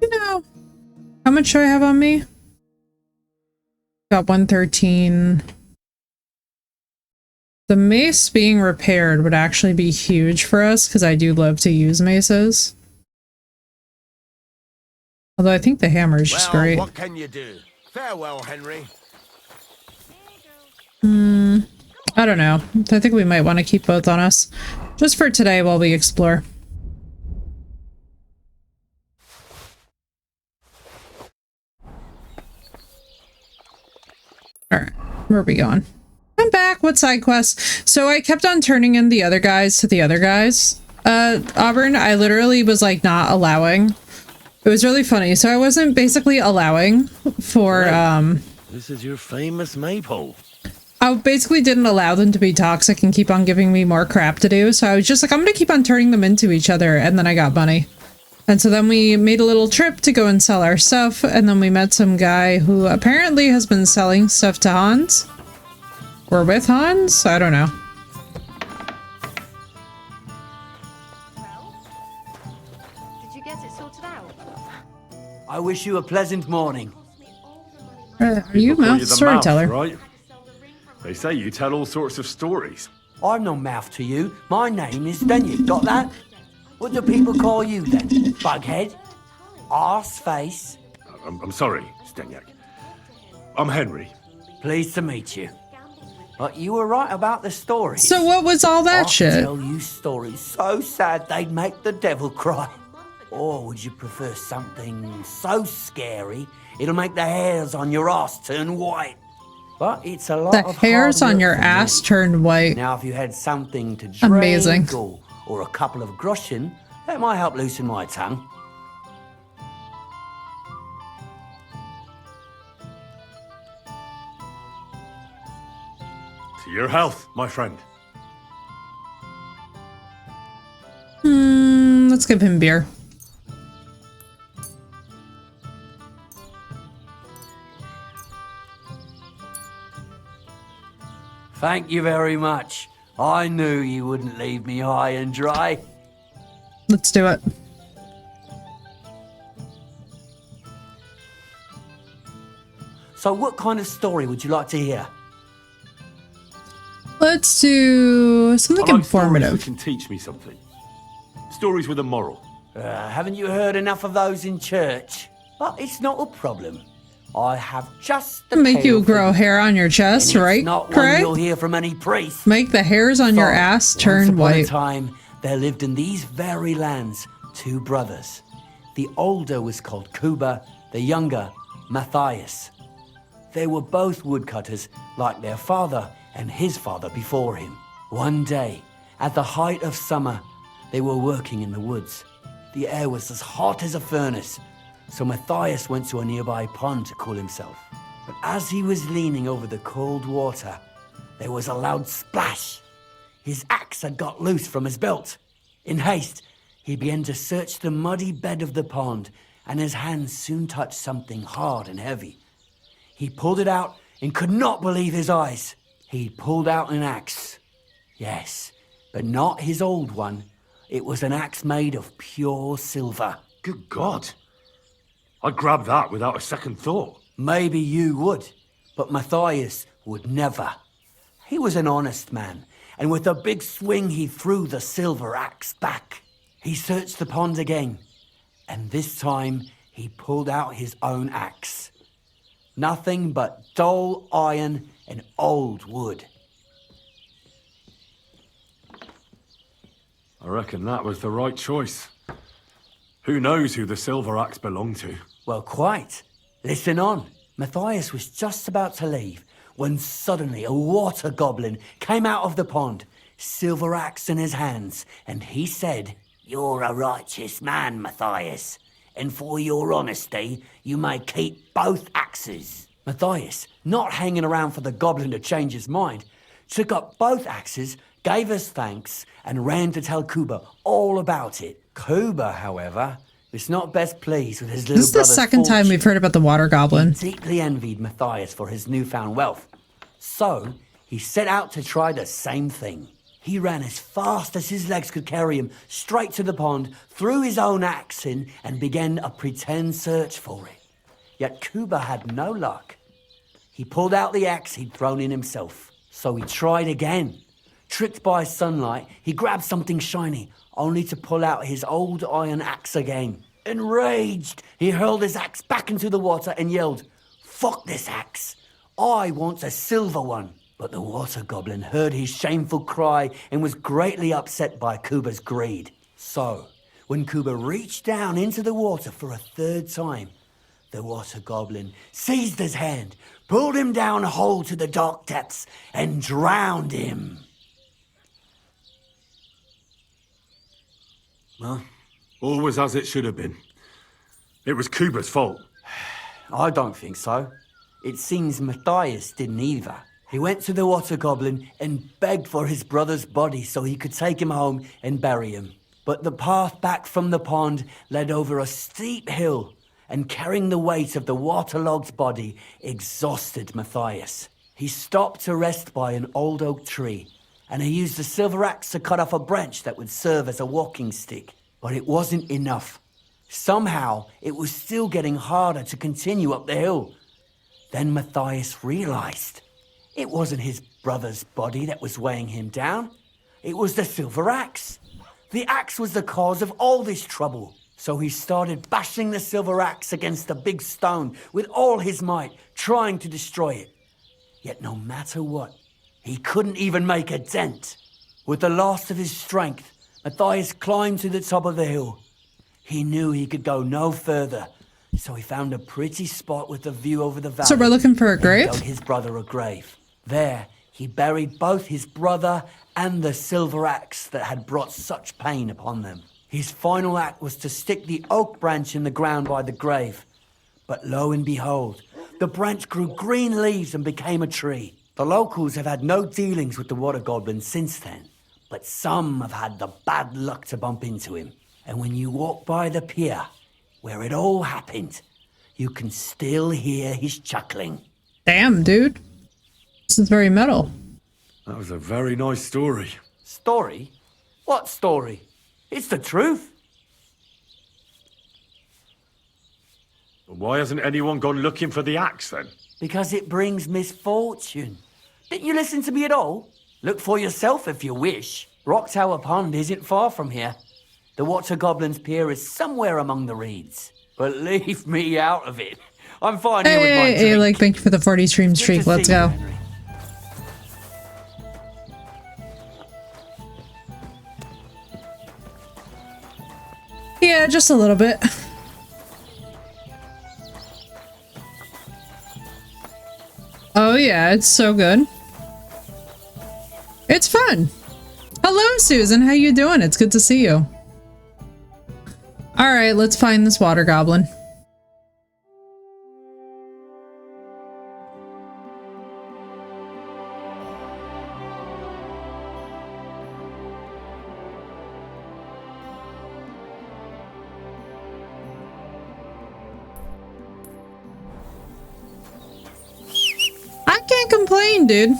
You know, how much do I have on me? Got 113. The mace being repaired would actually be huge for us because I do love to use maces. Although I think the hammer is just great. What can you do? Farewell, Henry. I don't know. I think we might want to keep both on us. Just for today while we explore. Alright, where are we going? I'm back. What side quest? So I kept on turning in the other guys to the other guys. Auburn, I literally was like not allowing. It was really funny. So I wasn't basically allowing for This is your famous maypole. I basically didn't allow them to be toxic and keep on giving me more crap to do. So I was just like, I'm gonna keep on turning them into each other, and then I got money. And so then we made a little trip to go and sell our stuff, and then we met some guy who apparently has been selling stuff to Hans. Or with Hans? I don't know. Did you get it sorted out? I wish you a pleasant morning. Are you Call mouth the storyteller? mouth, right? They say you tell all sorts of stories. I'm no mouth to you. My name is Daniel. Got that? What do people call you then? Bughead? Arse face? I'm sorry, Stenyak. I'm Henry. Pleased to meet you. But you were right about the stories. So what was all that shit? I tell you stories so sad they'd make the devil cry. Or would you prefer something so scary it'll make the hairs on your ass turn white? But it's a lot The of hairs hard on work your for me. ass turned white. Now, if you had something to drink Amazing. or a couple of groschen, that might help loosen my tongue. To your health, my friend. Let's give him beer. Thank you very much. I knew you wouldn't leave me high and dry. Let's do it. So what kind of story would you like to hear? Let's do something I like stories informative. that can teach me something. Stories with a moral. Haven't you heard enough of those in church? But it's not a problem. I have just the Make you tale for grow hair on your chest, and right, it's not one Craig? you'll hear from any priest. Make the hairs on your ass turn Once upon a white. time, there lived in these very lands two brothers. The older was called Kuba, the younger, Matthias. They were both woodcutters, like their father and his father before him. One day, at the height of summer, they were working in the woods. The air was as hot as a furnace, so Matthias went to a nearby pond to cool himself. But as he was leaning over the cold water, there was a loud splash. His axe had got loose from his belt. In haste, he began to search the muddy bed of the pond, and his hands soon touched something hard and heavy. He pulled it out and could not believe his eyes. He pulled out an axe. Yes, but not his old one. It was an axe made of pure silver. Good God. I'd grab that without a second thought. Maybe you would, but Matthias would never. He was an honest man, and with a big swing he threw the silver axe back. He searched the pond again, and this time he pulled out his own axe. Nothing but dull iron and old wood. I reckon that was the right choice. Who knows who the silver axe belonged to? Well, quite. Listen on. Matthias was just about to leave when suddenly a water goblin came out of the pond, silver axe in his hands, and he said, "You're a righteous man, Matthias, and for your honesty, you may keep both axes." Matthias, not hanging around for the goblin to change his mind, took up both axes, gave us thanks, and ran to tell Kuba all about it. Kuba, however, was not best pleased with his little This is the brother's second time we've heard about the water goblin. He deeply envied Matthias for his newfound wealth. So, he set out to try the same thing. He ran as fast as his legs could carry him straight to the pond, threw his own axe in, and began a pretend search for it. Yet Kuba had no luck. He pulled out the axe he'd thrown in himself. So he tried again. Tricked by sunlight, he grabbed something shiny, only to pull out his old iron axe again. Enraged, he hurled his axe back into the water and yelled, "Fuck this axe! I want a silver one!" But the water goblin heard his shameful cry and was greatly upset by Kuba's greed. So, when Kuba reached down into the water for a third time, the water goblin seized his hand, pulled him down whole to the dark depths, and drowned him. Well, all was as it should have been. It was Kuba's fault. I don't think so. It seems Matthias didn't either. He went to the water goblin and begged for his brother's body so he could take him home and bury him. But the path back from the pond led over a steep hill, and carrying the weight of the waterlogged body exhausted Matthias. He stopped to rest by an old oak tree, and he used a silver axe to cut off a branch that would serve as a walking stick. But it wasn't enough. Somehow, it was still getting harder to continue up the hill. Then Matthias realized it wasn't his brother's body that was weighing him down. It was the silver axe. The axe was the cause of all this trouble. So he started bashing the silver axe against a big stone with all his might, trying to destroy it. Yet no matter what, he couldn't even make a dent. With the last of his strength, Matthias climbed to the top of the hill. He knew he could go no further, so he found a pretty spot with a view over the valley. So we're looking for a grave? Dug his brother a grave. There, he buried both his brother and the silver axe that had brought such pain upon them. His final act was to stick the oak branch in the ground by the grave. But lo and behold, the branch grew green leaves and became a tree. The locals have had no dealings with the water goblin since then, but some have had the bad luck to bump into him. And when you walk by the pier, where it all happened, you can still hear his chuckling. Damn, dude. This is very metal. That was a very nice story. Story? What story? It's the truth. Why hasn't anyone gone looking for the axe then? Because it brings misfortune. Didn't you listen to me at all? Look for yourself if you wish. Rock Tower Pond isn't far from here. The Water Goblin's Pier is somewhere among the reeds. But leave me out of it. I'm fine here with my drink. Hey, like, thank you for the 40 stream streak. Let's go. Yeah, just a little bit. Oh yeah, it's so good. It's fun. Hello, Susan. How you doing? It's good to see you. All right, let's find this water goblin. I can't complain, dude.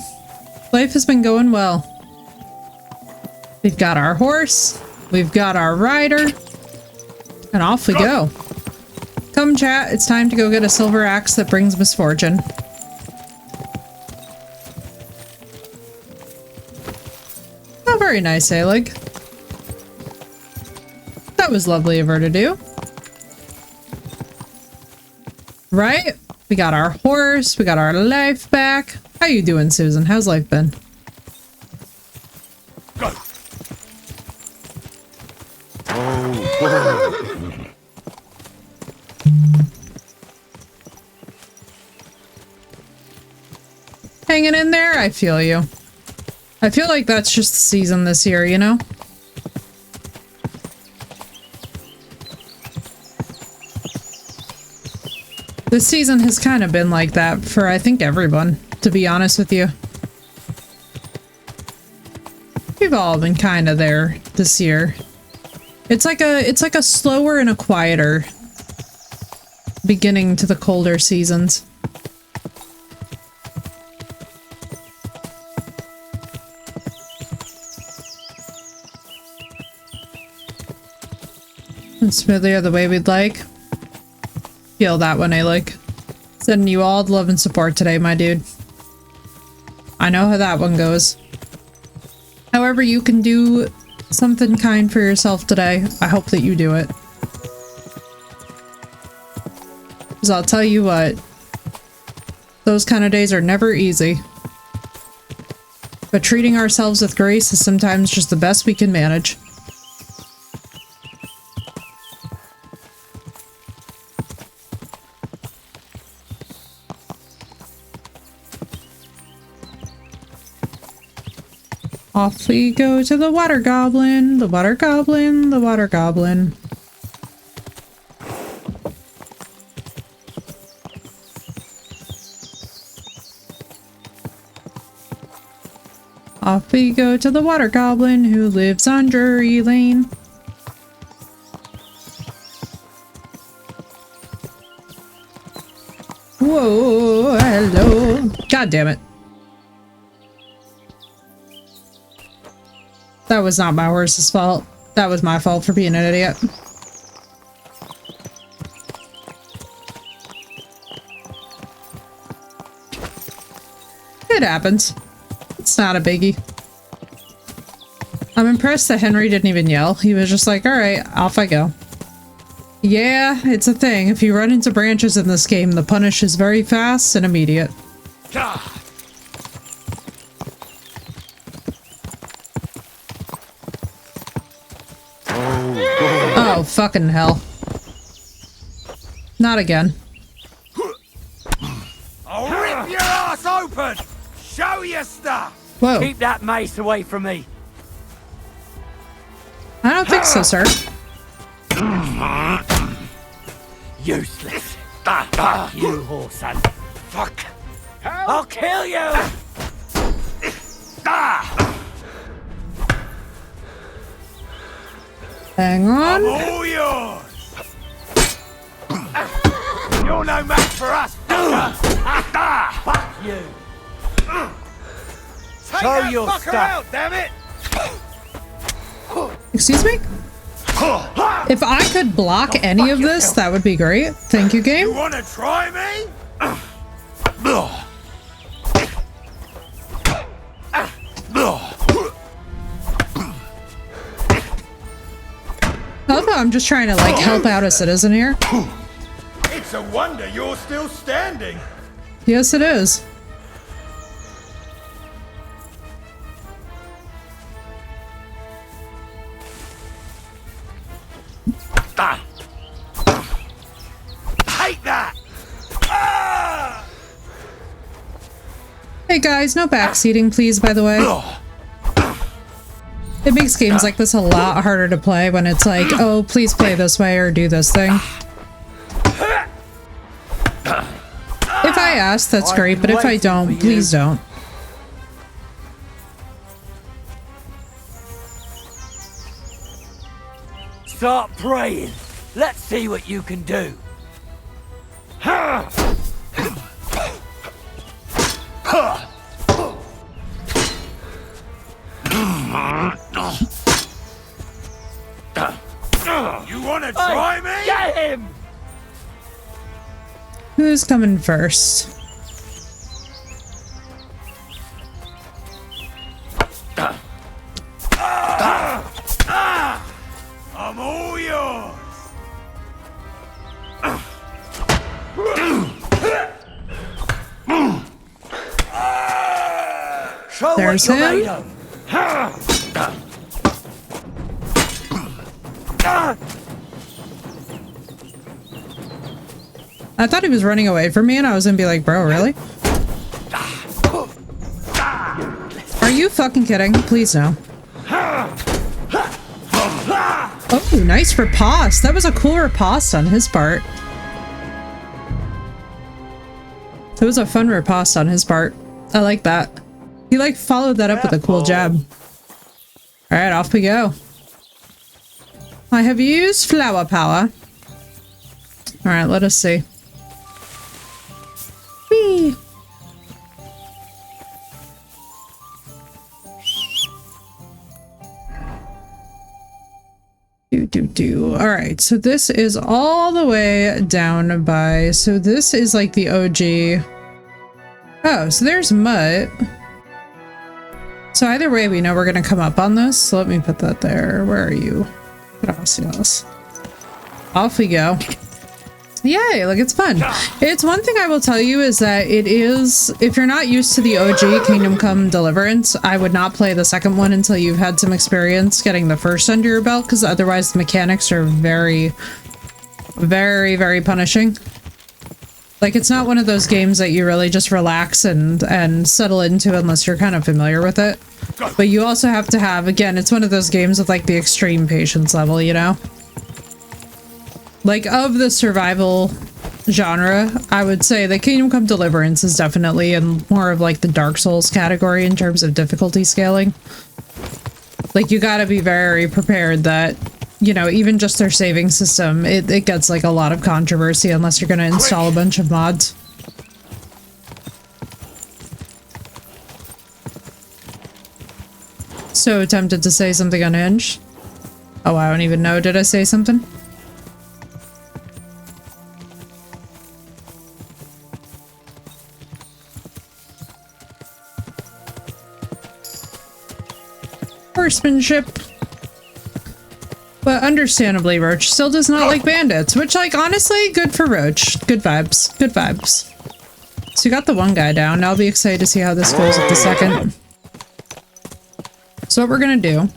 Life has been going well. We've got our horse, we've got our rider, and off we go. Come chat, it's time to go get a silver axe that brings misfortune. Oh, very nice, Alig. That was lovely of her to do. Right? We got our horse, we got our life back. How you doing, Susan? How's life been? Go. Oh. Hanging in there? I feel you. I feel like that's just the season this year, you know? This season has kind of been like that for, I think, everyone, to be honest with you. We've all been kind of there this year. It's like a slower and a quieter beginning to the colder seasons. It's smoother the way we'd like. Feel that one, Alec. Sending you all the love and support today, my dude. I know how that one goes. However you can do something kind for yourself today, I hope that you do it. Because I'll tell you what, those kind of days are never easy. But treating ourselves with grace is sometimes just the best we can manage. Off we go to the water goblin, the water goblin, the water goblin. Off we go to the water goblin who lives on Drury Lane. Whoa, hello. God damn it. That was not my horse's fault. That was my fault for being an idiot. It happens. It's not a biggie. I'm impressed that Henry didn't even yell. He was just like, alright, off I go. Yeah, it's a thing. If you run into branches in this game, the punish is very fast and immediate. Oh, fucking hell. Not again. I'll rip your ass open! Show your stuff! Whoa. Keep that mace away from me. I don't think so, sir. Useless. You horse and fuck. I'll kill you! Hang on. I'm all yours. You're no match for us, fucker. Fuck you. Take Show that your fucker stuff. out, damn it. Excuse me? If I could block any of this, that would be great. Thank you, game. You wanna try me? Although I'm just trying to like help out a citizen here. It's a wonder you're still standing. Yes, it is. Take that. Hey guys, no backseating, please, by the way. It makes games like this a lot harder to play when it's like, oh, please play this way or do this thing. If I ask, that's great, but if I don't, please don't. Start praying. Let's see what you can do. You wanna try me? Get him! Who's coming first? I'm all yours. Show There's what you're him. made of. I thought he was running away from me and I was gonna be like, bro, really? Are you fucking kidding? Please no. Oh, nice riposte. That was a cool riposte on his part. It was a fun riposte on his part. I like that. He like followed that up with a cool jab. Alright, off we go. I have used flower power. Alright, let us see. Whee! Alright, so this is all the way down by... So this is like the OG... Oh, so there's Mutt. So either way, we know we're gonna come up on this. So let me put that there. Where are you? Gracias. Off we go. Yay, like it's fun. It's one thing I will tell you is that it is, if you're not used to the OG Kingdom Come Deliverance, I would not play the second one until you've had some experience getting the first under your belt, because otherwise the mechanics are very, very, very punishing. Like, it's not one of those games that you really just relax and settle into unless you're kind of familiar with it. But you also have to have, again, it's one of those games with like the extreme patience level, you know? Like, of the survival genre, I would say that Kingdom Come Deliverance is definitely in more of like the Dark Souls category in terms of difficulty scaling. Like, you gotta be very prepared that, you know, even just their saving system, it gets like a lot of controversy unless you're gonna install a bunch of mods. So tempted to say something unhinged. Oh, I don't even know. Did I say something? Horsemanship. But understandably, Roach still does not like bandits, which, like, honestly, good for Roach. Good vibes. Good vibes. So you got the one guy down. Now I'll be excited to see how this goes with the second. So what we're gonna do,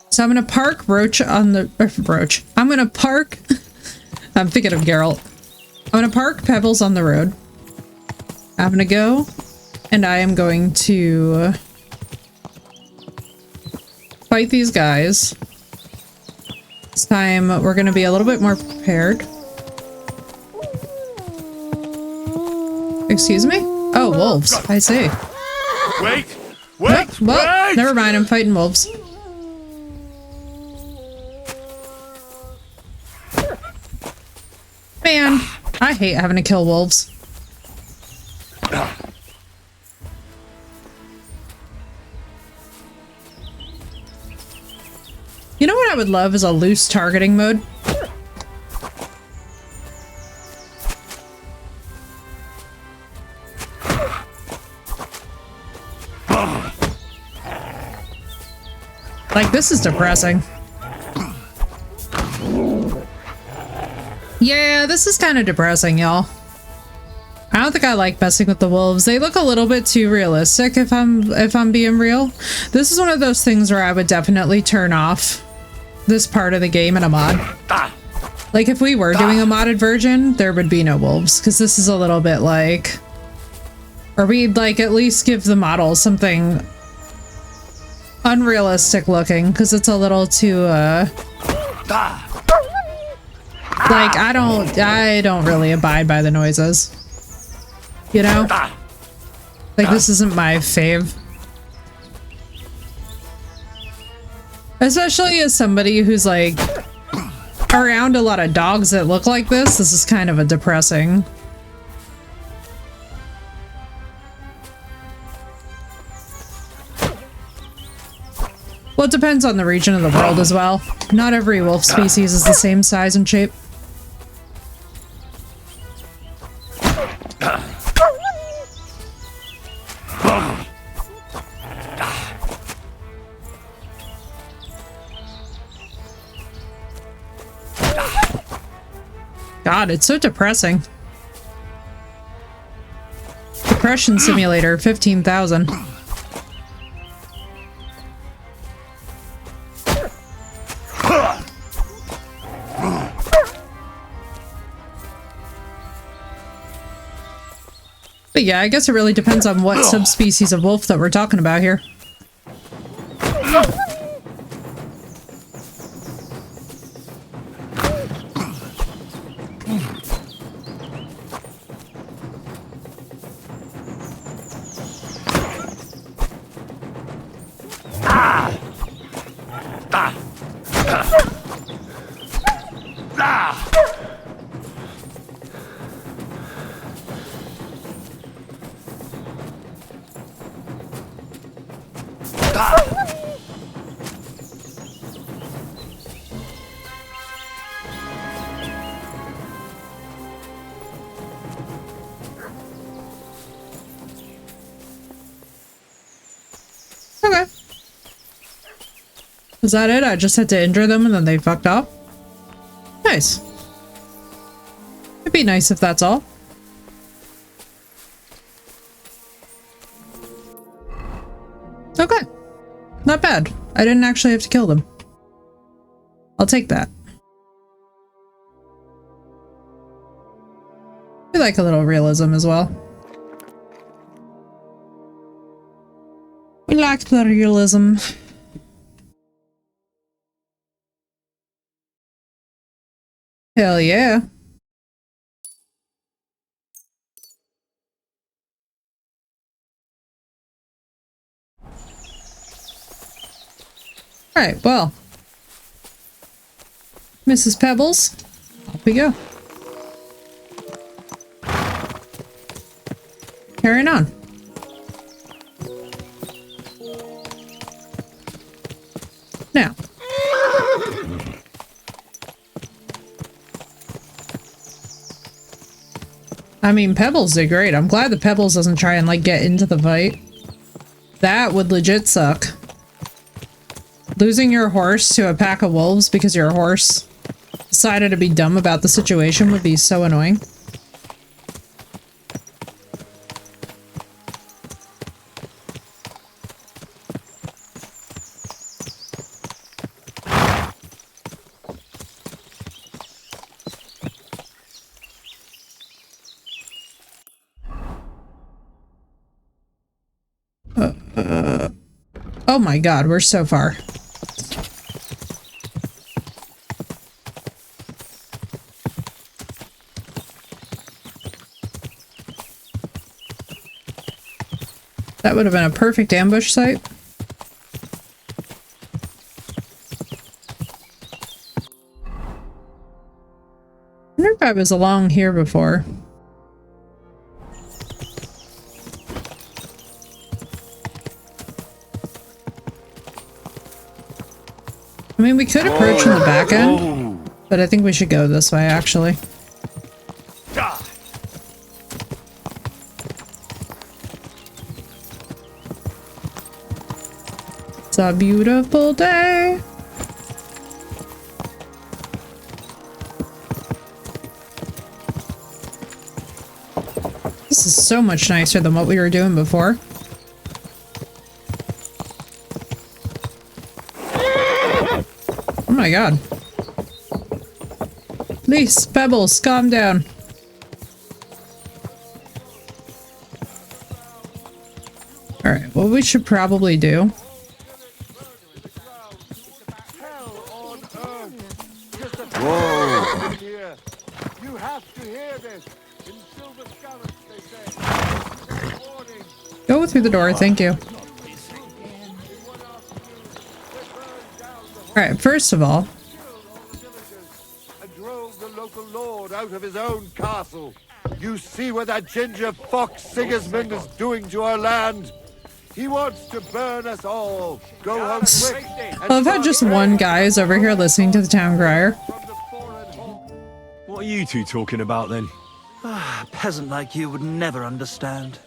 so I'm gonna park Roach on the, Roach. I'm gonna park, I'm thinking of Geralt. I'm gonna park Pebbles on the road. I'm gonna go, and I am going to fight these guys. This time we're gonna be a little bit more prepared. Excuse me? Oh, wolves. I see. Wait! Wait! Well, wait! never mind. I'm fighting wolves. Man, I hate having to kill wolves. You know what I would love is a loose targeting mode. Like, this is depressing. Yeah, this is kind of depressing, y'all. I don't think I like messing with the wolves. They look a little bit too realistic if I'm being real. This is one of those things where I would definitely turn off this part of the game in a mod. Like, if we were doing a modded version, there would be no wolves, because this is a little bit like... Or we'd, like, at least give the model something unrealistic looking, because it's a little too, like, I don't really abide by the noises. You know? Like, this isn't my fave. Especially as somebody who's, like, around a lot of dogs that look like this is kind of a depressing. Well, it depends on the region of the world as well. Not every wolf species is the same size and shape. God, it's so depressing. Depression simulator, 15,000. But yeah, I guess it really depends on what subspecies of wolf that we're talking about here. Okay. Was that it? I just had to injure them and then they fucked up? Nice. It'd be nice if that's all. Okay. Not bad. I didn't actually have to kill them. I'll take that. We like a little realism as well. We like the realism. Hell yeah. Alright, well. Mrs. Pebbles, off we go. Carrying on. Now. I mean, Pebbles did great. I'm glad that Pebbles doesn't try and, like, get into the fight. That would legit suck. Losing your horse to a pack of wolves because your horse decided to be dumb about the situation would be so annoying. Oh my god, we're so far. That would have been a perfect ambush site. I wonder if I was along here before. I mean, we could approach from the back end, but I think we should go this way, actually. It's a beautiful day. This is so much nicer than what we were doing before. Oh my god. Please, Pebbles, calm down. Alright, what we should probably do. Whoa! You have to hear this. In Silver Scarlet, they say. Warning. Go through the door, thank you. Alright, first of all. And drove the local lord out of his own castle. You see what that ginger fox Sigismund is doing to our land? He wants to burn us all. Go home quick. I love how just one guy is over here listening to the town crier. What are you two talking about then? A peasant like you would never understand.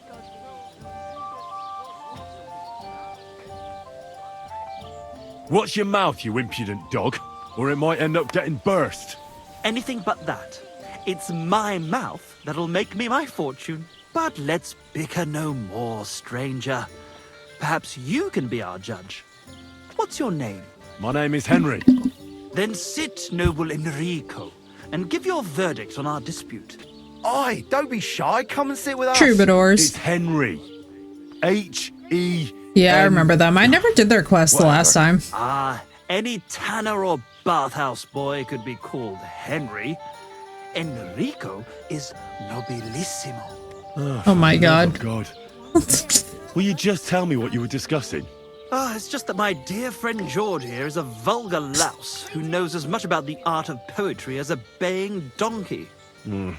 Watch your mouth, you impudent dog, or it might end up getting burst. Anything but that. It's my mouth that'll make me my fortune. But let's bicker no more, stranger. Perhaps you can be our judge. What's your name? My name is Henry. Then sit, noble Enrico, and give your verdict on our dispute. Aye, don't be shy. Come and sit with us. Troubadours. It's Henry. H-E... Yeah, I remember them. I never did their quest the last time. Ah, any tanner or bathhouse boy could be called Henry. Enrico is nobilissimo. Oh my god. Oh god. Will you just tell me what you were discussing? It's just that my dear friend George here is a vulgar louse who knows as much about the art of poetry as a baying donkey. To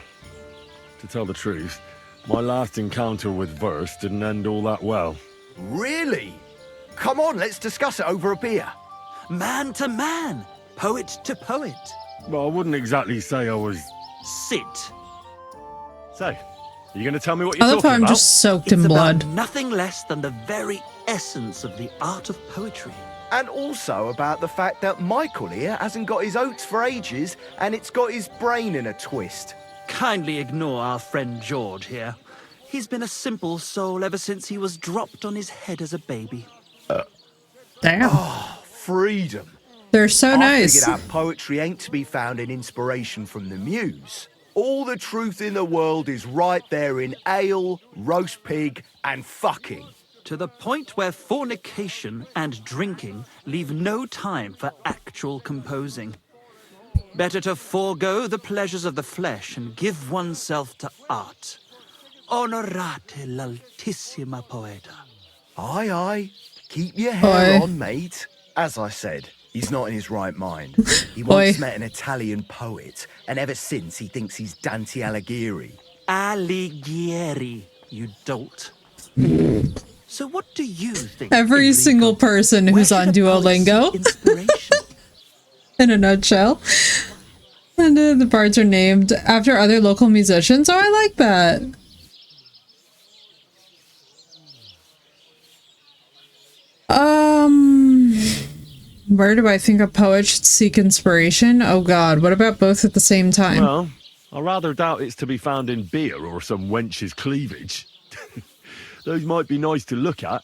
tell the truth, my last encounter with verse didn't end all that well. Really? Come on, let's discuss it over a beer. Man to man, poet to poet. Well, I wouldn't exactly say I was... Sit. So, are you going to tell me what you're I love how talking I'm about? just soaked It's in blood. about nothing less than the very essence of the art of poetry. And also about the fact that Michael here hasn't got his oats for ages and it's got his brain in a twist. Kindly ignore our friend George here. He's been a simple soul ever since he was dropped on his head as a baby. Damn. Oh, freedom. They're so I nice. figured out poetry ain't to be found in inspiration from the muse. All the truth in the world is right there in ale, roast pig, and fucking. To the point where fornication and drinking leave no time for actual composing. Better to forego the pleasures of the flesh and give oneself to art. Honorate l'altissima poeta. Aye, aye. Keep your hair Oi. on, mate. As I said, he's not in his right mind. He once met an Italian poet, and ever since he thinks he's Dante Alighieri. Alighieri, you dolt. So what do you think? Every Enrico? single person who's on Duolingo. In a nutshell. And the parts are named after other local musicians. Oh, I like that. Where do I think a poet should seek inspiration? Oh god, what about both at the same time? Well, I rather doubt it's to be found in beer or some wench's cleavage. Those might be nice to look at,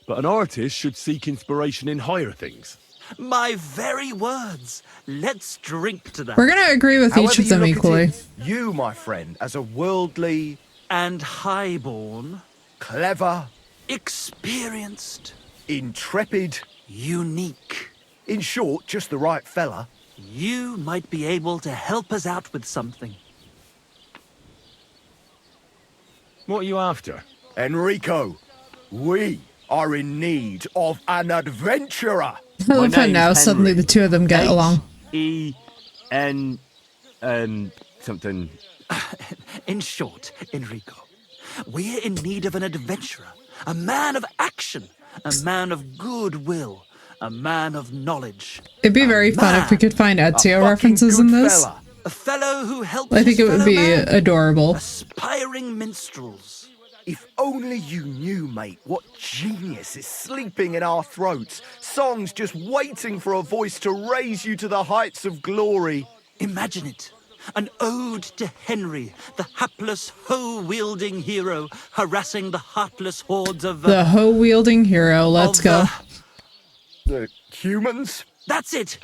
but an artist should seek inspiration in higher things. My very words. Let's drink to that. We're gonna agree with each However of them you look at equally. it, you, my friend, as a worldly... And highborn. Clever. Experienced. Intrepid. Unique. In short, just the right fella. You might be able to help us out with something. What are you after? Enrico, we are in need of an adventurer. I love how now suddenly the two of them get along. E-N... Something... In short, Enrico, we're in need of an adventurer, a man of action, a man of goodwill, a man of knowledge. It'd be very fun if we could find Ezio references in this. A fellow who helps I think his it would be fellow man. adorable. Aspiring minstrels. If only you knew, mate, what genius is sleeping in our throats. Songs just waiting for a voice to raise you to the heights of glory. Imagine it. An ode to Henry, the hapless hoe-wielding hero, harassing the heartless hordes of... The hoe-wielding hero, let's go. The humans? That's it!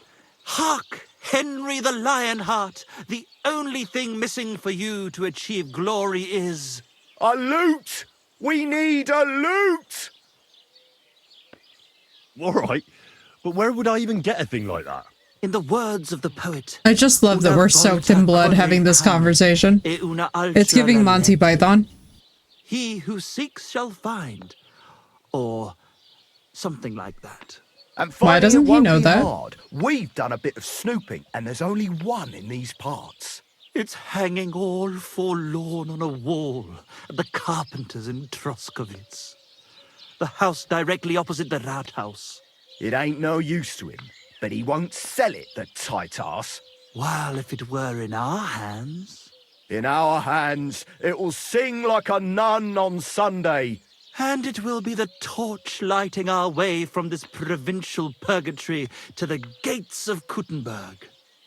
Hark, Henry the Lionheart! The only thing missing for you to achieve glory is... A loot! We need a loot! All right, but where would I even get a thing like that? In the words of the poet... I just love that we're soaked in blood having this conversation. It's giving Monty Python. He who seeks shall find. Or something like that. And Why doesn't he know that? Hard. We've done a bit of snooping, and there's only one in these parts. It's hanging all forlorn on a wall at the carpenters in Troskowitz. The house directly opposite the Rathaus. It ain't no use to him, but he won't sell it, the tight ass. Well, if it were in our hands... In our hands, it will sing like a nun on Sunday. And it will be the torch lighting our way from this provincial purgatory to the gates of Kuttenberg.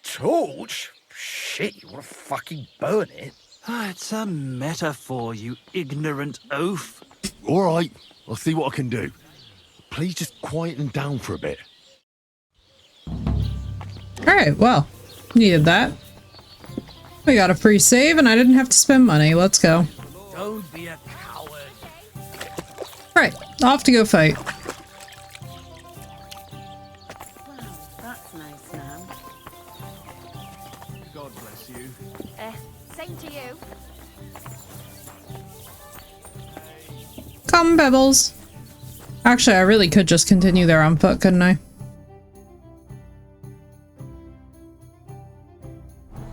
Torch? Shit, you want to fucking burn it? It's a metaphor, you ignorant oaf. All right, I'll see what I can do. Please just quieten down for a bit. Alright, well, needed that. We got a free save and I didn't have to spend money. Let's go. Don't be a coward. Alright, off to go fight. That's nice now. God bless you. Same to you. Come, Pebbles. Actually, I really could just continue there on foot, couldn't I?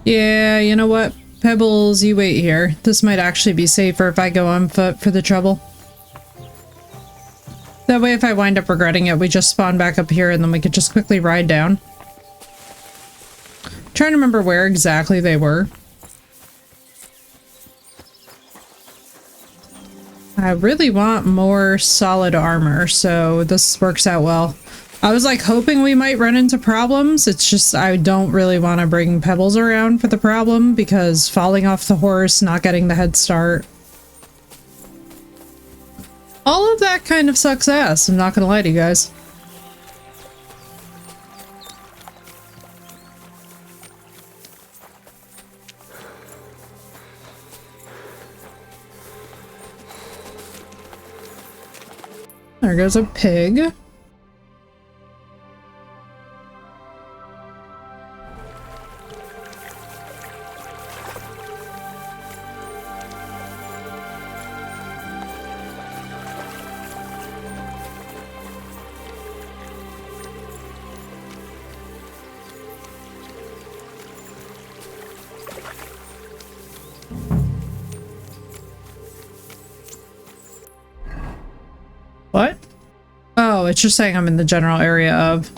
Yeah, you know what? Pebbles, you wait here. This might actually be safer if I go on foot for the trouble. That way if I wind up regretting it, we just spawn back up here and then we could just quickly ride down. Trying to remember where exactly they were. I really want more solid armor, so this works out well. I was like hoping we might run into problems. It's just I don't really want to bring Pebbles around for the problem because falling off the horse, not getting the head start. All of that kind of sucks ass, I'm not gonna lie to you guys. There goes a pig. What? Oh, it's just saying I'm in the general area of.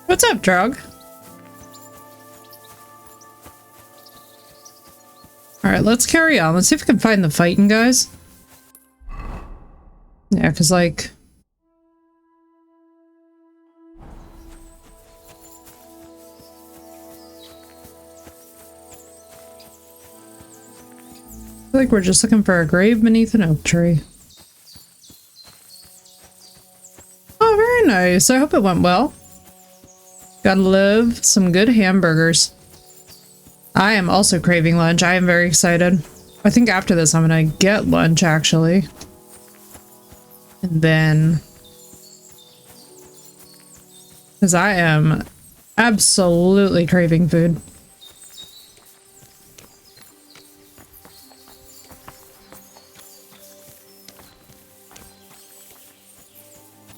What's up, Drug? Alright, let's carry on. Let's see if we can find the fighting guys. Yeah, because, like... I feel like we're just looking for a grave beneath an oak tree. Oh, very nice. I hope it went well. Gotta love some good hamburgers. I am also craving lunch. I am very excited. I think after this I'm gonna get lunch actually. And then... because I am absolutely craving food.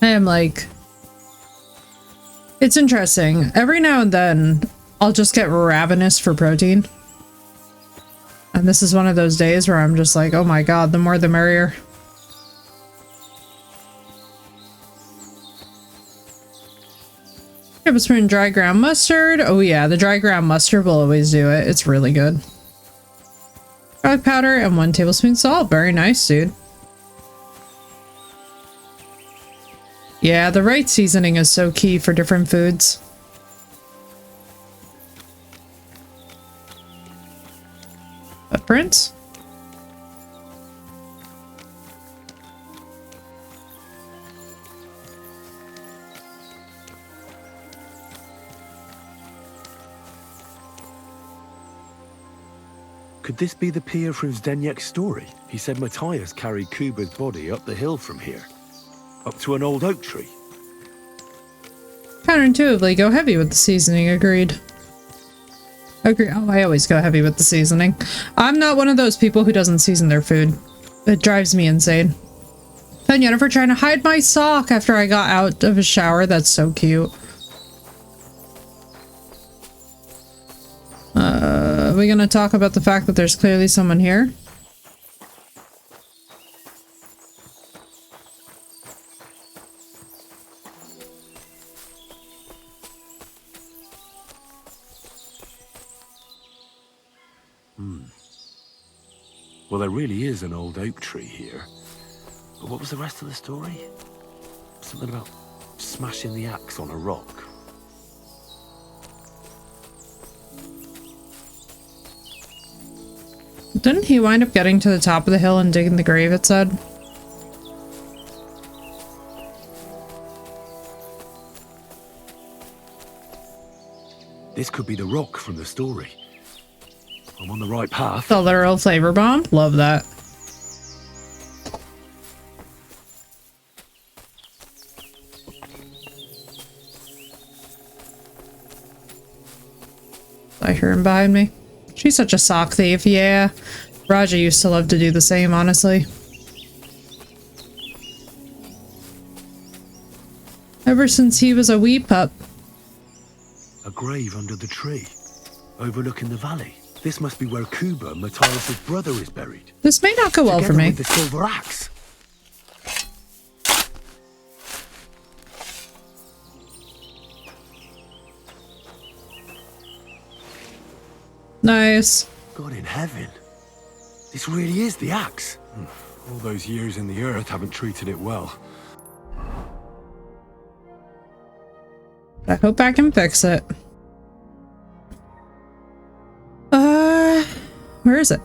I am like... it's interesting. Every now and then, I'll just get ravenous for protein. And this is one of those days where I'm just like, oh my god, the more the merrier. Tablespoon dry ground mustard. Oh yeah, the dry ground mustard will always do it. It's really good. Garlic powder and 1 tablespoon salt. Very nice, dude. Yeah, the right seasoning is so key for different foods. Footprints? Could this be the pier from Zdeněk's story? He said Matthias carried Kuba's body up the hill from here. Up to an old oak tree. Counterintuitively, go heavy with the seasoning. Agreed. Agree. Oh, I always go heavy with the seasoning. I'm not one of those people who doesn't season their food. It drives me insane. And Yennefer trying to hide my sock after I got out of a shower. That's so cute. Are we gonna talk about the fact that there's clearly someone here? Well, there really is an old oak tree here. But what was the rest of the story? Something about smashing the axe on a rock. Didn't he wind up getting to the top of the hill and digging the grave, it said? This could be the rock from the story. I'm on the right path. The literal flavor bomb? Love that. I hear him behind me. She's such a sock thief, yeah. Raja used to love to do the same, honestly. Ever since he was a wee pup. A grave under the tree, overlooking the valley. This must be where Kuba, Matthias' brother, is buried. This may not go well for me. With the silver axe. Nice. God in heaven. This really is the axe. All those years in the earth haven't treated it well. I hope I can fix it. Where is it?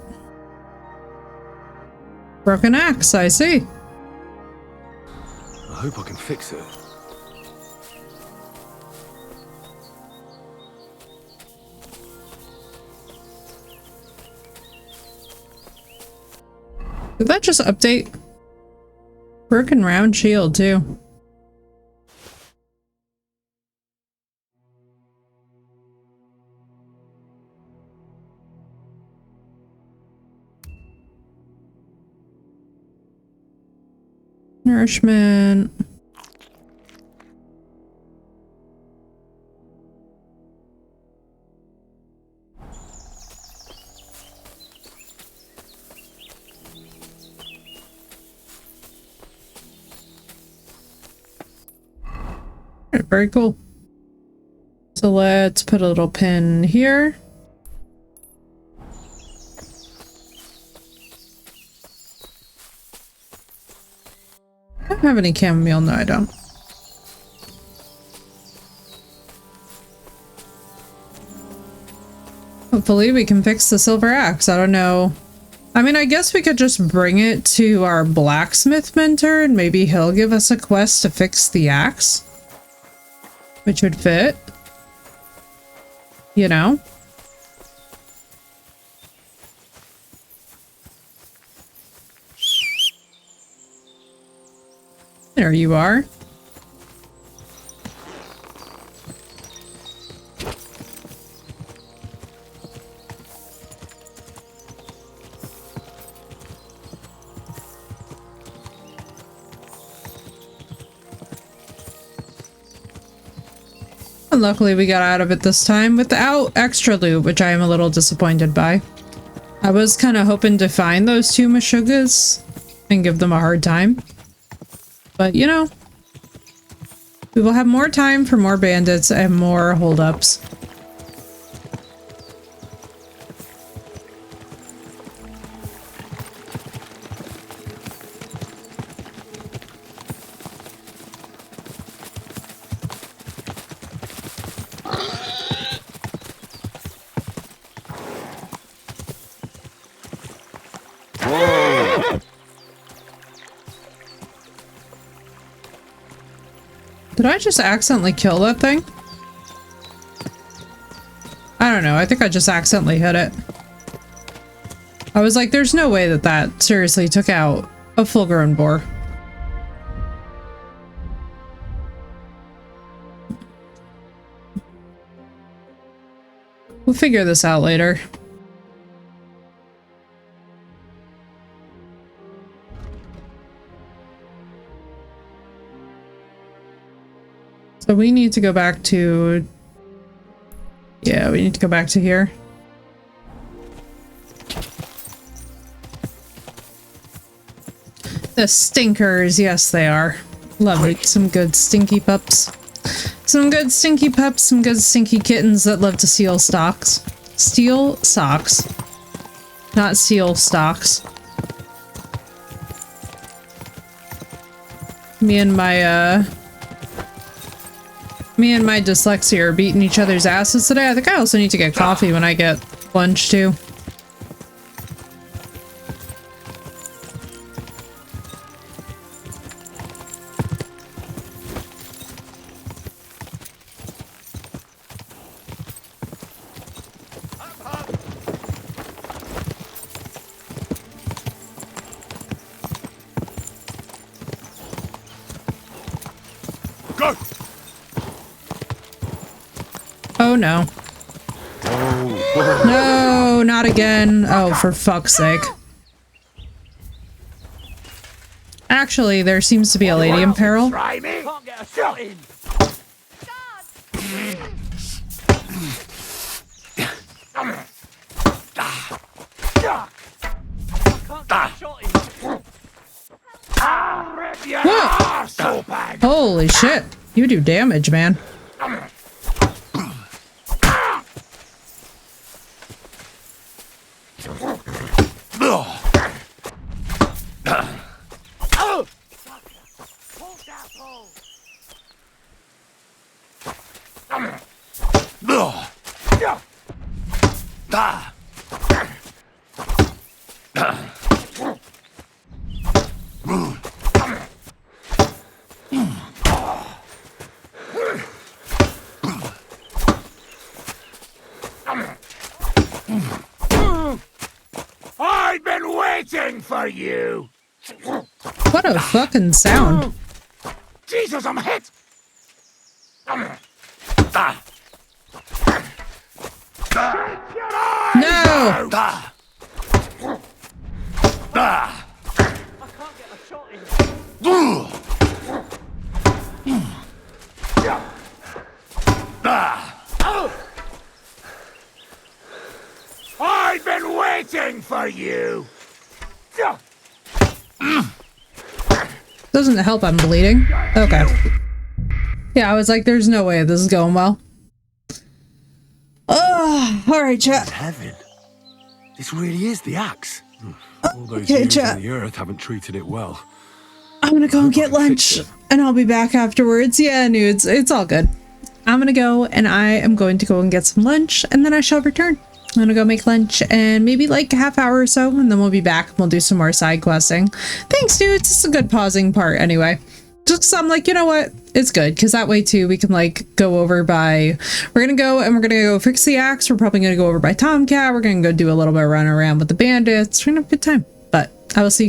Broken axe, I see. I hope I can fix it. Did that just update? Broken round shield, too. Nourishment. Alright, very cool. So let's put a little pin here. I don't have any chamomile. No, I don't. Hopefully we can fix the silver axe. I don't know. I mean, I guess we could just bring it to our blacksmith mentor and maybe he'll give us a quest to fix the axe. Which would fit. You know? There you are. And luckily we got out of it this time without extra loot, which I am a little disappointed by. I was kind of hoping to find those two Meshuggahs and give them a hard time. But, you know, we will have more time for more bandits and more holdups. Did I just accidentally kill that thing? I don't know. I think I just accidentally hit it. I was like, there's no way that that seriously took out a full-grown boar. We'll figure this out later. So we need to go back to... Yeah, we need to go back to here. The stinkers, yes they are. Love it. Some good stinky pups. Some good stinky pups, some good stinky kittens that love to steal stocks. Steal socks. Not seal stocks. Me and my dyslexia are beating each other's asses today. I think I also need to get coffee when I get lunch too. Oh no. No, not again. Oh, for fuck's sake. Actually, there seems to be a lady in peril. Can't get a shot in. Whoa. Holy shit. You do damage, man. I've been waiting for you. What a fucking sound. Jesus, I'm hit. No. I've been waiting for you. Doesn't help I'm bleeding. Okay. Yeah, I was like, there's no way this is going well. Oh, alright, chat. Heaven. This really is the axe. All those Okay, years chat. in the earth haven't treated it well. I'm gonna go and get lunch and I'll be back afterwards. Yeah, nudes, it's all good. I'm gonna go and I am going to go and get some lunch and then I shall return. I'm gonna go make lunch and maybe like a half hour or so and then we'll be back and we'll do some more side questing. Thanks, dudes. It's a good pausing part anyway. Just 'cause I'm like, you know what? It's good because that way too we can like go over by, we're gonna go fix the axe. We're probably gonna go over by Tomcat. We're gonna go do a little bit of run around with the bandits. We're gonna have a good time. But I will see you